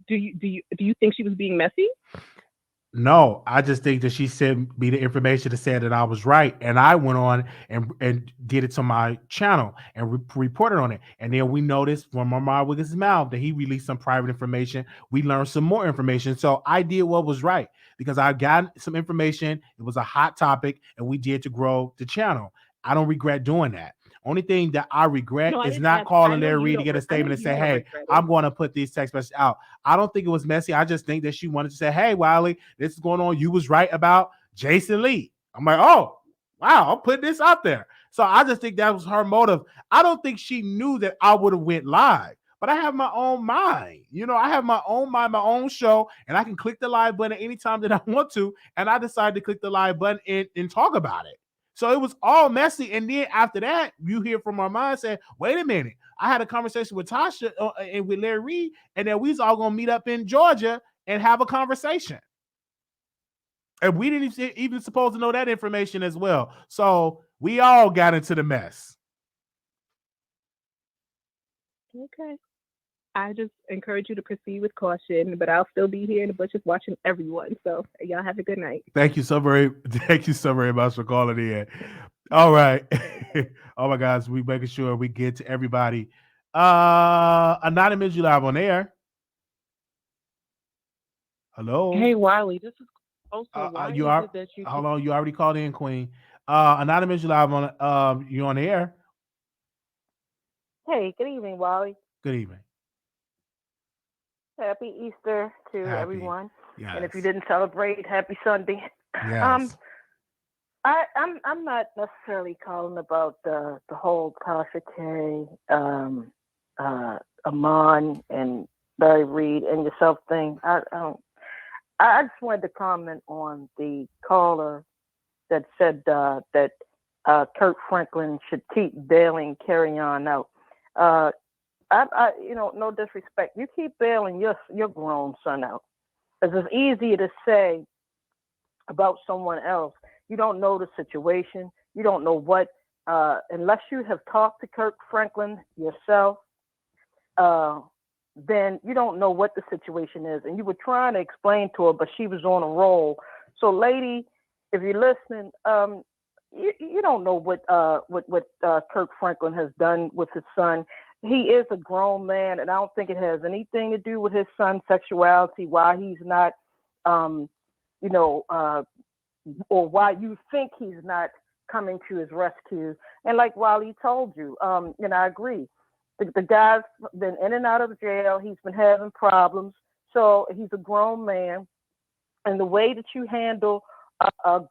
[SPEAKER 10] do you think she was being messy?
[SPEAKER 1] No, I just think that she sent me the information to say that I was right, and I went on and did it to my channel and reported on it. And then we noticed from Armon Wiggins' mouth that he released some private information. We learned some more information, so I did what was right because I got some information. It was a hot topic, and we did to grow the channel. I don't regret doing that. Only thing that I regret is not calling Larry Reid to get a statement and say, hey, I'm going to put these text messages out. I don't think it was messy. I just think that she wanted to say, hey, Wiley, this is going on. You was right about Jason Lee. I'm like, oh, wow, I'll put this out there. So I just think that was her motive. I don't think she knew that I would have went live. But I have my own mind. You know, I have my own mind, my own show, and I can click the live button anytime that I want to. And I decided to click the live button and talk about it. So it was all messy. And then after that, you hear from Armon saying, wait a minute, I had a conversation with Tasha and with Larry Reid, and then we was all going to meet up in Georgia and have a conversation. And we didn't even supposed to know that information as well. So we all got into the mess.
[SPEAKER 10] Okay. I just encourage you to proceed with caution, but I'll still be here in the bushes watching everyone. So y'all have a good night.
[SPEAKER 1] Thank you so very much for calling in. All right. Oh my gosh, we making sure we get to everybody. Anonymous, you live on air. Hello.
[SPEAKER 8] Hey Wiley, this is also why
[SPEAKER 1] you
[SPEAKER 8] is
[SPEAKER 1] are
[SPEAKER 8] it that you
[SPEAKER 1] hold on, you already called in, Queen. Anonymous, you live on you on the air.
[SPEAKER 11] Hey, good evening, Wally.
[SPEAKER 1] Good evening.
[SPEAKER 11] Happy Easter to everyone.
[SPEAKER 1] Yes.
[SPEAKER 11] And if you didn't celebrate, happy Sunday.
[SPEAKER 1] Yes.
[SPEAKER 11] I'm not necessarily calling about the whole Tasha K, Armon and Larry Reid and yourself thing. I just wanted to comment on the caller that said that Kirk Franklin should keep bailing Carry-On out. I no disrespect. You keep bailing your grown son out. Because it's easier to say about someone else. You don't know the situation. You don't know what, unless you have talked to Kirk Franklin yourself, then you don't know what the situation is. And you were trying to explain to her, but she was on a roll. So lady, if you're listening, you don't know what Kirk Franklin has done with his son. he is a grown man, and I don't think it has anything to do with his son's sexuality, why he's not, you know, or why you think he's not coming to his rescue. And like Wiley told you, and I agree, the guy's been in and out of jail. He's been having problems. So he's a grown man. And the way that you handle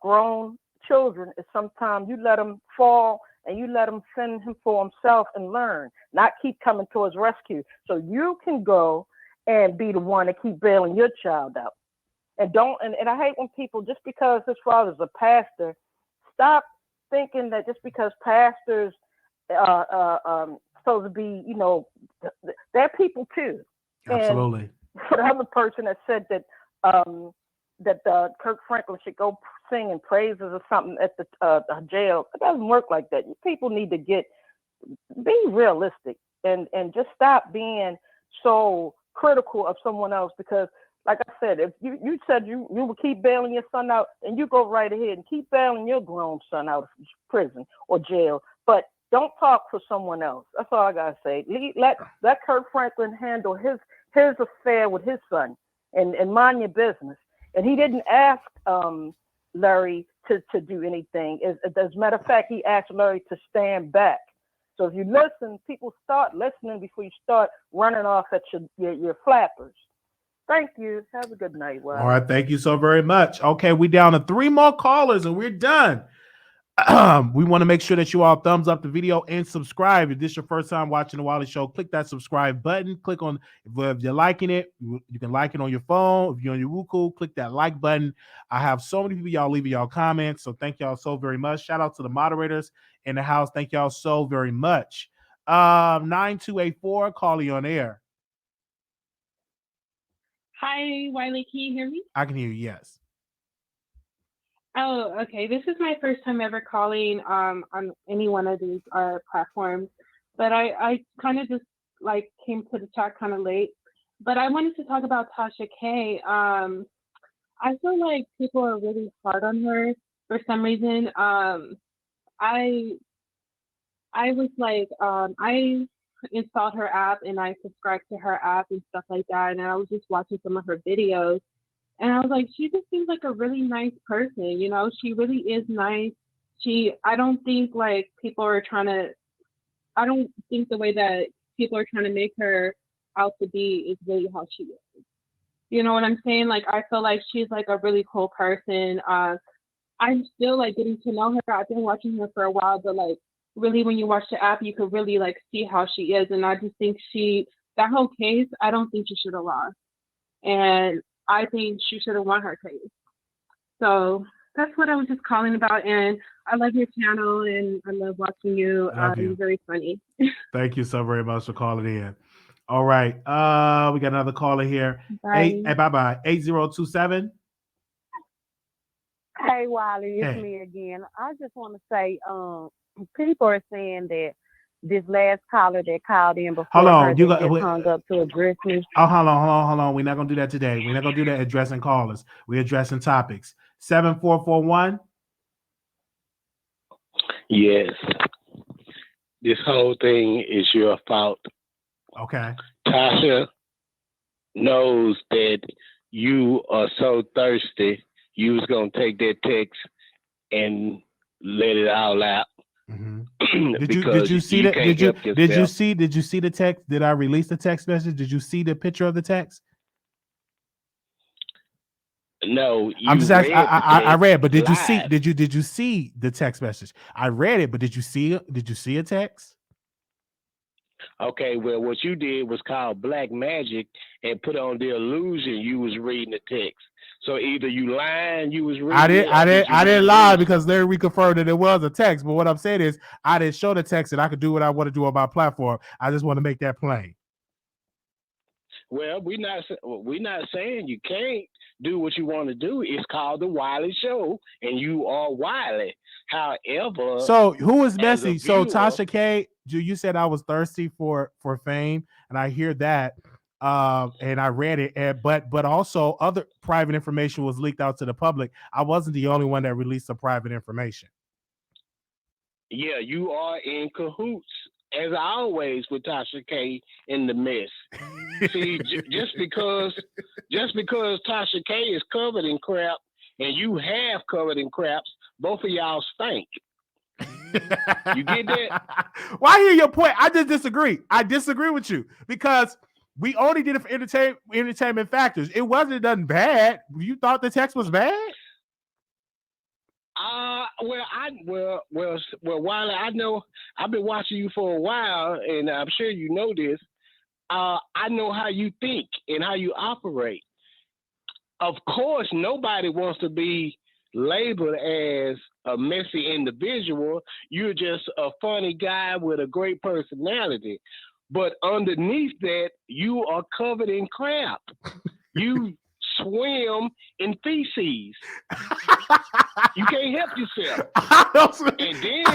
[SPEAKER 11] grown children is sometimes you let him fall and you let him fend him for himself and learn, not keep coming to his rescue. So you can go and be the one to keep bailing your child out. And don't, and I hate when people, just because his father's a pastor, stop thinking that just because pastors supposed to be, you know, they're people too.
[SPEAKER 1] Absolutely.
[SPEAKER 11] And for the other person that said that Kirk Franklin should go singing praises or something at the jail, it doesn't work like that. People need to be realistic and just stop being so critical of someone else, because like I said, if you said you would keep bailing your son out, and you go right ahead and keep bailing your grown son out of prison or jail, but don't talk for someone else. That's all I gotta say. Let Kirk Franklin handle his affair with his son and mind your business. And he didn't ask Larry to do anything. As a matter of fact, he asked Larry to stand back. So if you listen, people start listening before you start running off at your flappers. Thank you. Have a good night, Wiley.
[SPEAKER 1] All right, thank you so very much. Okay, we're down to 3 more callers and we're done. We want to make sure that you all thumbs up the video and subscribe. If this is your first time watching the Wiley Show, click that subscribe button. Click on, if you're liking it, you can like it on your phone. If you're on your Roku, click that like button. I have so many people y'all leaving y'all comments, so thank y'all so very much. Shout out to the moderators in the house. Thank y'all so very much. 9284, call you on air.
[SPEAKER 12] Hi, Wiley. Can you hear me?
[SPEAKER 1] I can hear you, yes.
[SPEAKER 12] Oh, okay. This is my first time ever calling on any one of these platforms, but I kind of just like came to the chat kind of late. But I wanted to talk about Tasha K. I feel like people are really hard on her for some reason. I was like, I installed her app and I subscribed to her app and stuff like that, and I was just watching some of her videos. And I was like, she just seems like a really nice person, you know, she really is nice. I don't think like I don't think the way that people are trying to make her out to be is really how she is. You know what I'm saying? Like, I feel like she's like a really cool person. I'm still like getting to know her. I've been watching her for a while, but like really when you watch the app, you could really like see how she is. And I just think that whole case, I don't think she should have lost. And I think she should have won her case. So that's what I was just calling about. And I love your channel and I love watching you. You're very funny.
[SPEAKER 1] Thank you so very much for calling in. All right. We got another caller here.
[SPEAKER 12] Bye.
[SPEAKER 1] Bye-bye. 8027.
[SPEAKER 7] Hey, Wiley, it's me again. I just want to say, people are saying that this last caller that called in before hung up to address me.
[SPEAKER 1] Oh, hold on. We're not gonna do that today. We're not gonna do that addressing callers. We're addressing topics. 7441.
[SPEAKER 13] Yes. This whole thing is your fault.
[SPEAKER 1] Okay.
[SPEAKER 13] Tasha knows that you are so thirsty. You was gonna take that text and let it all out.
[SPEAKER 1] Mm-hmm. Did you see that? Did you see the text? Did I release the text message? Did you see the picture of the text?
[SPEAKER 13] No,
[SPEAKER 1] I'm just asking. I read, but did you see? Did you see the text message? I read it, but did you see it? Did you see a text?
[SPEAKER 13] Okay, well, what you did was call black magic and put on the illusion you was reading the text. So either you lying, you was reading.
[SPEAKER 1] I didn't lie because Larry reconfirmed that it was a text. But what I'm saying is, I didn't show the text, and I could do what I want to do on my platform. I just want to make that plain.
[SPEAKER 13] Well, we're not saying you can't do what you want to do. It's called the Wiley Show, and you are Wiley. However,
[SPEAKER 1] so who is messy? So Tasha K, you said I was thirsty for fame, and I hear that. And I read it, but also other private information was leaked out to the public. I wasn't the only one that released the private information.
[SPEAKER 13] Yeah, you are in cahoots as always with Tasha K in the mess. See, just because Tasha K is covered in crap and you have covered in craps, both of y'all stink. You get that?
[SPEAKER 1] Well, I hear your point. I just disagree. I disagree with you because we only did it for entertainment factors. It wasn't done bad. You thought the text was bad?
[SPEAKER 13] Well, Wiley, I know I've been watching you for a while, and I'm sure you know this. I know how you think and how you operate. Of course, nobody wants to be labeled as a messy individual. You're just a funny guy with a great personality. But underneath that, you are covered in crap. You swim in feces. You can't help yourself. And then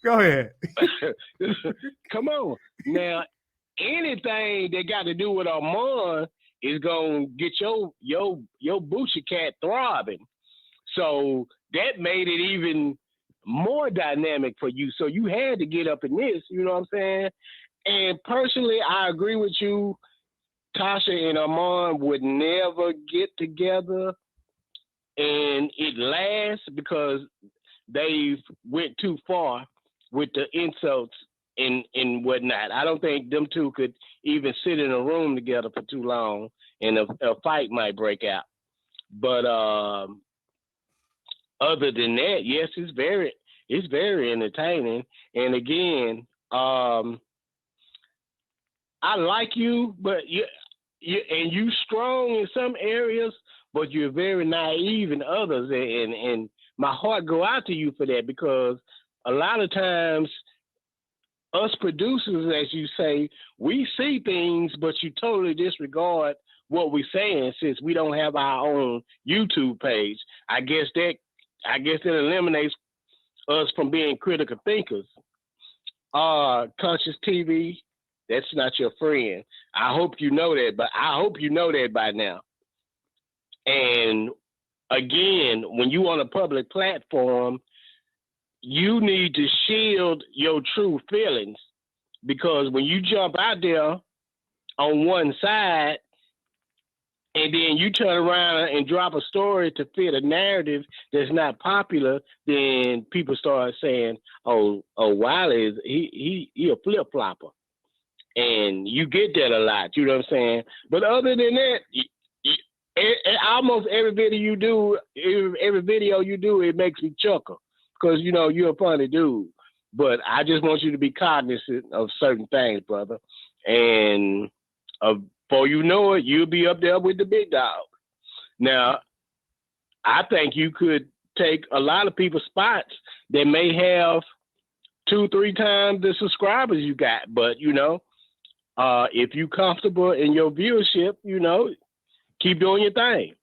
[SPEAKER 1] go ahead.
[SPEAKER 13] Come on. Now, anything that got to do with Armon is gonna get your Boochie cat throbbing. So that made it even more dynamic for you. So you had to get up in this, you know what I'm saying? And personally, I agree with you. Tasha and Armon would never get together, and it lasts because they went too far with the insults and whatnot. I don't think them two could even sit in a room together for too long, and a fight might break out. But other than that, yes, it's very entertaining. And again, I like you, but you strong in some areas, but you're very naive in others. And my heart go out to you for that, because a lot of times us producers, as you say, we see things, but you totally disregard what we're saying since we don't have our own YouTube page. I guess that eliminates us from being critical thinkers. Conscious TV, that's not your friend. I hope you know that, but I hope you know that by now. And again, when you on a public platform, you need to shield your true feelings, because when you jump out there on one side and then you turn around and drop a story to fit a narrative that's not popular, then people start saying, "Oh, Wiley is he a flip flopper," and you get that a lot. You know what I'm saying? But other than that, almost every video you do, it makes me chuckle, because you know you're a funny dude. But I just want you to be cognizant of certain things, brother. And before you know it, you'll be up there with the big dog. Now, I think you could take a lot of people's spots that may have 2-3 times the subscribers you got. But, you know, if you're comfortable in your viewership, you know, keep doing your thing.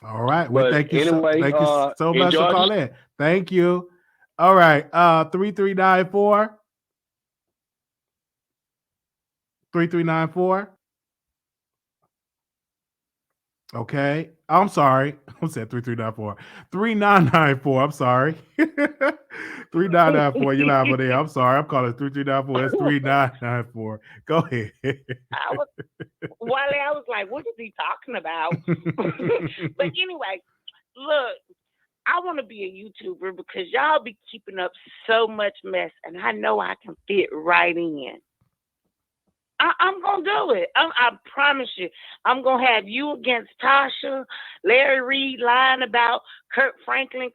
[SPEAKER 1] All right. Well, thank you
[SPEAKER 13] anyway,
[SPEAKER 1] so much for calling in. Thank you. All right. 3394. 3394. Okay. I'm sorry. I said 3394. 3994. I'm sorry. 3994. You're live on there. I'm sorry. I'm calling 3394. It's 3994. Go ahead.
[SPEAKER 14] Wiley, I was like, what is he talking about? But anyway, look, I want to be a YouTuber because y'all be keeping up so much mess, and I know I can fit right in. I'm going to do it. I promise you. I'm going to have you against Tasha, Larry Reid lying about Kirk Franklin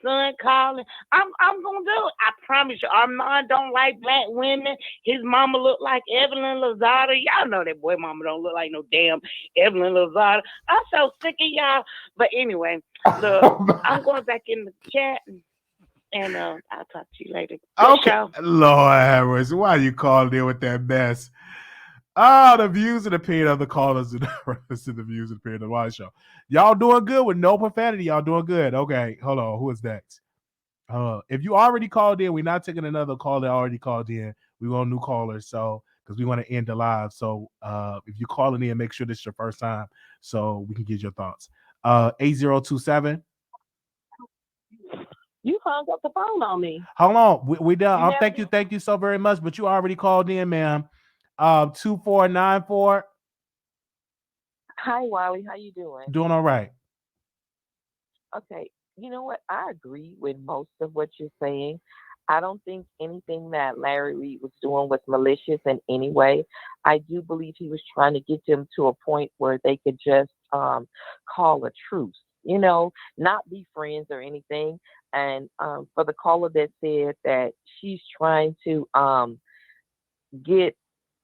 [SPEAKER 14] son calling. I'm going to do it. I promise you. Armon don't like black women. His mama look like Evelyn Lozada. Y'all know that boy mama don't look like no damn Evelyn Lozada. I'm so sick of y'all. But anyway, look, I'm going back in the chat. And I'll talk to you later.
[SPEAKER 1] Okay. Lord have mercy. Why you calling in with that mess? The views and opinion of the callers and the views and opinion of the Wiley Show. Y'all doing good with no profanity. Y'all doing good. Okay, hold on. Who is next? If you already called in, we're not taking another call that already called in. We want new callers, so because we want to end the live. So if you're calling in, make sure this is your first time so we can get your thoughts. 8027.
[SPEAKER 7] You hung up the phone on me.
[SPEAKER 1] Hold on, we done.
[SPEAKER 7] You never
[SPEAKER 1] Thank you so very much. But you already called in, ma'am. 2494.
[SPEAKER 15] Hi, Wiley. How you doing?
[SPEAKER 1] Doing all right.
[SPEAKER 15] Okay. You know what? I agree with most of what you're saying. I don't think anything that Larry Reid was doing was malicious in any way. I do believe he was trying to get them to a point where they could just call a truce, not be friends or anything. And for the caller that said that she's trying to get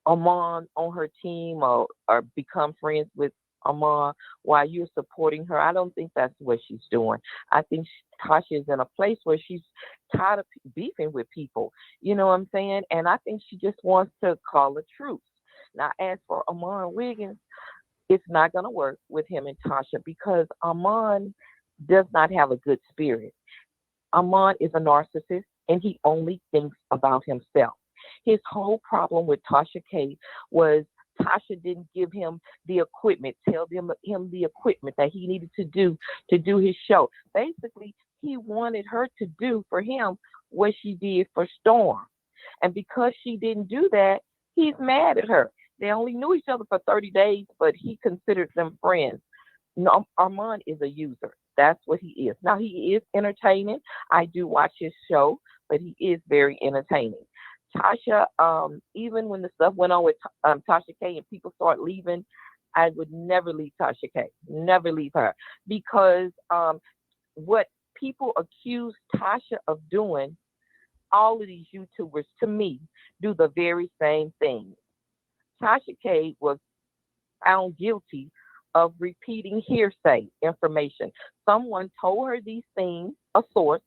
[SPEAKER 15] Armon on her team or become friends with Armon while you're supporting her. I don't think that's what she's doing. I think Tasha is in a place where she's tired of beefing with people. You know what I'm saying? And I think she just wants to call a truce. Now, as for Armon Wiggins, it's not going to work with him and Tasha because Armon does not have a good spirit. Armon is a narcissist and he only thinks about himself. His whole problem with Tasha K was Tasha didn't give him the equipment, tell him the equipment that he needed to do his show. Basically, he wanted her to do for him what she did for Storm. And because she didn't do that, he's mad at her. They only knew each other for 30 days, but he considered them friends. No, Armon is a user. That's what he is. Now, he is entertaining. I do watch his show, but he is very entertaining. Tasha, even when the stuff went on with Tasha K and people start leaving, I would never leave Tasha K. Never leave her. Because what people accuse Tasha of doing, all of these YouTubers, to me, do the very same thing. Tasha K was found guilty of repeating hearsay information. Someone told her these things, a source,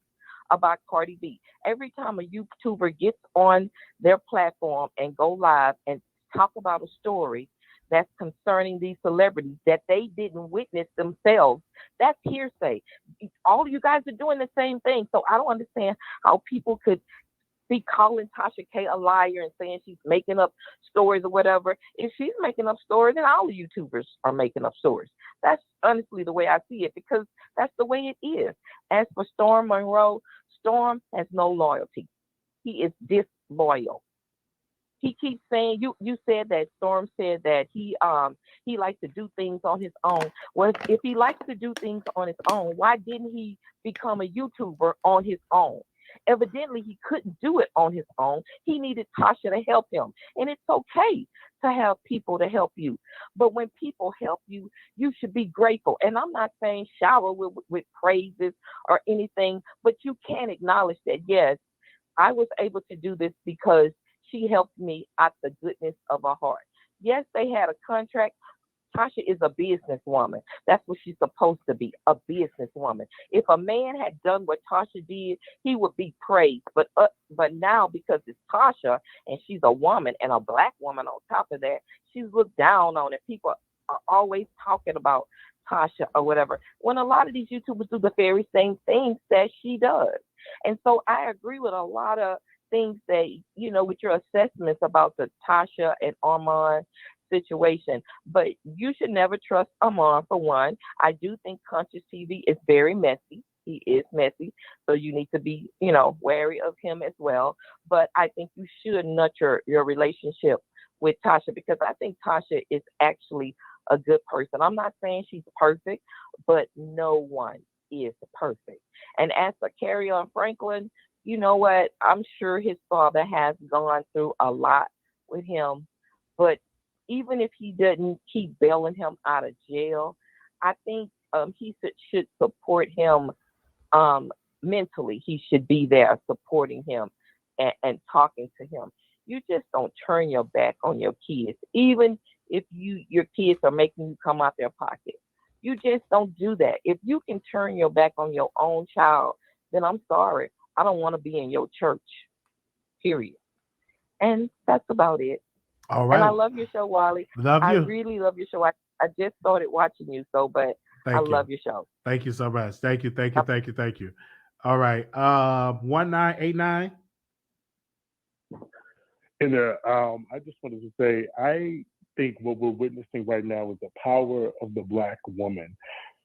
[SPEAKER 15] about Cardi B. Every time a YouTuber gets on their platform and go live and talk about a story that's concerning these celebrities that they didn't witness themselves, that's hearsay. All of you guys are doing the same thing. So I don't understand how people could be calling Tasha K a liar and saying she's making up stories or whatever. If she's making up stories, then all the YouTubers are making up stories. That's honestly the way I see it because that's the way it is. As for Storm Monroe, Storm has no loyalty. He is disloyal. He keeps saying you said that Storm said that he likes to do things on his own. Well, if he likes to do things on his own, why didn't he become a YouTuber on his own? Evidently, he couldn't do it on his own. He needed Tasha to help him. And it's okay to have people to help you. But when people help you, you should be grateful. And I'm not saying shower with praises or anything, but you can acknowledge that, yes, I was able to do this because she helped me out the goodness of her heart. Yes, they had a contract. Tasha is a businesswoman. That's what she's supposed to be, a businesswoman. If a man had done what Tasha did, he would be praised. But now, because it's Tasha and she's a woman and a black woman on top of that, she's looked down on it. People are always talking about Tasha or whatever, when a lot of these YouTubers do the very same things that she does. And so I agree with a lot of things that, with your assessments about the Tasha and Armon situation, but you should never trust Armon for one. I do think Conscious TV is very messy. He is messy, so you need to be, wary of him as well. But I think you should nurture your relationship with Tasha because I think Tasha is actually a good person. I'm not saying she's perfect, but no one is perfect. And as for Carry-On Franklin, you know what? I'm sure his father has gone through a lot with him, but even if he doesn't keep bailing him out of jail, I think he should support him mentally. He should be there supporting him and talking to him. You just don't turn your back on your kids, even if your kids are making you come out their pocket. You just don't do that. If you can turn your back on your own child, then I'm sorry. I don't want to be in your church, period. And that's about it.
[SPEAKER 1] All right.
[SPEAKER 15] And I love your show, Wiley.
[SPEAKER 1] Love you.
[SPEAKER 15] I really love your show. I just started watching you, but I love your show.
[SPEAKER 1] Thank you so much. Thank you. All right. 1989.
[SPEAKER 16] And I just wanted to say, I think what we're witnessing right now is the power of the Black woman.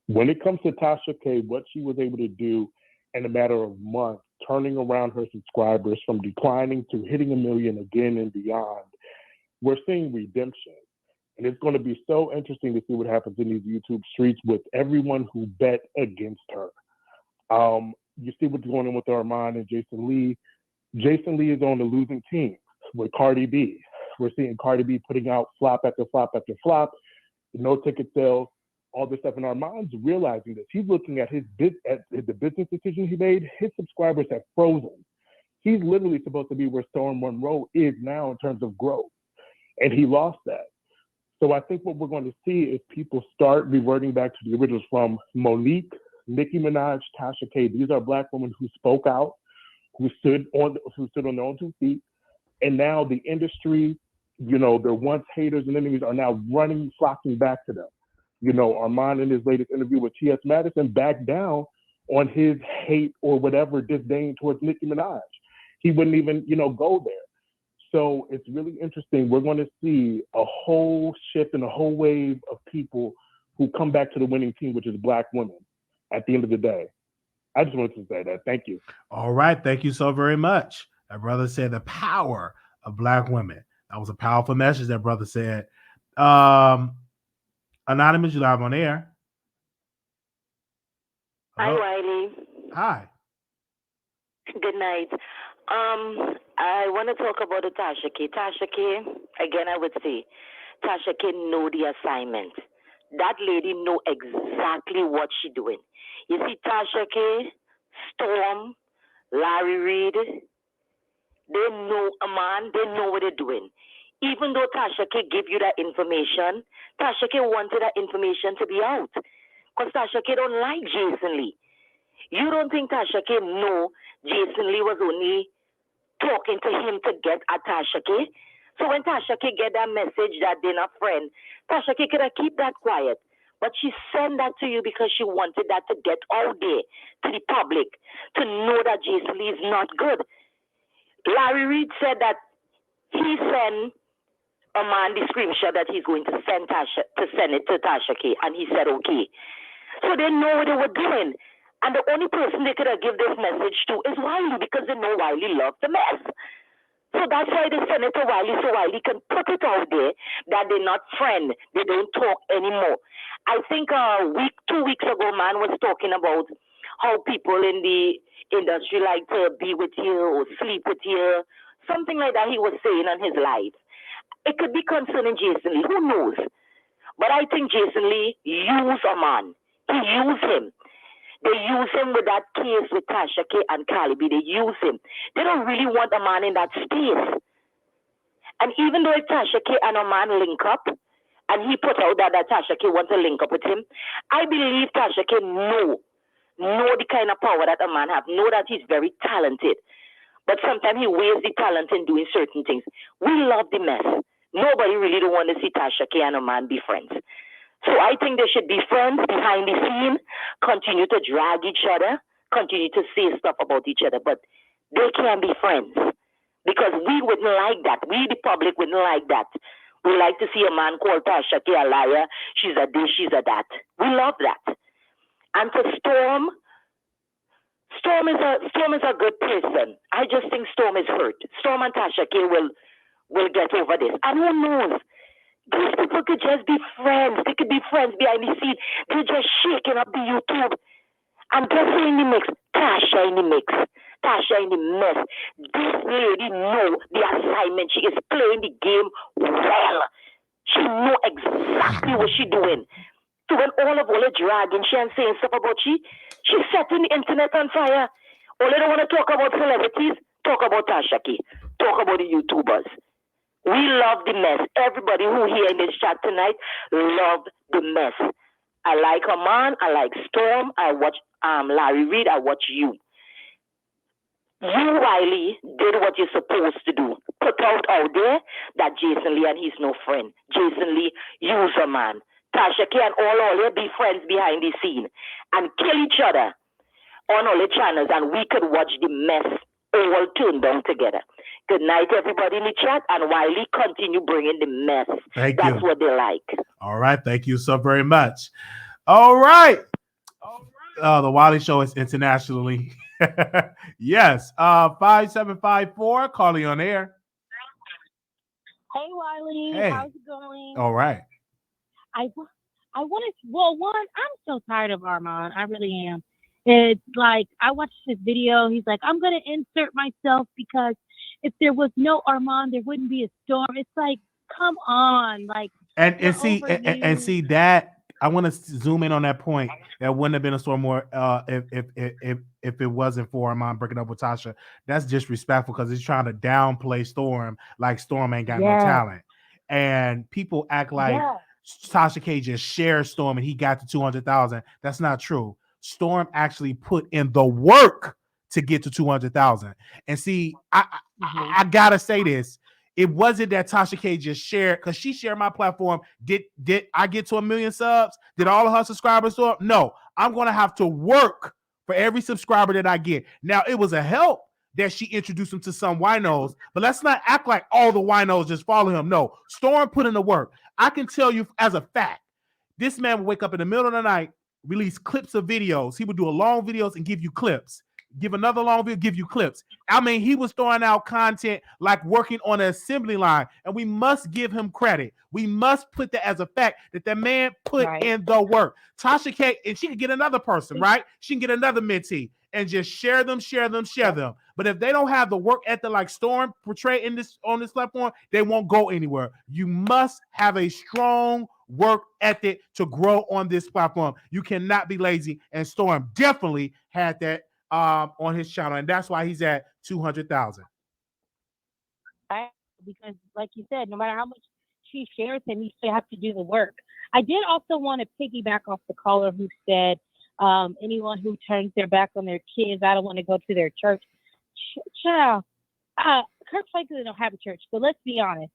[SPEAKER 16] When it comes to Tasha K, what she was able to do in a matter of months, turning around her subscribers from declining to hitting 1 million again and beyond. We're seeing redemption. And it's going to be so interesting to see what happens in these YouTube streets with everyone who bet against her. You see what's going on with Armon and Jason Lee. Jason Lee is on the losing team with Cardi B. We're seeing Cardi B putting out flop after flop after flop, no ticket sales, all this stuff. And Armon's realizing this. He's looking at the business decision he made. His subscribers have frozen. He's literally supposed to be where Storm Monroe is now in terms of growth. And he lost that. So I think what we're going to see is people start reverting back to the originals from Monique, Nicki Minaj, Tasha K. These are Black women who spoke out, who stood on their own 2 feet. And now the industry, their once haters and enemies are now flocking back to them. Armon in his latest interview with T.S. Madison backed down on his hate or whatever disdain towards Nicki Minaj. He wouldn't even, go there. So it's really interesting. We're going to see a whole shift and a whole wave of people who come back to the winning team, which is Black women at the end of the day. I just wanted to say that. Thank you.
[SPEAKER 1] All right. Thank you so very much. That brother said the power of Black women. That was a powerful message that brother said. Anonymous, you live on air.
[SPEAKER 17] Hi,
[SPEAKER 1] Hello?
[SPEAKER 17] Wiley.
[SPEAKER 1] Hi.
[SPEAKER 17] Good night. I want to talk about the Tasha K. Tasha K, again, I would say, Tasha K know the assignment. That lady know exactly what she doing. You see, Tasha K, Storm, Larry Reid, they know, man, they know what they're doing. Even though Tasha K give you that information, Tasha K wanted that information to be out. Because Tasha K don't like Jason Lee. You don't think Tasha K know Jason Lee was only talking to him to get at Tasha K? So when Tasha K get that message that they're not friends, Tasha K could have keep that quiet. But she sent that to you because she wanted that to get out there to the public, to know that Jason Lee is not good. Larry Reid said that he sent a man the screenshot that he's going to send it to Tasha K, and he said okay. So they know what they were doing. And the only person they could have given this message to is Wiley, because they know Wiley loves the mess. So that's why they send it to Wiley, so Wiley can put it out there that they're not friends. They don't talk anymore. I think 2 weeks ago, man was talking about how people in the industry like to be with you or sleep with you. Something like that he was saying on his live. It could be concerning Jason Lee. Who knows? But I think Jason Lee used a man. He used him. They use him with that case with Tasha K and Cardi B. They use him. They don't really want a man in that space. And even though Tasha K and a man link up, and he put out that Tasha K wants to link up with him, I believe Tasha K know the kind of power that a man have, know that he's very talented. But sometimes he wastes the talent in doing certain things. We love the mess. Nobody really don't want to see Tasha K and a man be friends. So I think they should be friends behind the scene, continue to drag each other, continue to say stuff about each other, but they can't be friends because we wouldn't like that. We, the public, wouldn't like that. We like to see a man call Tasha K a liar. She's a this, she's a that. We love that. And to Storm is a good person. I just think Storm is hurt. Storm and Tasha K will get over this. And who knows? These people could just be friends. They could be friends behind the scene. They're just shaking up the YouTube. And guess who in the mix? Tasha in the mix. Tasha in the mess. This lady know the assignment. She is playing the game well. She know exactly what she's doing. So when all the dragging, she and saying stuff about she's setting the internet on fire. All they don't want to talk about celebrities, talk about Tasha K. Talk about the YouTubers. We love the mess. Everybody who here in this chat tonight love the mess. I like Armon. I like Storm. I watch Larry Reid. I watch you. You, Wiley, did what you're supposed to do. Put out there that Jason Lee and he's no friend. Jason Lee, use a man. Tasha K and all here be friends behind the scene and kill each other on all the channels, and we could watch the mess all turned down together. Good night, everybody in the chat, and Wiley continue bringing the mess. That's what they like.
[SPEAKER 1] All right. Thank you so very much. All right. The Wiley Show is internationally Yes. 5754, calling on air.
[SPEAKER 7] Hey, Wiley,
[SPEAKER 1] Hey.
[SPEAKER 7] how's it going?
[SPEAKER 1] All right.
[SPEAKER 7] I wanted to, well, one, I'm so tired of Armon. I really am. It's like, I watched his video. He's like, I'm going to insert myself because if there was no Armon, there wouldn't be a storm. It's like, come on. Like,
[SPEAKER 1] And see that I want to zoom in on that point. That wouldn't have been a storm more if it wasn't for Armon breaking up with Tasha. That's disrespectful because he's trying to downplay Storm like Storm ain't got no talent. And people act like Tasha K just shared Storm and he got to 200,000. That's not true. Storm actually put in the work to get to 200,000. And see, I gotta say this. It wasn't that Tasha K just shared because she shared my platform. Did I get to 1 million subs? Did all of her subscribers go up? No, I'm gonna have to work for every subscriber that I get. Now it was a help that she introduced him to some winos, but let's not act like all the winos just follow him. No, Storm put in the work. I can tell you as a fact, this man would wake up in the middle of the night, release clips of videos. He would do a long videos and give you clips. Give another long video, give you clips. I mean, he was throwing out content like working on an assembly line, and we must give him credit. We must put that as a fact that the man put in the work. Tasha K, and she can get another person, right? She can get another mentee and just share them. But if they don't have the work ethic like Storm portrayed in this on this platform, they won't go anywhere. You must have a strong work ethic to grow on this platform. You cannot be lazy, and Storm definitely had that on his channel, and that's why he's at 200,000.
[SPEAKER 7] Because, like you said, no matter how much she shares him, he still have to do the work. I did also want to piggyback off the caller who said, anyone who turns their back on their kids, I don't want to go to their church. Child, Kirk Franklin don't have a church, but let's be honest.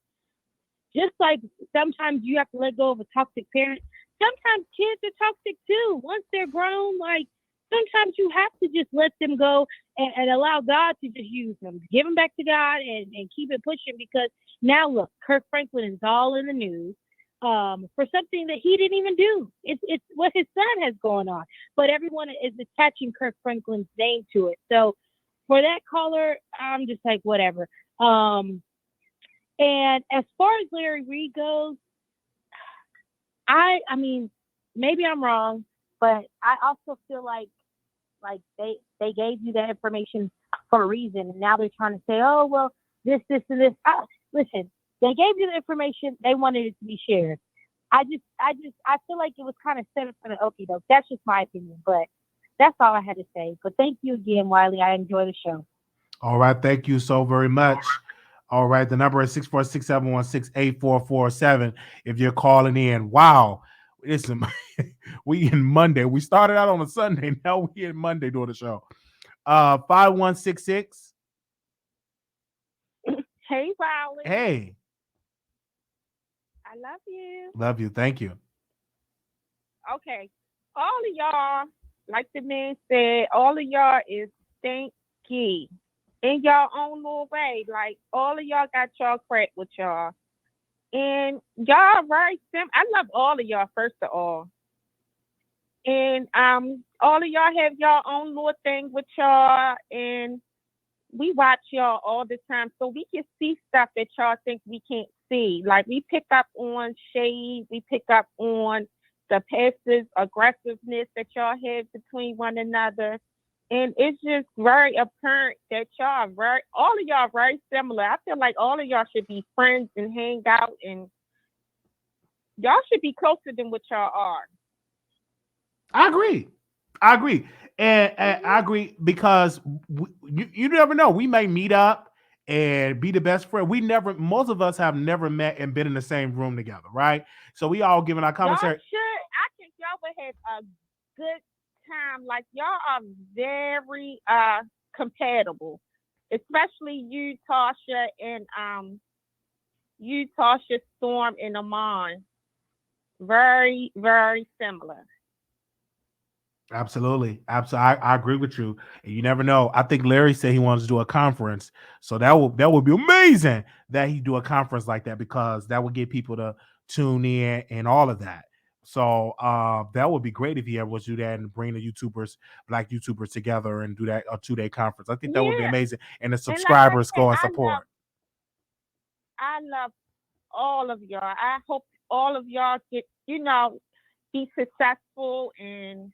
[SPEAKER 7] Just like sometimes you have to let go of a toxic parent, sometimes kids are toxic too. Once they're grown, like sometimes you have to just let them go and allow God to just use them. Give them back to God and keep it pushing, because now look, Kirk Franklin is all in the news for something that he didn't even do. It's what his son has going on, but everyone is attaching Kirk Franklin's name to it. So for that caller, I'm just like, whatever. And as far as Larry Reid goes, I mean, maybe I'm wrong, but I also feel like they gave you that information for a reason, and now they're trying to say, oh well, this and this. Listen, they gave you the information, they wanted it to be shared. I feel like it was kind of set up for the okie doke. That's just my opinion, but that's all I had to say. But thank you again, Wiley. I enjoy the show.
[SPEAKER 1] All right, thank you so very much. All right, the number is 646-716-8447 if you're calling in. Wow, we in Monday. We started out on a Sunday. Now we in Monday doing the show. 5166.
[SPEAKER 9] Hey, Wiley.
[SPEAKER 1] Hey.
[SPEAKER 9] I love you.
[SPEAKER 1] Love you. Thank you.
[SPEAKER 9] Okay. All of y'all, like the man said, all of y'all is stinky in y'all own little way. Like, all of y'all got y'all crack with y'all. And y'all very simple. I love all of y'all, first of all. And all of y'all have y'all own little thing with y'all. And we watch y'all all the time, so we can see stuff that y'all think we can't see. Like, we pick up on shade. We pick up on the passive aggressiveness that y'all have between one another. And it's just very apparent that y'all all of y'all very similar. I feel like all of y'all should be friends and hang out, and y'all should be closer than what y'all are.
[SPEAKER 1] I agree. And I agree because you never know. We may meet up and be the best friend. Most of us have never met and been in the same room together, right? So we all giving our commentary.
[SPEAKER 9] Y'all should. I think y'all would have a good time. Like, y'all are very compatible, especially you, Tasha, and Storm, and Armon. Very, very similar.
[SPEAKER 1] Absolutely. I agree with you. And you never know. I think Larry said he wants to do a conference. So that would be amazing that he do a conference like that, because that would get people to tune in and all of that. So that would be great if he ever was to do that and bring the Black YouTubers together and do that a 2-day conference. I think that would be
[SPEAKER 7] Yeah.
[SPEAKER 1] amazing. And the
[SPEAKER 7] And like I
[SPEAKER 1] subscribers
[SPEAKER 7] said,
[SPEAKER 1] go and support.
[SPEAKER 7] I love all of y'all. I hope all of y'all get, be successful, and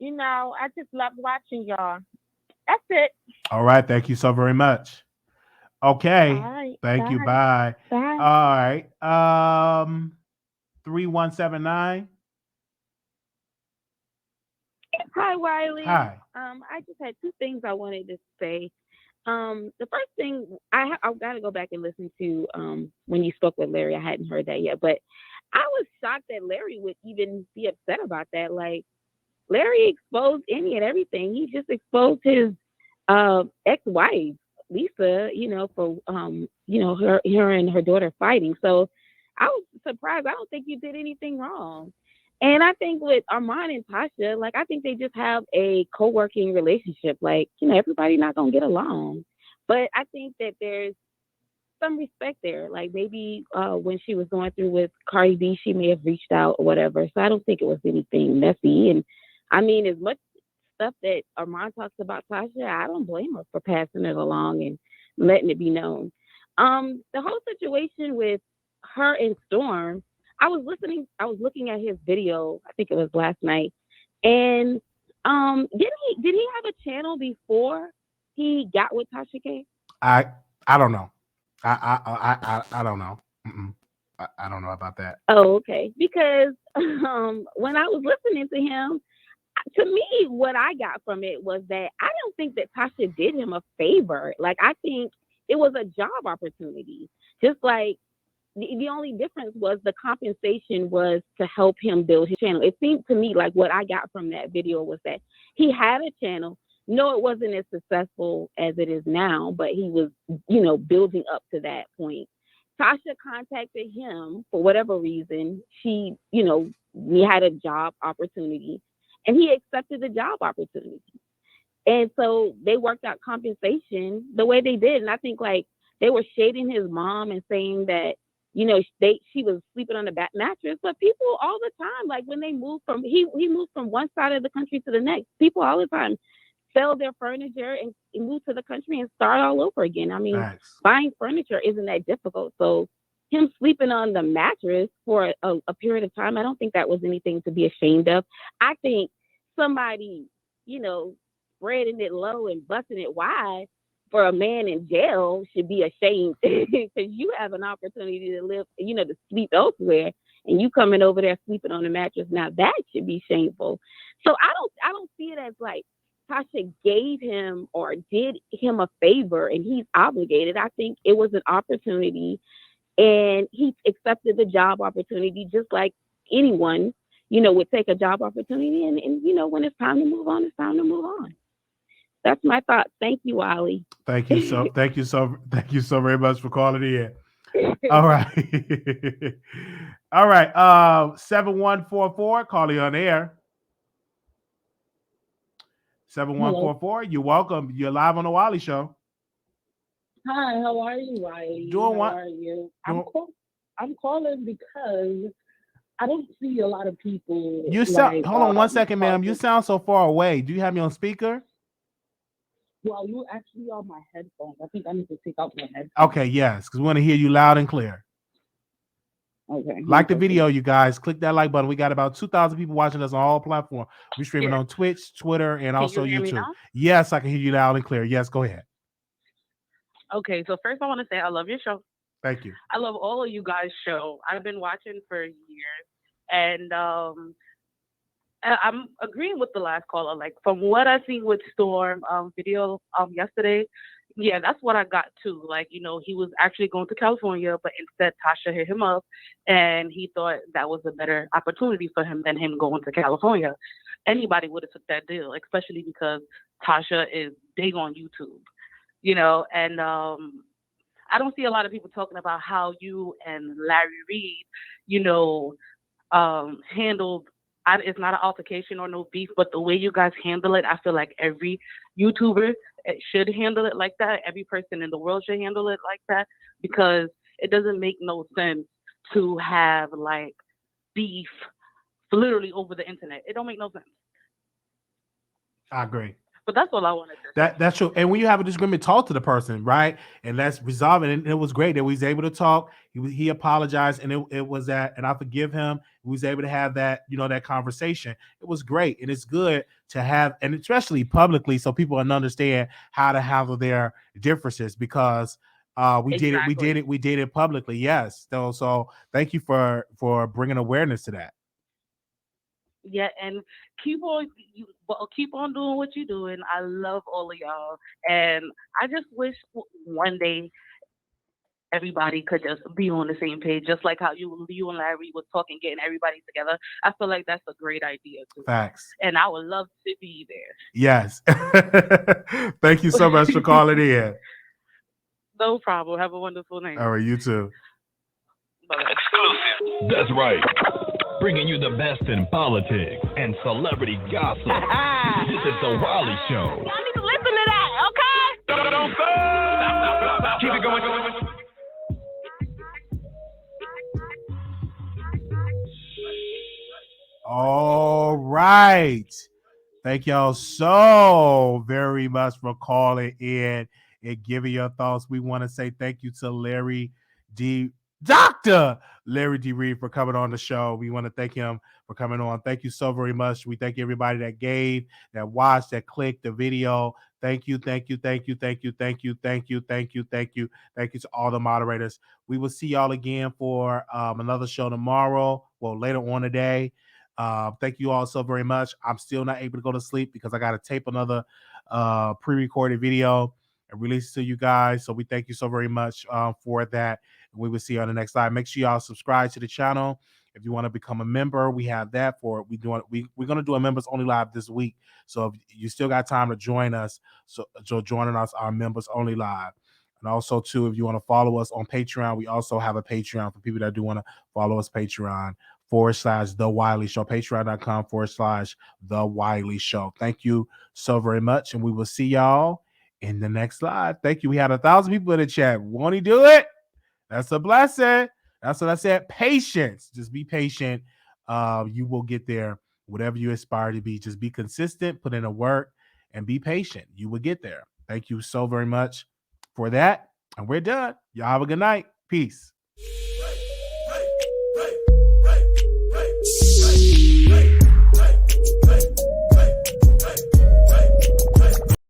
[SPEAKER 7] I just love watching y'all. That's it.
[SPEAKER 1] All right. Thank you so very much. Okay.
[SPEAKER 7] All right.
[SPEAKER 1] Thank you.
[SPEAKER 7] Bye.
[SPEAKER 1] Bye.
[SPEAKER 7] Bye.
[SPEAKER 1] All right. 3179.
[SPEAKER 7] Hi, Wiley.
[SPEAKER 1] Hi.
[SPEAKER 7] I just had two things I wanted to say. The first thing, I've got to go back and listen to when you spoke with Larry. I hadn't heard that yet, but I was shocked that Larry would even be upset about that. Like, Larry exposed any and everything. He just exposed his ex-wife, Lisa, for her and her daughter fighting. So I was surprised. I don't think you did anything wrong. And I think with Armon and Tasha, like, I think they just have a co-working relationship. Like, everybody not gonna get along. But I think that there's some respect there. Like, maybe when she was going through with Cardi B, she may have reached out or whatever. So I don't think it was anything messy. And I mean, as much stuff that Armon talks about Tasha, I don't blame her for passing it along and letting it be known. The whole situation with her and Storm, I was looking at his video, I think it was last night, and did he have a channel before he got with Tasha K?
[SPEAKER 1] I don't know. I don't know. I don't know about that.
[SPEAKER 7] Oh, okay. Because when I was listening to him, to me, what I got from it was that I don't think that Tasha did him a favor. Like, I think it was a job opportunity. Just like the only difference was the compensation was to help him build his channel. It seemed to me like what I got from that video was that he had a channel. No, it wasn't as successful as it is now, but he was, building up to that point. Tasha contacted him for whatever reason. She, we had a job opportunity, and he accepted the job opportunity. And so they worked out compensation the way they did. And I think, like, they were shading his mom and saying that, she was sleeping on the back mattress. But people all the time, like, when they moved he moved from one side of the country to the next. People all the time sell their furniture and move to the country and start all over again. I mean, buying furniture isn't that difficult. So him sleeping on the mattress for a period of time, I don't think that was anything to be ashamed of. I think somebody, spreading it low and busting it wide for a man in jail should be ashamed, because you have an opportunity to live, to sleep elsewhere, and you coming over there sleeping on the mattress. Now that should be shameful. So I don't see it as like Tasha gave him or did him a favor and he's obligated. I think it was an opportunity, and he accepted the job opportunity just like anyone, would take a job opportunity. And when it's time to move on, it's time to move on. That's my thought. Thank you, Wiley.
[SPEAKER 1] Thank you so very much for calling in. All right. All right. 7144, calling on air. 7144, you're welcome. You're live on the Wiley Show.
[SPEAKER 18] Hi, how are you, Wiley?
[SPEAKER 1] Doing what?
[SPEAKER 18] How are you? I'm calling because I don't see a lot of people.
[SPEAKER 1] You sound. Hold on 1 second, ma'am. You sound so far away. Do you have me on speaker?
[SPEAKER 18] Well, you actually on my headphones. I think I need to take out my headphones.
[SPEAKER 1] Okay, yes, because we want to hear you loud and clear.
[SPEAKER 18] Okay.
[SPEAKER 1] Like the video, you guys. Click that like button. We got about 2,000 people watching us on all platforms. We're streaming on Twitch, Twitter, and also
[SPEAKER 8] you hear me
[SPEAKER 1] YouTube.
[SPEAKER 8] now?
[SPEAKER 1] Yes, I can hear you loud and clear. Yes, go ahead.
[SPEAKER 8] Okay, so first I want to say I love your show.
[SPEAKER 1] Thank you.
[SPEAKER 8] I love all of you guys' show. I've been watching for years, and I'm agreeing with the last caller. Like, from what I seen with Storm video yesterday, yeah, that's what I got too. Like, he was actually going to California, but instead Tasha hit him up, and he thought that was a better opportunity for him than him going to California. Anybody would have took that deal, especially because Tasha is big on YouTube, and I don't see a lot of people talking about how you and Larry Reid, handled. It's not an altercation or no beef, but the way you guys handle it, I feel like every YouTuber should handle it like that. Every person in the world should handle it like that, because it doesn't make no sense to have like beef
[SPEAKER 19] literally over the internet. It don't make no sense.
[SPEAKER 1] I agree.
[SPEAKER 19] But that's all I wanted to say.
[SPEAKER 1] That's true. And when you have a disagreement, talk to the person, right? And let's resolve it. And it was great that we was able to talk. He apologized, and it was that, and I forgive him. We was able to have that, that conversation. It was great, and it's good to have, and especially publicly, so people can understand how to handle their differences, because we did it publicly. Yes. So thank you for bringing awareness to that.
[SPEAKER 19] Yeah, and keep on doing what you're doing. I love all of y'all, and I just wish one day everybody could just be on the same page, just like how you and Larry was talking, getting everybody together. I feel like that's a great idea too.
[SPEAKER 1] Facts.
[SPEAKER 19] And I would love to be there.
[SPEAKER 1] Yes. Thank you so much for calling in.
[SPEAKER 19] No problem. Have a wonderful night.
[SPEAKER 1] All right, you too.
[SPEAKER 20] Exclusive. That's right. Bringing you the best in politics and celebrity gossip. This is the Wiley Show.
[SPEAKER 14] Y'all need to listen to that, okay?
[SPEAKER 20] Don't stop. Keep it going.
[SPEAKER 1] All right. Thank y'all so very much for calling in and giving your thoughts. We want to say thank you to Dr. Larry D. Reid for coming on the show. We want to thank him for coming on. Thank you so very much. We thank everybody that gave, that watched, that clicked the video. Thank you to all the moderators. We will see y'all again for another show tomorrow. Well, later on today. Thank you all so very much. I'm still not able to go to sleep because I got to tape another pre-recorded video and release it to you guys. So we thank you so very much for that. And we will see you on the next live. Make sure y'all subscribe to the channel. If you want to become a member, we have that for we're going to do a members only live this week. So if you still got time to join us, so joining us, our members only live. And also too, if you want to follow us on Patreon, we also have a Patreon for people that do want to follow us. Patreon /The Wiley Show, patreon.com /The Wiley Show. Thank you so very much. And we will see y'all in the next live. Thank you. We had 1,000 people in the chat. Won't he do it? That's a blessing. That's what I said. Patience. Just be patient. You will get there. Whatever you aspire to be, just be consistent, put in the work, and be patient. You will get there. Thank you so very much for that. And we're done. Y'all have a good night. Peace.